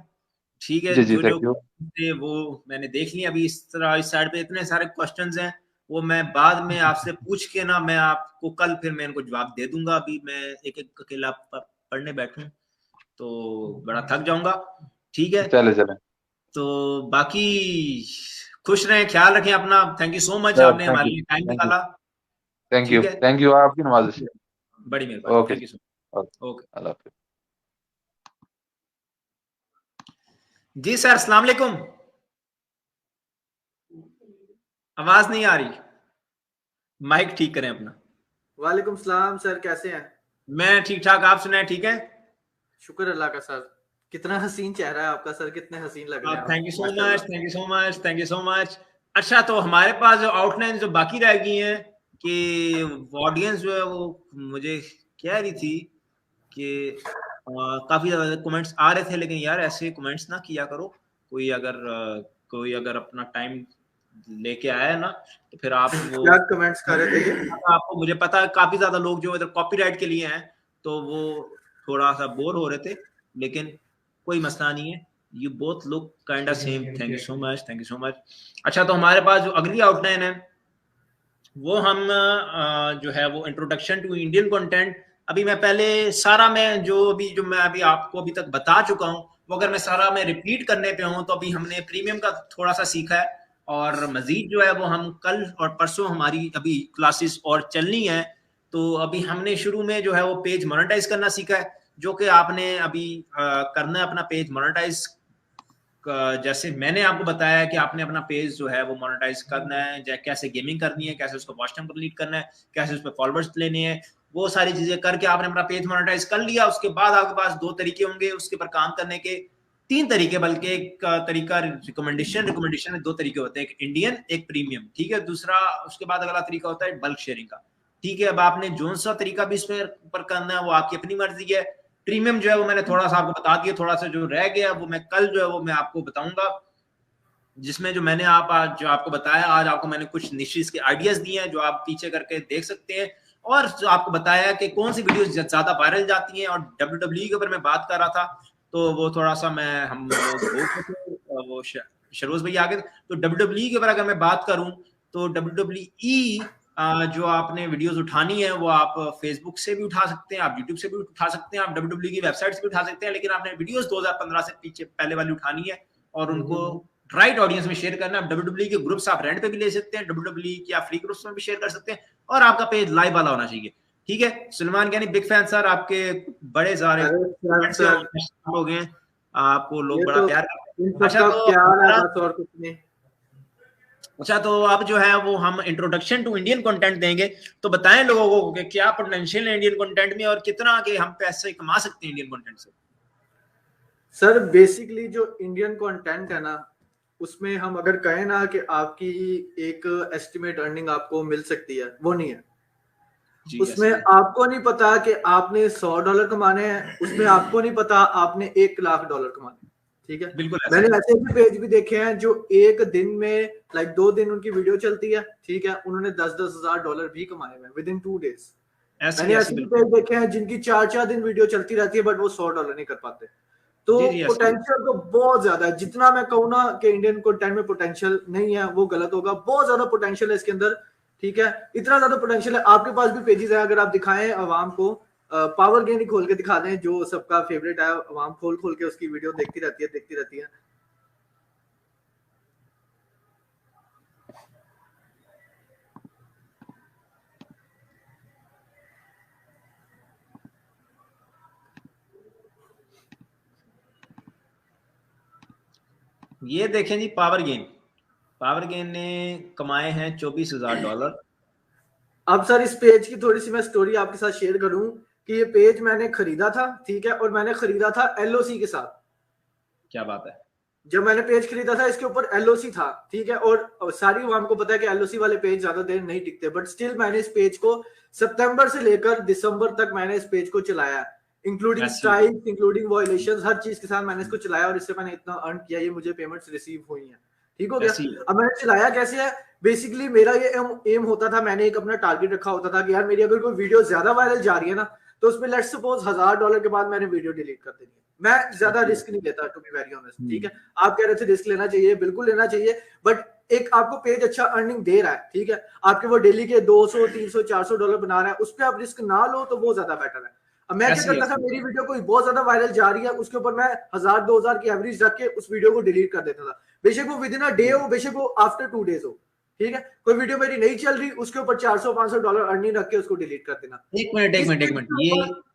Speaker 1: ठीक है,
Speaker 5: जी जी,
Speaker 1: जो जो
Speaker 5: थैंक यू।
Speaker 1: थे वो मैंने देख लिया। अभी इस तरह इस साइड पे इतने सारे क्वेश्चंस हैं, वो मैं बाद में आपसे पूछ के ना, मैं आपको कल फिर मैं इनको जवाब दे दूंगा। अभी मैं एक एक अकेला पढ़ने बैठूं तो बड़ा थक जाऊंगा। ठीक है,
Speaker 5: चले चले।
Speaker 1: तो बाकी खुश रहें, ख्याल रखें अपना। थैंक यू सो मच, आपने
Speaker 5: थैंक
Speaker 1: हमारे
Speaker 5: यू,
Speaker 1: लिए टाइम
Speaker 5: थैंक यू,
Speaker 1: निकाला।
Speaker 5: थैंक यू,
Speaker 1: ठीक है,
Speaker 5: थैंक यू, आपकी नवाजिश।
Speaker 1: बड़ी मेहरबानी,
Speaker 5: ओके
Speaker 1: थैंक
Speaker 5: जी।
Speaker 1: You so
Speaker 5: okay.
Speaker 1: Much. Okay
Speaker 5: अल्लाह हाफिज।
Speaker 1: जी सर, अस्सलाम वालेकुम। आवाज नहीं आ रही, माइक ठीक करें अपना।
Speaker 6: वालेकुम सलाम सर, कैसे हैं?
Speaker 1: मैं ठीक ठाक, आप सुनाए? ठीक है।
Speaker 6: शुक्र अल्लाह का सर। कितना हसीन चेहरा है आपका सर, कितने हसीन लग रहे हैं
Speaker 1: थैंक
Speaker 6: आप,
Speaker 1: यू सो मच,
Speaker 6: माशाल्लाह।
Speaker 1: Thank you so much, thank you so much. अच्छा, तो हमारे पास जो आउटलाइन जो बाकी रह गई हैं कि ऑडियंस जो है वो मुझे कह रही थी कि काफी ज्यादा कमेंट्स आ रहे थे, लेकिन यार ऐसे कमेंट्स ना किया करो। कोई अगर कोई अगर अपना टाइम लेके आया ना, तो फिर आप वो
Speaker 6: क्या कमेंट्स कर रहे थे?
Speaker 1: आपको, मुझे पता है काफी ज्यादा लोग जो इधर कॉपीराइट के लिए हैं तो वो थोड़ा सा बोर हो रहे थे, लेकिन कोई मसला नहीं है, you both look kind of same. Thank you so much, thank you so much. अच्छा, तो हमारे पास जो अगली आउटलाइन है वो हम जो है वो इंट्रोडक्शन टू इंडियन कंटेंट। अभी मैं पहले सारा मैं जो मैं अभी आपको अभी तक बता चुका हूँ, वो अगर मैं सारा मैं रिपीट करने पे हूँ, तो अभी हमने प्रीमियम का थोड़ा सा सीखा है, और मजीद जो है वो हम कल और परसों हमारी अभी क्लासेस और चलनी है। तो अभी हमने शुरू में जो है वो पेज मोनेटाइज करना सीखा है, जो कि आपने अभी करना है अपना पेज मोनेटाइज। जैसे मैंने आपको बताया कि आपने अपना पेज जो है वो मोनेटाइज करना है, कैसे गेमिंग करनी है, कैसे उसको वॉच टाइम कंप्लीट करना है, कैसे उस पर फॉलोअर्स लेने हैं, वो सारी चीजें करके आपने अपना पेज मोनेटाइज कर लिया। उसके बाद आपके पास दो तरीके होंगे उसके ऊपर काम करने के, तीन तरीके बल्कि। एक तरीका रिकमेंडेशन में दो तरीके होते हैं, एक इंडियन एक प्रीमियम, ठीक है। दूसरा उसके बाद अगला तरीका होता है बल्क शेयरिंग का, ठीक है। अब आपने जो सा तरीका भी इसमें पर करना है वो आपकी अपनी मर्जी है। प्रीमियम जो है वो मैंने थोड़ा सा आपको बता दिया, थोड़ा सा जो रह गया वो मैं कल जो है वो मैं आपको बताऊंगा, जिसमें जो मैंने आज जो आपको बताया, आज आपको मैंने कुछ निशेस के आइडियाज दिए हैं जो आप पीछे करके देख सकते हैं, और जो आपको बताया कि कौन सी वीडियोस ज्यादा वायरल जाती हैं। और WWE के ऊपर मैं बात कर रहा था, तो वो थोड़ा सा हम लोग वो शरोज भैया आगे, तो WWE के ऊपर अगर मैं बात करूं तो WWE जो आपने वीडियोस उठानी है वो आप फेसबुक से भी उठा सकते हैं, आप यूट्यूब से भी उठा सकते हैं, आप WWE की वेबसाइट से भी उठा सकते हैं, लेकिन आपने वीडियोस 2015 से पीछे पहले वाली उठानी है और उनको राइट ऑडियंस में शेयर करना है। WWE के ग्रुप्स आप रेंट पे भी ले सकते हैं, WWE की आप फ्री ग्रुप्स में भी शेयर कर सकते हैं, और आपका पेज लाइव वाला होना चाहिए, ठीक है। सलमान यानी बिग फैन सर, आपके बड़े सारे हो गए, आपको लोग बड़ा प्यार करते हैं। अच्छा, तो
Speaker 6: प्यार है बस, और कुछ नहीं।
Speaker 1: अच्छा, तो अब जो है वो हम इंट्रोडक्शन टू इंडियन कंटेंट देंगे, तो बताएं लोगों को कि क्या पोटेंशियल है इंडियन कंटेंट में और कितना के हम पैसे कमा सकते हैं इंडियन कंटेंट से।
Speaker 6: सर बेसिकली जो इंडियन कंटेंट है ना, उसमें हम अगर कहें ना कि आपकी एक एस्टिमेट अर्निंग आपको मिल सकती है, वो नहीं है। उसमें आपको नहीं पता कि आपने $100 कमाने हैं, उसमें आपको नहीं पता आपने $1,00,000 कमाने, ठीक है।
Speaker 1: बिल्कुल,
Speaker 6: मैंने ऐसे भी पेज भी देखे हैं जो एक दिन में 2 दिन उनकी वीडियो चलती है, ठीक है, उन्होंने $10,000 $10,000 भी कमाए हैं विद इन 2 डेज। मैंने ऐसे भी पेज देखे हैं जिनकी 4-4 दिन वीडियो चलती रहती है बट वो $100 नहीं कर पाते। तो पोटेंशियल तो बहुत ज्यादा है। जितना मैं कहूँ ना कि इंडियन कंटेंट में पोटेंशियल नहीं है वो गलत होगा, बहुत ज्यादा पोटेंशियल है इसके अंदर, ठीक है। इतना ज्यादा पोटेंशियल है, आपके पास भी पेजेस है, अगर आप दिखाएं अवाम को, पावर गेम ही खोल के दिखा दें जो सबका फेवरेट है, अवाम खोल के उसकी वीडियो देखती रहती है।
Speaker 1: ये देखें जी, पावर गेम ने कमाए हैं $24,000।
Speaker 6: अब सर इस पेज की थोड़ी सी मैं स्टोरी आपके साथ शेयर करूं कि ये पेज मैंने खरीदा था, ठीक है, और मैंने खरीदा था LOC के साथ।
Speaker 1: क्या बात है।
Speaker 6: जब मैंने पेज खरीदा था इसके ऊपर LOC था, ठीक है, और सारी आवाम को पता है कि LOC वाले पेज ज्यादा देर नहीं टिकते, बट स्टिल मैंने इस पेज को सितंबर से लेकर दिसंबर तक मैंने इस पेज को चलाया, इंक्लूडिंग स्ट्राइक्स, इंक्लूडिंग वायलेशंस, हर चीज के साथ मैंने इसको चलाया, और इससे मैंने इतना अर्न किया, ये मुझे पेमेंट्स रिसीव हुई हैं, ठीक हो गया। अब मैंने चलाया कैसे है, बेसिकली मेरा ये एम होता था, मैंने एक अपना टारगेट रखा होता था कि यार मेरी अगर कोई वीडियो ज्यादा वायरल जा रही है ना, तो उसमें लेट्स सपोज $1,000 के बाद मैंने वीडियो डिलीट कर देनी है। मैं ज्यादा रिस्क नहीं लेता, टू बी वेरी ऑनेस्ट, ठीक है। आप कह रहे थे रिस्क लेना चाहिए, बिल्कुल लेना चाहिए, बट एक आपको पेज अच्छा अर्निंग दे रहा है, ठीक है, आपके वो डेली के $200, $300, $400 बना रहा है, उस पर आप रिस्क ना लो तो वो ज्यादा बेटर है। अब मैं क्या करता था, मेरी वीडियो कोई बहुत ज्यादा वायरल जा रही है, उसके ऊपर मैं 1,000-2,000 की एवरेज रख के उस वीडियो को डिलीट कर देता था, बेशक वो विद इन अ डे हो, बेशक वो आफ्टर 2 डेज हो, ठीक है। कोई वीडियो मेरी नहीं चल रही, उसके ऊपर $400-500 अर्निंग रख के उसको डिलीट कर देना।
Speaker 1: एक मिनट,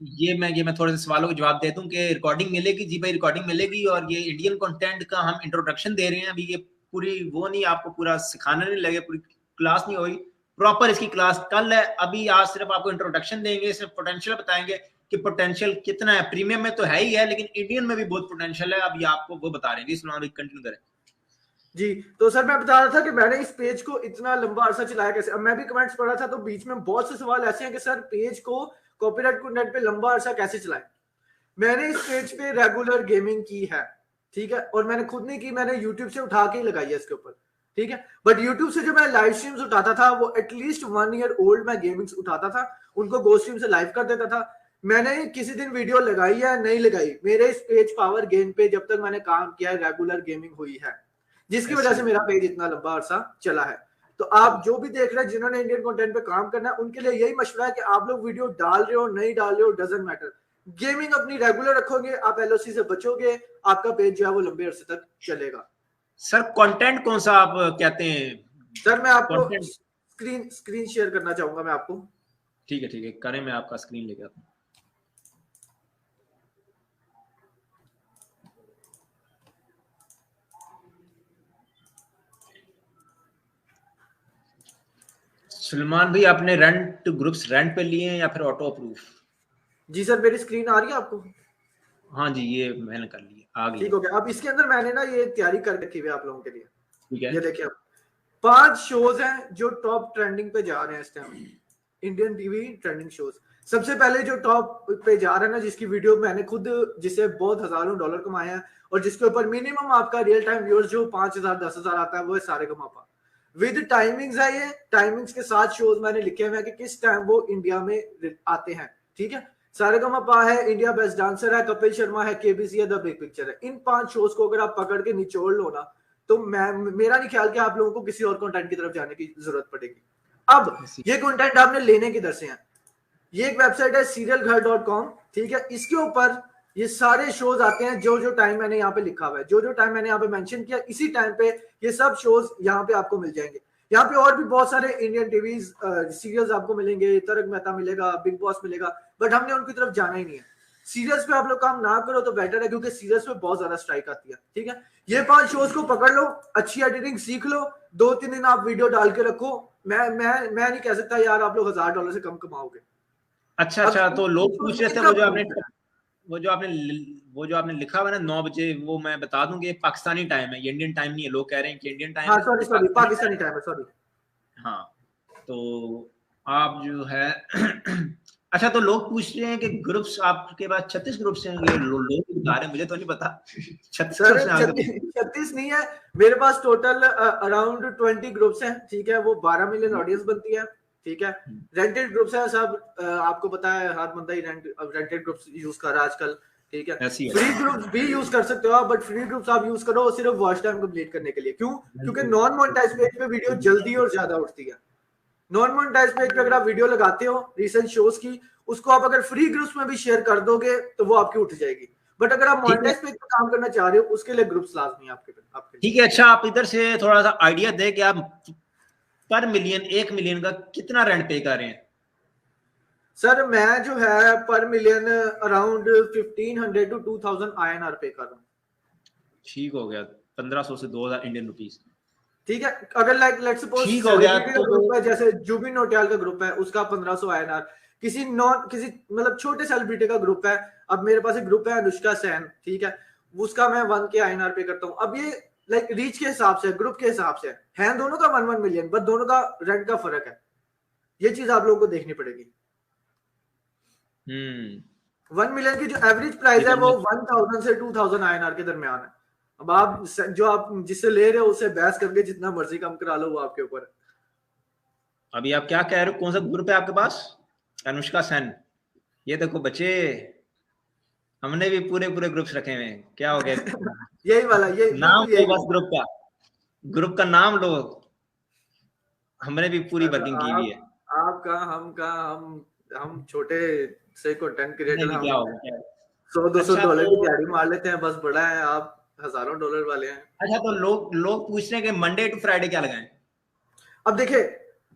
Speaker 1: ये मैं थोड़े से सवालों के जवाब दे दूं कि रिकॉर्डिंग मिलेगी जी भाई, रिकॉर्डिंग मिलेगी, और ये इंडियन कंटेंट का हम इंट्रोडक्शन दे रहे हैं अभी, ये पूरी वो नहीं, आपको पूरा सिखाने नहीं लगे, पूरी क्लास नहीं हुई, प्रॉपर इसकी क्लास कल है। अभी आज सिर्फ आपको इंट्रोडक्शन देंगे, सिर्फ पोटेंशियल बताएंगे कि पोटेंशियल कितना है। प्रीमियम में तो है ही है, लेकिन इंडियन में भी बहुत पोटेंशियल है, अभी आपको वो बता रहे हैं। जी कंटिन्यू करें
Speaker 6: जी। तो सर मैं बता रहा था कि मैंने इस पेज को इतना लंबा अरसा चलाया कैसे। अब मैं भी कमेंट्स पढ़ रहा था तो बीच में बहुत से सवाल ऐसे हैं कि सर पेज को कॉपीराइट कंटेंट पे लंबा अरसा कैसे चलाएं। मैंने इस पेज पे रेगुलर गेमिंग की है, ठीक है, और मैंने खुद नहीं की, मैंने यूट्यूब से उठा के ही लगाई है इसके ऊपर। ठीक है। बट यूट्यूब से जो मैं लाइव स्ट्रीम्स उठाता था वो एटलीस्ट 1 ईयर ओल्ड मैं गेमिंग्स उठाता था, उनको गो स्ट्रीम से लाइव कर देता था। मैंने किसी दिन वीडियो लगाई या नहीं लगाई, मेरे इस पेज पावर गेन पे जब तक मैंने काम किया है रेगुलर गेमिंग हुई है, जिसकी वजह से मेरा पेज इतना लंबा अरसा चला है। तो आप जो भी देख रहे हैं जिन्होंने इंडियन कंटेंट पे काम करना है, उनके लिए यही मशवरा है कि आप लोग वीडियो डाल रहे हो नहीं डाल रहे हो डजंट मैटर, गेमिंग अपनी रेगुलर रखोगे, आप एलओसी से बचोगे, आपका पेज जो है वो लंबे अरसे तक चलेगा।
Speaker 1: सर कंटेंट कौन सा आप कहते हैं?
Speaker 6: सर मैं आपको
Speaker 1: Content-
Speaker 6: स्क्रीन शेयर करना चाहूंगा मैं आपको।
Speaker 1: ठीक है करें, मैं आपका स्क्रीन लेके आता हूँ। सलमान भाई आपने रेंट ग्रुप्स रेंट पे लिए हैं या फिर ऑटो अप्रूव?
Speaker 6: जी सर मेरी स्क्रीन आ रही है आपको?
Speaker 1: हाँ जी ये मैंने कर लिया, आ गई।
Speaker 6: ठीक हो गया। अब इसके अंदर मैंने ना ये तैयारी कर रखी है आप लोगों के लिए।
Speaker 1: ठीक है,
Speaker 6: ये देखिए आप 5 शोज हैं जो टॉप ट्रेंडिंग पे जा रहे हैं इस time, Indian TV trending shows. सबसे पहले जो टॉप पे जा रहा है ना, जिसकी वीडियो मैंने खुद, जिससे बहुत हजारों डॉलर कमाए हैं और जिसके ऊपर मिनिमम आपका रियल टाइम व्यूअर्स जो 5,000 10,000 आता है, वो है सारेगामापा। विद टाइमिंग्स है, ये टाइमिंग्स के साथ शोज मैंने लिखे हुए हैं कि किस टाइम वो इंडिया में आते हैं। ठीक है, सारेगामापा है, इंडिया बेस्ट डांसर है, कपिल शर्मा है, केबीसी है, द बिग पिक्चर है। इन 5 शोज को अगर आप पकड़ के निचोड़ लो ना, तो मेरा नहीं ख्याल कि आप लोगों को किसी और कंटेंट की तरफ जाने की जरूरत पड़ेगी। अब ये कंटेंट आपने लेने किधर से हैं? ये एक वेबसाइट है serialghar.com, ठीक है। इसके ऊपर ये सारे शोज आते हैं, जो टाइम मैंने यहाँ पे लिखा हुआ है, जो टाइम मैंने यहाँ पे मेंशन किया, इसी टाइम पे ये सब शोज यहाँ पे आपको मिल जाएंगे। यहाँ पे और भी बहुत सारे इंडियन टीवी सीरियल्स आपको मिलेंगे, तारक मेहता मिलेगा, बिग बॉस मिलेगा, बट हमने उनकी तरफ जाना ही नहीं है। सीरियल्स पे आप लोग काम ना करो तो बेटर है, क्योंकि सीरियल्स पे बहुत ज्यादा स्ट्राइक आती है। ठीक है, ये 5 शोज को पकड़ लो, अच्छी एडिटिंग सीख लो, 2-3 दिन आप वीडियो डाल के रखो। मैं नहीं कह सकता यार आप लोग $1,000 से कम कमाओगे।
Speaker 1: अच्छा तो लोग पूछ रहे थे वो जो आपने लिखा हुआ है ना 9 बजे, वो मैं बता दूं कि ये पाकिस्तानी टाइम है, ये इंडियन टाइम नहीं है। लोग कह रहे हैं कि इंडियन टाइम
Speaker 6: हाँ
Speaker 1: है,
Speaker 6: सॉरी पाकिस्तानी टाइम है, सॉरी।
Speaker 1: हाँ तो आप जो है अच्छा तो लोग पूछ रहे हैं कि ग्रुप्स आपके पास 36 ग्रुप्स हैं, ये लोग बता रहे हैं, मुझे तो नहीं पता
Speaker 6: 36 नहीं है मेरे पास, टोटल अराउंड 20 ग्रुप्स हैं। ठीक है, वो 12 मिलियन ऑडियंस बनती है। ठीक है, रेंटेड ग्रुप्स है सब, आपको पता है हर बंदा ही रेंटेड ग्रुप्स यूज कर रहा है आजकल। ठीक है, फ्री ग्रुप्स भी यूज कर सकते हो आप, बट फ्री ग्रुप्स आप यूज करो सिर्फ वॉच टाइम कंप्लीट करने के लिए। क्यों? क्योंकि नॉन मोनेटाइज पेज पे वीडियो जल्दी और ज्यादा उठती है। नॉन मोनेटाइज पेज पे अगर आप वीडियो लगाते हो रिसेंट शोज की, उसको आप अगर फ्री ग्रुप्स में भी शेयर कर दोगे तो वो आपकी उठ जाएगी। बट अगर आप मोनेटाइज पेज पे काम करना चाह रहे हो, उसके लिए ग्रुप्स लाजमी है आपके।
Speaker 1: ठीक है, अच्छा आप इधर से थोड़ा सा आइडिया दे कि आप पर मिलियन 1 मिलियन का कितना रेंट पे कर रहे हैं?
Speaker 6: सर मैं जो है पर मिलियन अराउंड 1500 to 2000 INR पे कर रहा हूँ।
Speaker 1: ठीक हो गया, 1500 से 2000 इंडियन रुपीस।
Speaker 6: ठीक है, अगर लेट्स सपोज
Speaker 1: ठीक हो गया
Speaker 6: तो ग्रुप है, जैसे जुबिन नौटियाल का ग्रुप है, उसका 1500 INR। किसी मतलब छोटे सेलिब्रिटी का ग्रुप है, अब मेरे पास एक ग्रुप है अनुष्का सेन, ठीक है, उसका मैं 1K INR पे करता हूँ। अब ये लाइक रीच के हिसाब से, ग्रुप के हिसाब से है, दोनों का 1 मिलियन, बट दोनों का रेंट का फर्क है। ये चीज आप लोगों को देखनी पड़ेगी। 1 मिलियन की जो एवरेज प्राइस है वो 1000 से 2000 INR के दरमियान है। अब आप जिससे ले रहे हो उससे बहस करके जितना मर्जी कम करा लो, वो आपके ऊपर है।
Speaker 1: अभी आप क्या कह रहे हो, कौन सा ग्रुप है आपके पास? अनुष्का सेन। ये देखो बच्चे, हमने भी पूरे ग्रुप्स रखे हुए हैं, क्या हो गया
Speaker 6: यही वाला, ये
Speaker 1: नाम लो बस, ग्रुप का नाम लो, हमने भी पूरी वर्किंग की हुई है।
Speaker 6: हम छोटे से कंटेंट क्रिएटर, हम $100-200 की दिहाड़ी मार लेते हैं बस, बड़ा है, आप हजारों डॉलर वाले हैं।
Speaker 1: अच्छा तो लोग पूछ रहे हैं कि मंडे टू फ्राइडे क्या लगाएं?
Speaker 6: अब देखिए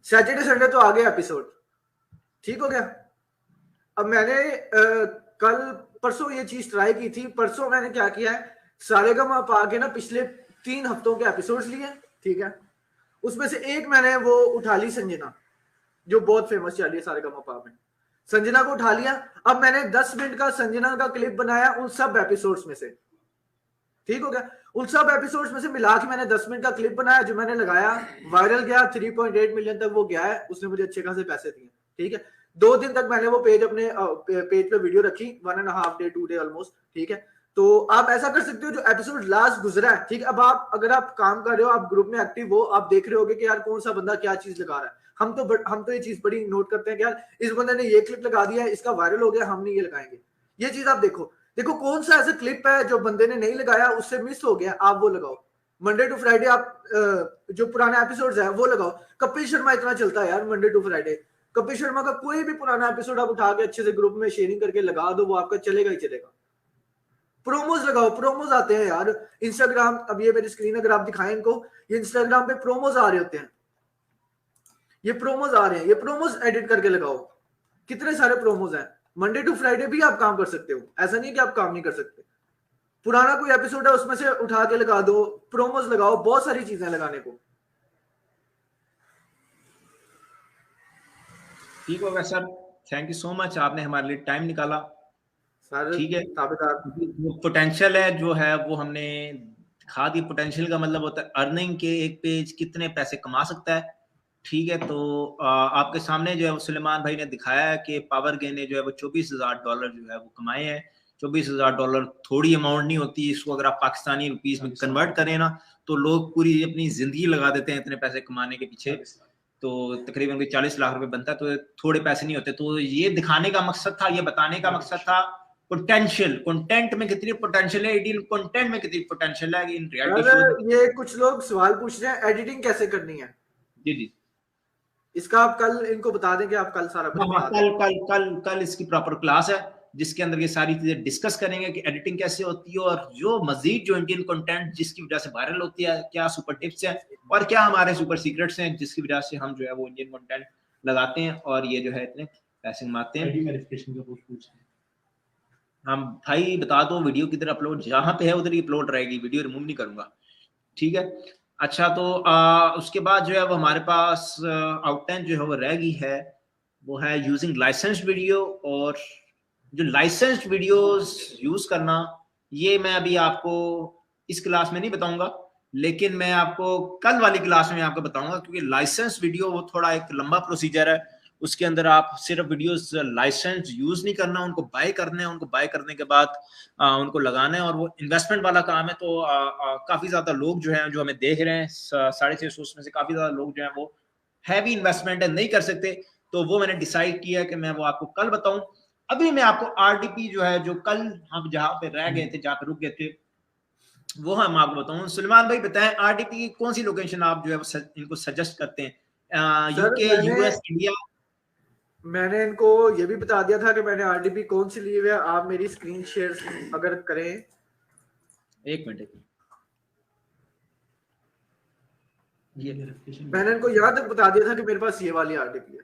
Speaker 6: सैटरडे संडे तो आ गया एपिसोड, ठीक हो गया। अब मैंने कल परसों ये चीज ट्राई की थी। परसों मैंने क्या किया है, सारेगामापा के ना पिछले 3 हफ्तों के एपिसोड्स लिए, ठीक है, उसमें से एक मैंने वो उठा ली, संजना, जो बहुत फेमस चल रही है सारेगामापा में, संजना को उठा लिया। अब मैंने 10 मिनट का संजना का क्लिप बनाया उन सब एपिसोड्स में से, ठीक हो गया। उन सब एपिसोड्स में से मिला के मैंने 10 मिनट का क्लिप बनाया, जो मैंने लगाया, वायरल गया, 3.8 मिलियन तक वो गया है, उसने मुझे अच्छे खासे पैसे दिए। ठीक है, 2 दिन तक मैंने वो पेज अपने पेज पे वीडियो रखी, 1.5 day 2 day ऑलमोस्ट, ठीक है। तो आप ऐसा कर सकते हो, जो एपिसोड लास्ट गुजरा है, ठीक है, अब आप अगर आप काम कर रहे हो, आप ग्रुप में एक्टिव हो, आप देख रहे होगे कि यार कौन सा बंदा क्या चीज लगा रहा है। हम तो ये चीज बड़ी नोट करते हैं कि यार इस बंदे ने ये क्लिप लगा दिया है, इसका वायरल हो गया, हम नहीं ये लगाएंगे। ये चीज आप देखो कौन सा ऐसा क्लिप है जो बंदे ने नहीं लगाया, उससे मिस हो गया, आप वो लगाओ। मंडे टू फ्राइडे आप जो पुराने एपिसोड्स है वो लगाओ। कपिल शर्मा इतना चलता है यार Monday to Friday, Kapil Sharma का कोई भी पुराना एपिसोड आप उठा के अच्छे से ग्रुप में शेयरिंग करके लगा दो, वो आपका चलेगा ही चलेगा। प्रोमोज लगाओ, प्रोमोज आते हैं यार इंस्टाग्राम, अब ये मेरी स्क्रीन अगर आप दिखाएं इनको, ये इंस्टाग्राम पे प्रोमोज आ रहे होते हैं, ये प्रोमोज आ रहे हैं, ये प्रोमोज एडिट करके लगाओ। कितने सारे प्रोमोज हैं, मंडे टू फ्राइडे भी आप काम कर सकते हो, ऐसा नहीं कि आप काम नहीं कर सकते। पुराना कोई एपिसोड है उसमें से उठा के लगा दो, प्रोमोज लगाओ, बहुत सारी चीजें लगाने को।
Speaker 1: ठीक होगा sir, thank you so much, आपने हमारे लिए टाइम निकाला। ठीक है, जो पोटेंशियल है जो है वो हमने दिखा दी। पोटेंशियल का मतलब होता है अर्निंग के एक पेज कितने पैसे कमा सकता है। ठीक है, तो आपके सामने जो है वो सुलेमान भाई ने दिखाया है कि पावर गेन ने जो है वो $24,000 जो है वो कमाए हैं। $24,000 थोड़ी अमाउंट नहीं होती, इसको अगर आप पाकिस्तानी रुपीस में कन्वर्ट करें ना तो लोग पूरी अपनी जिंदगी लगा देते हैं इतने पैसे कमाने के पीछे। तो तकरीबन 40 लाख रुपए बनता है, तो थोड़े पैसे नहीं होते। तो ये दिखाने का मकसद था, ये बताने का मकसद था पोटेंशियल, कंटेंट में कितनी पोटेंशियल है, एडिटिंग कंटेंट में कितनी पोटेंशियल है इन रियलिटी शो।
Speaker 6: ये कुछ लोग सवाल पूछ रहे हैं एडिटिंग कैसे करनी है।
Speaker 1: जी जी,
Speaker 6: इसका आप कल इनको बता दें कि आप कल सारा कुछ बता दें।
Speaker 1: कल इसकी प्रॉपर क्लास है जिसके अंदर ये सारी चीजें डिस्कस करेंगे कि एडिटिंग कैसे होती है, और जो मजीद जो इंडियन कंटेंट जिसकी वजह से वायरल होती है, क्या सुपर टिप्स हैं और क्या हमारे सुपर सीक्रेट्स हैं जिसकी वजह से हम जो है वो इंडियन कंटेंट लगाते हैं और ये जो है इतने पैसे कमाते हैं। हम भाई बता दो वीडियो किधर अपलोड, जहां पे है उधर ही अपलोड रहेगी, वीडियो रिमूव नहीं करूंगा। ठीक है, अच्छा, तो उसके बाद जो है वो हमारे पास आउटलाइन जो है वो रह गई है, वो है यूजिंग लाइसेंस्ड वीडियो। और जो लाइसेंस्ड वीडियोस यूज करना, ये मैं अभी आपको इस क्लास में नहीं बताऊंगा, लेकिन मैं आपको कल वाली क्लास में आपको बताऊंगा, क्योंकि लाइसेंस वीडियो वो थोड़ा एक लंबा प्रोसीजर है। उसके अंदर आप सिर्फ वीडियोस लाइसेंस यूज नहीं करना, उनको बाय करने हैं, उनको बाय करने के बाद उनको लगाना है, और वो इन्वेस्टमेंट वाला काम है। तो काफी ज्यादा लोग जो हैं जो हमें देख रहे हैं, 650 में से काफी ज्यादा लोग जो हैं वो हैवी इन्वेस्टमेंट है, नहीं कर सकते। तो वो मैंने डिसाइड किया कि मैं वो आपको कल बताऊं। अभी मैं आपको आरडीपी जो है, जो कल हम जहां पे रह गए थे, जहां पे रुक गए थे, वो हम आपको बताऊं। सुलेमान भाई बताएं आरडीपी की कौन सी लोकेशन आप जो है इनको सजेस्ट करते हैं, यूके, यूएस, इंडिया।
Speaker 6: मैंने इनको ये भी बता दिया था कि मैंने आरडीपी कौन सी ली हुई है। आप मेरी स्क्रीन शेयर अगर करें,
Speaker 1: एक मिनट,
Speaker 6: ये मैंने इनको यहाँ तक बता दिया था कि मेरे पास ये वाली आरडीपी है।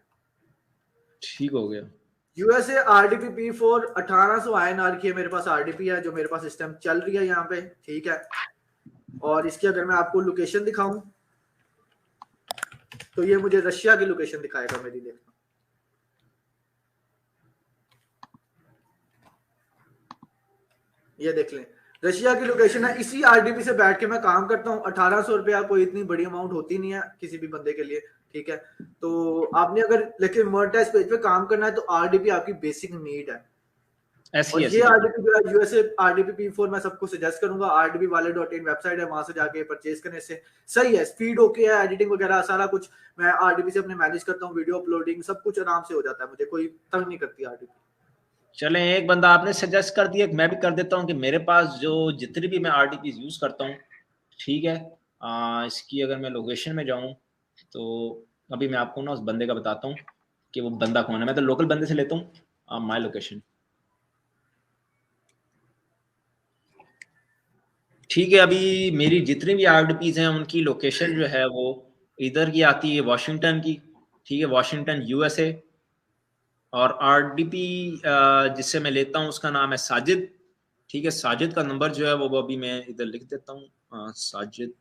Speaker 1: ठीक हो गया।
Speaker 6: यूएसए आरडीपी P4 1800 INR की है मेरे पास आरडीपी है, जो मेरे पास इस टाइम चल रही है यहाँ पे। ठीक है, और इसकी अगर मैं आपको लोकेशन दिखाऊं तो ये मुझे रशिया की लोकेशन दिखाएगा मेरी। देखना, ये देख लें, रशिया की लोकेशन है। इसी आरडीपी से बैठ के मैं काम करता हूँ। 1800 रुपया कोई इतनी बड़ी अमाउंट होती नहीं है किसी भी बंदे के लिए। ठीक है, तो आपने अगर लेकिन मोनेटाइज पेज पे काम करना है तो आरडीपी आपकी बेसिक नीड है। और ये आरडीपी जो है यूएसए आरडीपी P4 मैं सबको सजेस्ट करूंगा। rdpwallet.in वेबसाइट है, वहां से जाके परचेज करने से सही है, स्पीड ओके है, एडिटिंग वगैरह सारा कुछ मैं आरडीपी से अपने मैनेज करता हूँ, वीडियो अपलोडिंग सब कुछ आराम से हो जाता है, मुझे कोई तंग नहीं करती आरडीपी।
Speaker 1: चलें, एक बंदा आपने सजेस्ट कर दिया, मैं भी कर देता हूँ कि मेरे पास जो जितनी भी मैं आरडीपी यूज करता हूँ, ठीक है, इसकी अगर मैं लोकेशन में जाऊँ तो अभी मैं आपको ना उस बंदे का बताता हूँ कि वो बंदा कौन है। मैं तो लोकल बंदे से लेता हूँ माय लोकेशन। ठीक है, अभी मेरी जितनी भी आरडीपीज हैं उनकी लोकेशन जो है वो इधर की आती है, वाशिंगटन की। ठीक है, वाशिंगटन यूएसए। और आरडीपी जिससे मैं लेता हूँ उसका नाम है साजिद। ठीक है, साजिद का नंबर जो है वो अभी मैं इधर लिख देता हूँ। साजिद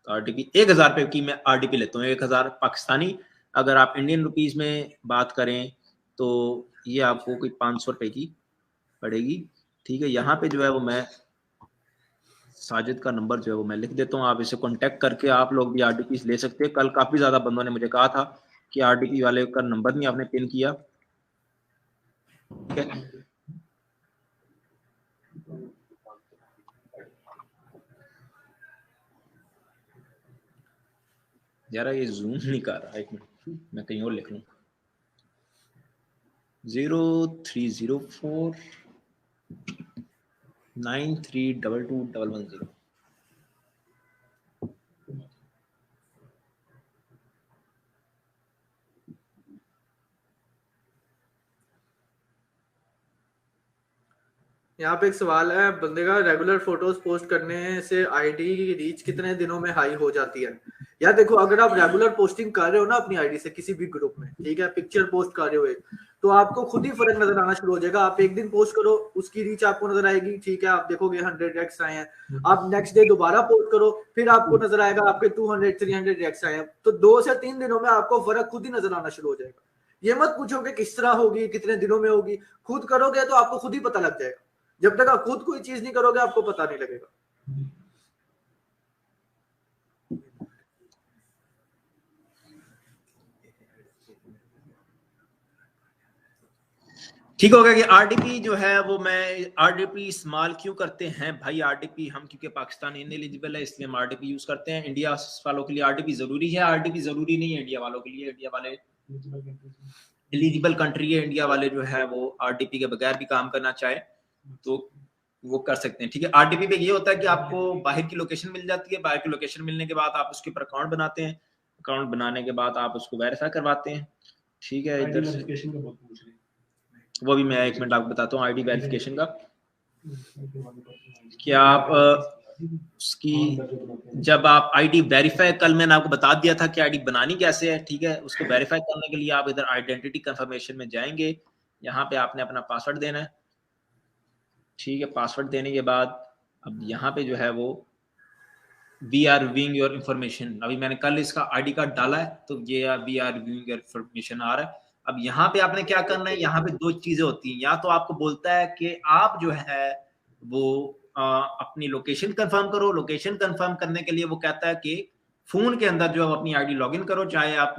Speaker 1: आरडीपी 1000 रुपये की मैं आरडीपी लेता हूँ, 1000 पाकिस्तानी। अगर आप इंडियन रुपीज में बात करें तो ये आपको कोई 500 रुपये की पड़ेगी। ठीक है, यहाँ पे जो है वो मैं साजिद का नंबर जो है वो मैं लिख देता हूँ, आप इसे कांटेक्ट करके आप लोग भी आरडीपी ले सकते हैं। कल काफी ज्यादा बंदों ने मुझे कहा था कि आरडीपी वाले का नंबर नहीं आपने पिन किया। ठीक है, यार ये जूम नहीं कर रहा, एक मिनट मैं कहीं और लिख लूँ। 0304 9322
Speaker 6: यहाँ पे एक सवाल है बंदे का, रेगुलर फोटोज पोस्ट करने से आईडी की रीच कितने दिनों में हाई हो जाती है? यार देखो, अगर आप रेगुलर पोस्टिंग कर रहे हो ना अपनी आईडी से किसी भी ग्रुप में, ठीक है, पिक्चर पोस्ट कर रहे हो एक, तो आपको खुद ही फर्क नजर आना शुरू हो जाएगा। आप एक दिन पोस्ट करो, उसकी रीच आपको नजर आएगी, ठीक है, आप देखोगे 100 रिएक्ट्स आए हैं। आप नेक्स्ट डे दोबारा पोस्ट करो, फिर आपको नजर आएगा आपके 200 300 रिएक्ट्स आए हैं। तो 2 से 3 दिनों में आपको फर्क खुद ही नजर आना शुरू हो जाएगा। ये मत पूछो कि किस तरह होगी, कितने दिनों में होगी, खुद करोगे तो आपको खुद ही पता लग जाएगा। जब तक आप खुद कोई चीज नहीं करोगे आपको पता नहीं लगेगा।
Speaker 1: ठीक हो गया कि आरडीपी जो है वो, मैं आरडीपी इस्तेमाल क्यों करते हैं भाई? आरडीपी हम क्योंकि पाकिस्तान इनएलिजिबल है इसलिए हम आरडीपी यूज करते हैं। इंडिया वालों के लिए आरडीपी जरूरी है, आरडीपी जरूरी नहीं है इंडिया वालों के लिए। इंडिया वाले एलिजिबल कंट्री है, इंडिया वाले जो है वो आरडीपी के बगैर भी काम करना चाहे तो वो कर सकते हैं। ठीक है, आरडीपी पे ये होता है कि आपको बाहर की लोकेशन मिल जाती है, बाहर की लोकेशन मिलने के बाद आप उसके ऊपर अकाउंट बनाते हैं, अकाउंट बनाने के बाद आप उसको वेरीफाई करवाते हैं। ठीक है, इधर से वो भी मैं 1 मिनट आपको बताता हूँ आईडी वेरिफिकेशन का। कि आप उसकी जब आप आईडी वेरीफाई, कल मैंने आपको बता दिया था कि आईडी बनानी कैसे है। ठीक है, उसको वेरीफाई करने के लिए आप इधर आइडेंटिटी कंफर्मेशन में जाएंगे, यहाँ पे आपने अपना पासवर्ड देना है। ठीक है, पासवर्ड देने के बाद अब यहाँ पे जो है वो we are reviewing your information, अभी मैंने कल इसका आईडी कार्ड डाला है तो ये we are reviewing your information आ रहा है। अब यहाँ पे आपने क्या करना है, यहाँ पे 2 चीजें होती हैं। या तो आपको बोलता है कि आप जो है वो अपनी लोकेशन कंफर्म करो। लोकेशन कंफर्म करने के लिए वो कहता है कि फोन के अंदर जो है अपनी आईडी लॉगिन करो, चाहे आप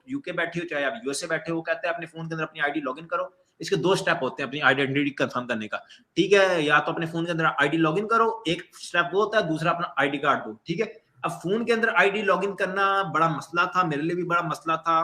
Speaker 1: यूके बैठे हो चाहे आप यूएसए बैठे हो। वो कहता है अपने फोन के अंदर अपनी आईडी लॉगिन करो। इसके 2 स्टेप होते हैं अपनी आइडेंटिटी कंफर्म करने का। ठीक है, या तो अपने फोन के अंदर आईडी लॉगिन करो, एक स्टेप वो होता है, दूसरा अपना आईडी कार्ड दो। ठीक है, अब फोन के अंदर आईडी लॉगिन करना बड़ा मसला था, मेरे लिए भी बड़ा मसला था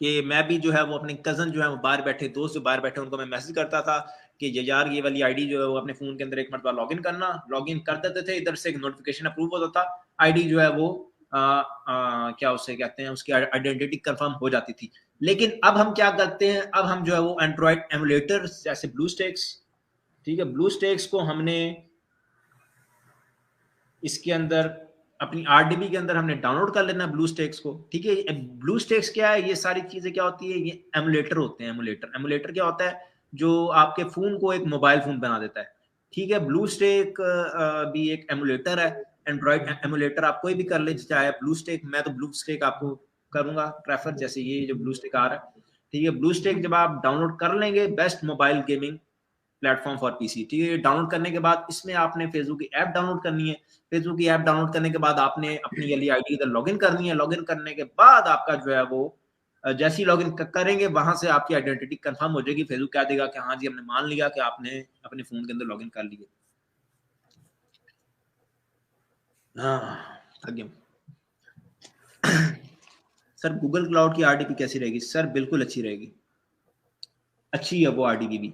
Speaker 1: कि मैं भी जो है वो अपने कजन जो है वो बाहर बैठे, दोस्त जो बाहर बैठे, उनको मैं मैसेज करता था कि यार ये वाली आईडी जो है वो अपने फोन के अंदर एक मरतबा लॉगिन करना। लॉगिन कर देते थे, इधर से एक नोटिफिकेशन अप्रूव होता था, आईडी जो है वो क्या उसे कहते हैं, उसकी आइडेंटिटी कंफर्म हो जाती थी। लेकिन अब हम क्या करते हैं, अब हम जो है वो एंड्रॉइड एमुलेटर जैसे ब्लूस्टेक्स, ठीक है, ब्लूस्टेक्स को हमने इसके अंदर अपनी आरडीबी के अंदर हमने डाउनलोड कर लेना ब्लूस्टेक्स को। ठीक है, ब्लूस्टेक्स क्या है, ये सारी चीजें क्या होती है, ये एमुलेटर होते हैं। एमुलेटर क्या होता है, जो आपके फोन को एक मोबाइल फोन बना देता है। ठीक है, ब्लूस्टेक भी एक एमुलेटर है, एंड्रॉइड एमुलेटर आप कोई भी कर ले, चाहे ब्लूस्टेक, मैं तो ब्लूस्टेक आपको करूंगा प्रेफर, जैसे ये जो ब्लूस्टेक आ रहा है। ठीक है, ब्लूस्टेक जब आप डाउनलोड कर लेंगे, best mobile gaming platform for PC. ठीक है, डाउनलोड करने के बाद इसमें आपने फेसबुक की ऐप डाउनलोड करनी है। फेसबुक की ऐप डाउनलोड करने के बाद आपने अपनी वाली आईडी इधर लॉगिन करनी है। लॉगिन करने के बाद आपका जो है वो जैसे ही लॉगिन करेंगे वहां से आपकी आइडेंटिटी कंफर्म हो जाएगी। फेसबुक कह देगा कि हाँ जी हमने मान लिया कि आपने अपने फोन के अंदर लॉगिन कर लिया। सर गूगल क्लाउड की आरडीपी कैसी रहेगी? सर बिल्कुल अच्छी रहेगी, अच्छी है वो आरडीपी भी।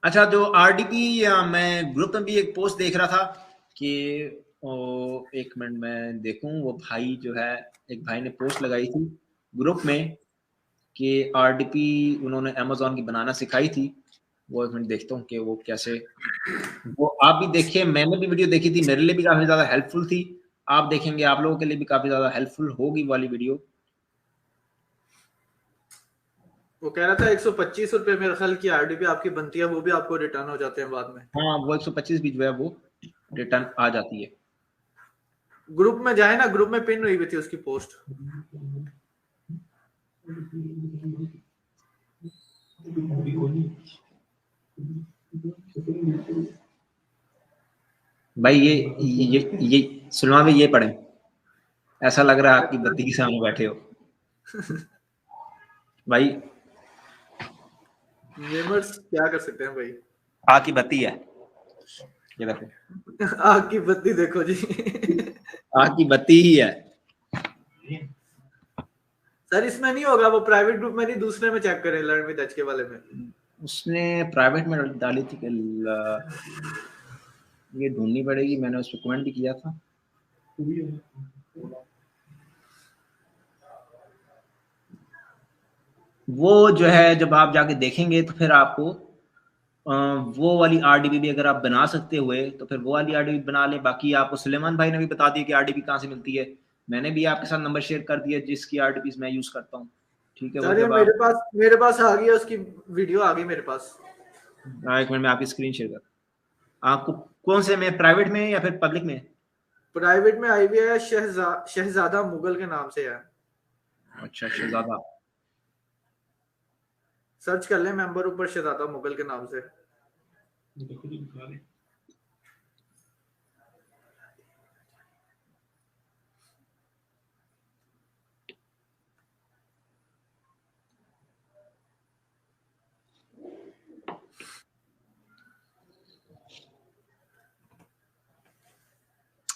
Speaker 1: अच्छा, जो आरडीपी मैं ग्रुप में भी एक पोस्ट देख रहा था कि 1 मिनट मैं देखूं, वो भाई जो है, एक भाई ने पोस्ट लगाई थी ग्रुप में कि आरडीपी उन्होंने अमेज़न की बनाना सिखाई थी। वो 1 मिनट देखता हूँ कि वो कैसे, वो आप भी देखिए, मैंने भी वीडियो देखी थी, मेरे लिए भी काफी ज्यादा हेल्पफुल थी। आप देखेंगे आप लोगों के लिए भी काफी ज्यादा हेल्पफुल होगी वाली वीडियो।
Speaker 6: वो कह रहा था 125 रुपए मेरे ख्याल की आरडीपी आपकी बनती है, वो भी आपको रिटर्न हो जाते हैं बाद में।
Speaker 1: हाँ, वो 125 भी जो है वो रिटर्न आ जाती है।
Speaker 6: ग्रुप में जाए ना, ग्रुप में पिन हुई हुई थी उसकी पोस्ट।
Speaker 1: भाई ये सुलमा में ये पढ़े, ऐसा लग रहा है आपकी बत्ती के सामने बैठे हो। भाई
Speaker 6: गेमर्स क्या कर सकते हैं भाई।
Speaker 1: आग की बत्ती है, ये देखो
Speaker 6: आग की बत्ती देखो जी।
Speaker 1: आग की बत्ती ही है।
Speaker 6: सर इसमें नहीं होगा, वो प्राइवेट ग्रुप में नहीं, दूसरे में चेक करें, लर्न विद एच के वाले में।
Speaker 1: उसने प्राइवेट में डाली थी कि ये ढूंढनी पड़ेगी, मैंने उस पर कमेंट भी किया था। वो जो है जब आप जाके देखेंगे तो फिर आपको वो वाली आरडीबी भी अगर आप बना सकते हुए तो फिर वो वाली आरडीबी बना लें। बाकी आपको सुलेमान भाई ने भी बता दिया कि आरडीबी कहाँ से मिलती है, मैंने भी आपके साथ नंबर शेयर कर दिया जिसकी आरडीबी मैं यूज करता हूँ, ठीक है। वो
Speaker 6: सर ये
Speaker 1: जब
Speaker 6: मेरे पास आ गई, उसकी वीडियो आ गई मेरे पास।
Speaker 1: एक मिनट में आपकी स्क्रीन शेयर कर। आपको कौन से में, प्राइवेट में या फिर पब्लिक में?
Speaker 6: प्राइवेट में आई हुई है, शहजादा मुगल के नाम से है।
Speaker 1: अच्छा, शहजादा,
Speaker 6: सर्च कर ले मेंबर ऊपर, शहजादा मुगल के नाम से।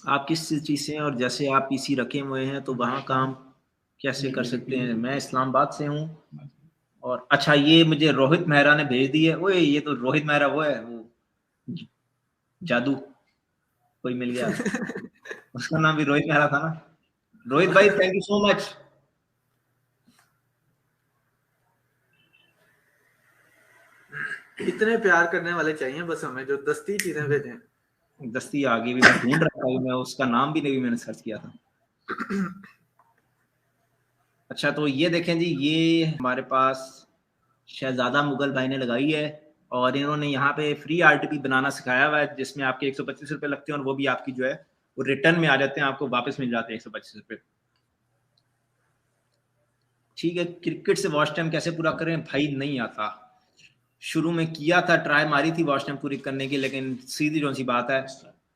Speaker 1: आप किस चीज से हैं और जैसे आप पीसी रखे हुए हैं तो वहाँ काम कैसे कर सकते हैं? मैं इस्लामाबाद से हूँ। और अच्छा, ये मुझे रोहित मेहरा ने भेज दी है। ओए ये तो रोहित मेहरा वो है, वो जादू कोई मिल गया। उसका नाम भी रोहित मेहरा था ना। रोहित भाई थैंक यू सो मच।
Speaker 6: इतने प्यार करने वाले चाहिए बस हमें, जो दस्ती चीजें भेजें।
Speaker 1: दस्ती आ गई भी, मैं ढूंढ रहा था, मैं उसका नाम भी नहीं, मैंने सर्च किया था। अच्छा तो ये देखें जी, ये हमारे पास शहजादा मुगल भाई ने लगाई है और इन्होंने यहाँ पे फ्री आरटीपी बनाना सिखाया हुआ है जिसमें आपके 125 रुपए लगते हैं और वो भी आपकी जो है वो रिटर्न में आ जाते हैं, आपको वापस मिल जाते हैं 125 रुपए। ठीक है, क्रिकेट से वॉच टाइम कैसे पूरा करें भाई? नहीं आता, शुरू में किया था, ट्राई मारी थी वॉच टाइम पूरी करने की, लेकिन सीधी जो सी बात है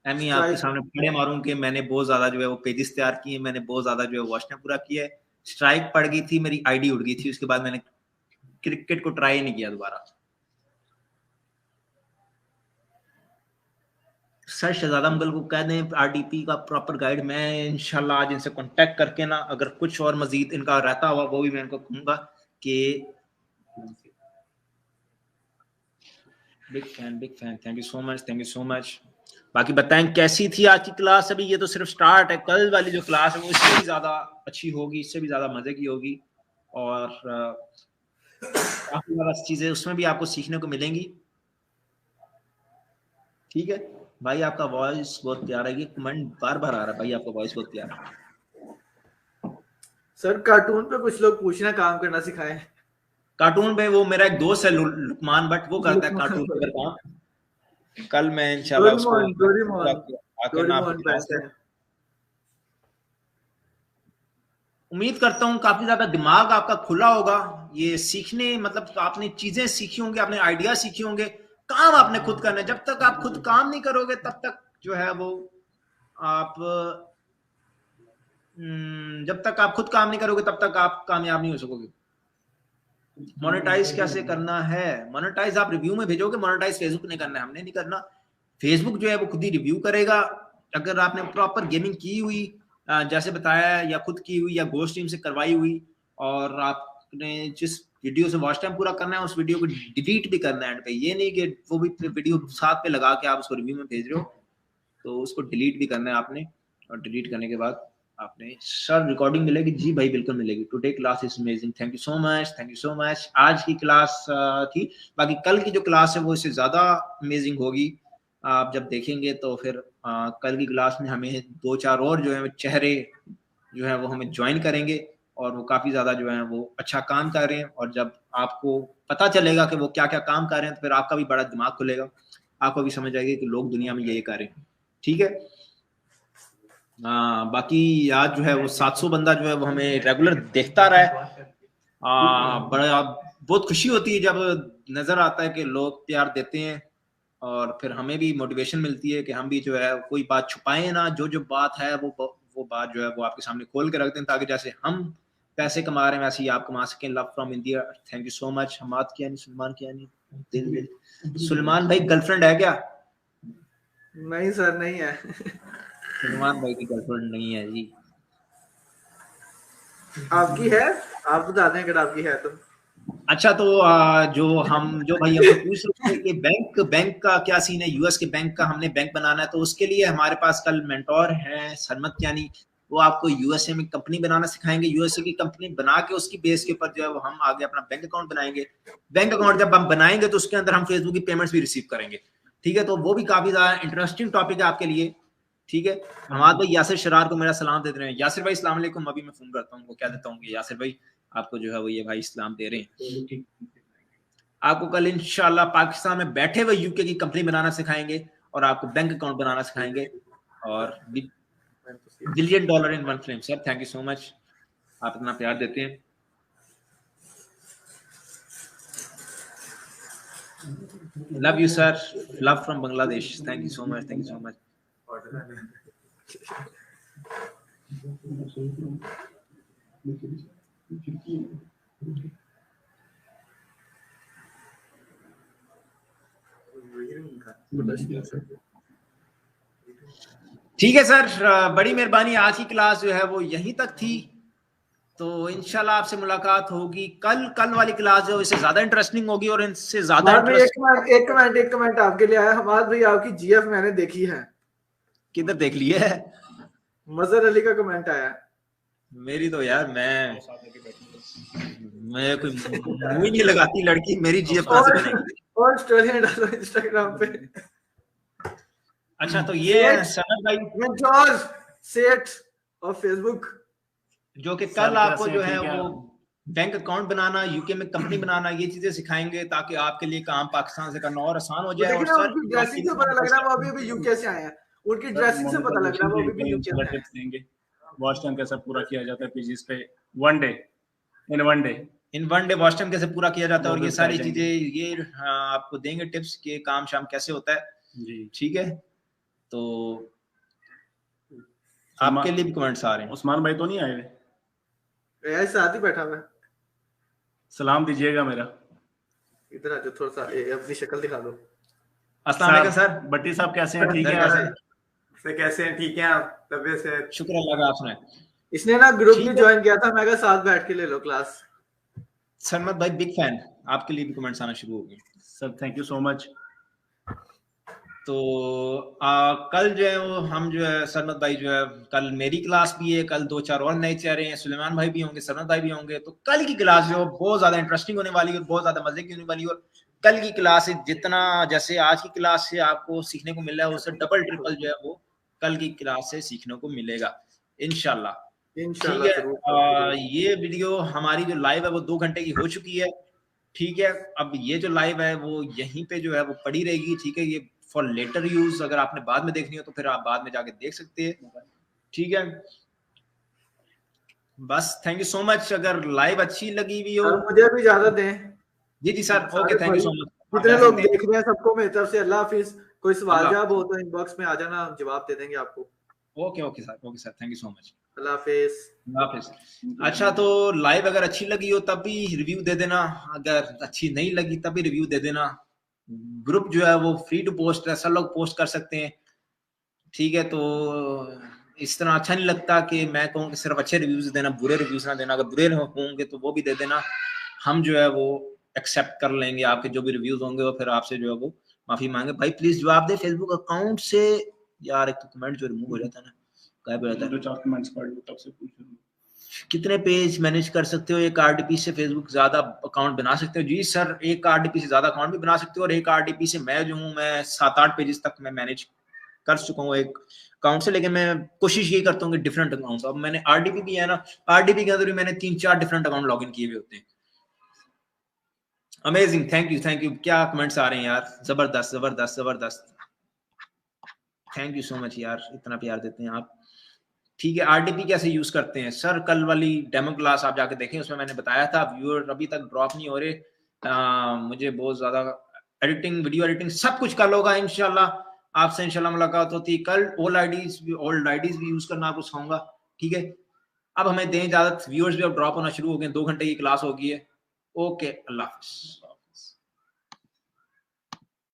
Speaker 1: एमी आपके सामने पड़े मारूं कि मैंने बहुत ज्यादा जो है वो पेजेस तैयार किए, मैंने बहुत ज्यादा जो है वॉच टाइम पूरा किया है, स्ट्राइक पड़ गई थी, मेरी आईडी उड़ गई थी, उसके बाद मैंने क्रिकेट को ट्राई नहीं किया दोबारा। सर शहजादा मुगल को कह दें आरडीपी का प्रॉपर गाइड, मैं इंशाल्लाह आज इनसे कांटेक्ट करके ना अगर कुछ और मजीद इनका रहता हुआ वो भी मैं इनको कहूंगा कि big fan, thank you so much, thank you so much. बाकी बताएं कैसी थी आज की क्लास? अभी ये तो सिर्फ स्टार्ट है, कल वाली जो क्लास है वो इससे भी ज्यादा अच्छी होगी, इससे भी ज्यादा मजे की होगी और काफी ज्यादा चीजें उसमें भी आपको सीखने को मिलेंगी। ठीक है भाई, आपका वॉइस बहुत प्यारा है, ये कमेंट बार बार आ रहा है भाई, आपका वॉइस बहुत प्यारा है।
Speaker 6: सर कार्टून पे कुछ लोग पूछना काम करना सिखाएं।
Speaker 1: कार्टून पे वो मेरा एक दोस्त है लुकमान बट, वो करता है कार्टून पे काम। कल मैं इंशाल्लाह उसको उम्मीद करता हूँ काफी ज्यादा दिमाग आपका खुला होगा ये सीखने, मतलब आपने चीजें सीखी होंगी, आपने आइडिया सीखे होंगे, काम आपने खुद करना है। जब तक आप खुद काम नहीं करोगे तब तक जो है वो आप जब तक आप खुद काम नहीं करोगे तब तक आप कामयाब नहीं हो सकोगे। मोनेटाइज कैसे करना है? मोनेटाइज आप रिव्यू में भेजोगे, मोनेटाइज फेसबुक ने करना है, हमने नहीं करना। फेसबुक जो है वो खुद ही रिव्यू करेगा। अगर आपने प्रॉपर गेमिंग की हुई जैसे बताया, या खुद की हुई या गोस्ट टीम से करवाई हुई, और आपने जिस वीडियो से वॉच टाइम पूरा करना है उस वीडियो को डिलीट भी करना है एंड पे, ये नहीं कि वो भी वीडियो साथ पे लगा के आप उसको रिव्यू में भेज रहे हो, तो उसको डिलीट भी करना है आपने। और डिलीट करने के बाद आपने, सर रिकॉर्डिंग मिलेगी? जी भाई बिल्कुल मिलेगी। Today class is amazing, thank you so much, thank you so much. आज की क्लास थी, बाकी कल की जो क्लास है वो इससे ज्यादा अमेजिंग होगी। आप जब देखेंगे तो फिर कल की क्लास में हमें 2-4 और जो है चेहरे जो है वो हमें ज्वाइन करेंगे और वो काफी ज्यादा जो है वो अच्छा काम कर रहे हैं, और जब आपको पता चलेगा कि वो क्या क्या काम कर रहे हैं तो फिर आपका भी बड़ा दिमाग खुलेगा, आपको भी समझ आएगी कि लोग दुनिया में ये कर रहे हैं। ठीक है, बाकी आज जो है वो 700 बंदा जो है वो हमें रेगुलर देखता रहा है। बड़ा बहुत खुशी होती है जब नजर आता है कि लोग प्यार देते हैं, और फिर हमें भी मोटिवेशन मिलती है कि हम भी जो है कोई बात छुपाएं ना, जो बात है वो बात जो है वो आपके सामने खोल के रख दें, ताकि जैसे हम पैसे कमा रहे हैं वैसे ही आप कमा सकें। Love from India, thank you so much. हमाद किया नहीं, सलमान किया नहीं, सुलेमान भाई गर्लफ्रेंड है क्या?
Speaker 6: नहीं सर, नहीं है।
Speaker 1: सुलेमान भाई की गर्लफ्रेंड नहीं है जी।
Speaker 6: आपकी है? आप बता दें अगर आपकी है तो।
Speaker 1: अच्छा, तो जो भाई हमसे पूछ रहे थे कि बैंक का क्या सीन है, यूएस के बैंक का, हमने बैंक बनाना है, तो उसके लिए हमारे पास कल मेंटोर है सरमत यानी, वो आपको यूएसए में कंपनी बनाना सिखाएंगे। यूएसए की कंपनी बना के उसकी बेस के ऊपर जो है वो हम आगे अपना बैंक अकाउंट बनाएंगे। बैंक अकाउंट जब हम बनाएंगे तो उसके अंदर हम फेसबुक की पेमेंट्स भी रिसीव करेंगे। ठीक है, तो वो भी काफी ज्यादा इंटरेस्टिंग टॉपिक है आपके लिए। ठीक है, हमारे भाई यासिर शरार को मेरा सलाम दे रहे हैं। यासिर भाई अस्सलाम वालेकुम। अभी मैं फोन करता हूँ, उनको क्या देता हूँ कि यासिर भाई आपको जो है वो ये भाई इस्लाम दे रहे हैं। आपको कल इंशाल्लाह पाकिस्तान में बैठे हुए यूके की कंपनी बनाना सिखाएंगे और आपको बैंक अकाउंट बनाना सिखाएंगे और $1 billion in one frame. Sir thank you so much, आप इतना प्यार देते हैं। Love you sir, love from Bangladesh. Thank you so much, thank you so much. ठीक है सर, बड़ी मेहरबानी। आज की क्लास जो है वो यहीं तक थी, तो इंशाल्लाह आपसे मुलाकात होगी कल वाली क्लास जो इससे ज्यादा इंटरेस्टिंग होगी और इनसे ज्यादा
Speaker 6: एक कमेंट आपके लिए आया। हमाद भाई आपकी जीएफ मैंने देखी है।
Speaker 1: किधर देख ली है?
Speaker 6: मजहर अली का कमेंट आया।
Speaker 1: मेरी तो यार मैं कोई मुंह ही नहीं लगाती लड़की, मेरी जीएफ कहां से बनेगी?
Speaker 6: और स्टोरी डालो इंस्टाग्राम पे।
Speaker 1: अच्छा, तो ये है सनद भाई
Speaker 6: जॉर्ज सेठ और फेसबुक,
Speaker 1: जो कि कल आपको जो है वो बैंक अकाउंट बनाना, यूके में कंपनी बनाना, ये चीजें सिखाएंगे ताकि आपके लिए काम पाकिस्तान से करना और आसान हो जाए। और सर
Speaker 6: उनकी ड्रेसिंग से पता लग रहा है वो अभी यूके से आए हैं। उनकी ड्रेसिंग से पता लग रहा है वो अभी यूके से आए हैं।
Speaker 2: वॉच टाइम कैसे पूरा किया जाता है पीजीज पे वन डे वॉच टाइम कैसे पूरा किया जाता है और ये सारी चीजें ये आपको देंगे टिप्स के काम शाम कैसे होता है जी। ठीक है, तो आपके लिए भी कमेंट्स आ रहे हैं। उस्मान भाई तो नहीं आए हुए?
Speaker 6: साथ ही बैठा हुआ।
Speaker 2: सलाम दीजिएगा मेरा।
Speaker 6: इधर आ जाओ, थोड़ा सा अपनी शक्ल दिखा दो।
Speaker 1: अस्सलाम वालेकुम सर।
Speaker 2: बट्टी साहब कैसे हैं? ठीक है
Speaker 6: सर, कैसे हैं? ठीक हैं आप? तबीयत से?
Speaker 1: शुक्र अल्लाह का। आपने
Speaker 6: इसने ना ग्रुप भी ज्वाइन किया था, मैं कहा साथ बैठ के ले लो क्लास।
Speaker 1: सरमत भाई बिग फैन, आपके लिए भी कमेंट्स आना शुरू हो गए।
Speaker 2: Sir thank you so much.
Speaker 1: तो कल जो है वो हम जो है सरमत भाई जो है कल मेरी क्लास भी है, कल 2-4 और नए चेहरे हैं, सुलेमान भाई भी होंगे, सरमत भाई भी होंगे। तो कल की क्लास जो बहुत ज्यादा इंटरेस्टिंग होने वाली है और बहुत ज्यादा मजे की होने वाली है। और कल की क्लास जितना जैसे आज की क्लास से आपको सीखने को मिल रहा है उससे डबल ट्रिपल जो है वो कल की क्लास से सीखने को मिलेगा इंशाल्लाह। ठीक है, ये वीडियो हमारी जो लाइव है वो 2 घंटे की हो चुकी है। ठीक है, अब ये जो लाइव है वो यहीं पे जो है वो पड़ी रहेगी। ठीक है, ये फॉर लेटर यूज, अगर आपने बाद में देखनी हो तो फिर आप बाद में जाके देख सकते हैं। ठीक है, बस थैंक यू सो मच। अगर लाइव अच्छी लगी हुई हो
Speaker 6: मुझे भी इजाजत दें।
Speaker 1: जी sir, okay, thank you so much.
Speaker 6: कितने लोग देख रहे हैं, सबको मेरी तरफ से अल्लाह हाफिज। कोई सवाल जवाब हो तो इनबॉक्स में आ जाना, हम जवाब दे देंगे आपको।
Speaker 1: Okay sir, thank you so much.
Speaker 6: अल्लाह हाफिज।
Speaker 1: अच्छा, तो लाइव अगर अच्छी लगी हो तब भी रिव्यू दे देना, अगर अच्छी नहीं लगी तब भी रिव्यू दे देना। ग्रुप जो है वो फ्री टू पोस्ट है, सब लोग पोस्ट कर सकते हैं। ठीक है, तो इस तरह अच्छा नहीं लगता कि मैं कहूँ कि सिर्फ अच्छे रिव्यूज देना, बुरे रिव्यूज ना देना। अगर बुरे होंगे तो वो भी दे देना, हम जो है वो एक्सेप्ट कर लेंगे आपके जो भी रिव्यूज होंगे और फिर आपसे जो है वो माफी मांगे। भाई प्लीज जवाब दे फेसबुक अकाउंट से यार, एक तो कमेंट जो रिमूव हो जाता है ना, गायब हो जाता है।
Speaker 2: 2-4 कमेंट्स पढ़ लो तब से पूछो
Speaker 1: कितने पेज मैनेज कर सकते हो? एक आरडीपी से फेसबुक ज्यादा अकाउंट बना सकते हो? जी सर, एक आरडीपी से ज्यादा अकाउंट भी बना सकते हो और एक आरडीपी से मैं जो हूँ मैं 7-8 पेजेस तक मैं मैनेज कर चुका हूँ एक अकाउंट से। लेकिन मैं कोशिश ये करता हूँ कि डिफरेंट अकाउंट्स, अब मैंने आरडीपी भी है ना, आरडीपी के अंदर भी मैंने 3-4 डिफरेंट अकाउंट लॉग इन किए हुए होते हैं। Amazing, thank you. क्या कमेंट्स आ रहे हैं यार, जबरदस्त। थैंक यू सो मच यार, इतना प्यार देते हैं आप। ठीक है, आरडीपी कैसे यूज करते हैं? सर कल वाली डेमो क्लास आप जाके देखें, उसमें मैंने बताया था। व्यूअर अभी तक ड्रॉप नहीं हो रहे। मुझे बहुत ज्यादा एडिटिंग, वीडियो एडिटिंग सब कुछ कल होगा इंशाल्लाह। आपसे इंशाल्लाह मुलाकात होती है कल। ओल्ड आईडीज भी यूज करना आपको सिखाऊंगा। ठीक है, अब हमें दें इजाजत, व्यूअर्स भी अब ड्रॉप होना शुरू हो गए, 2 घंटे की क्लास हो गई है। ओके, अल्लाह हाफिज।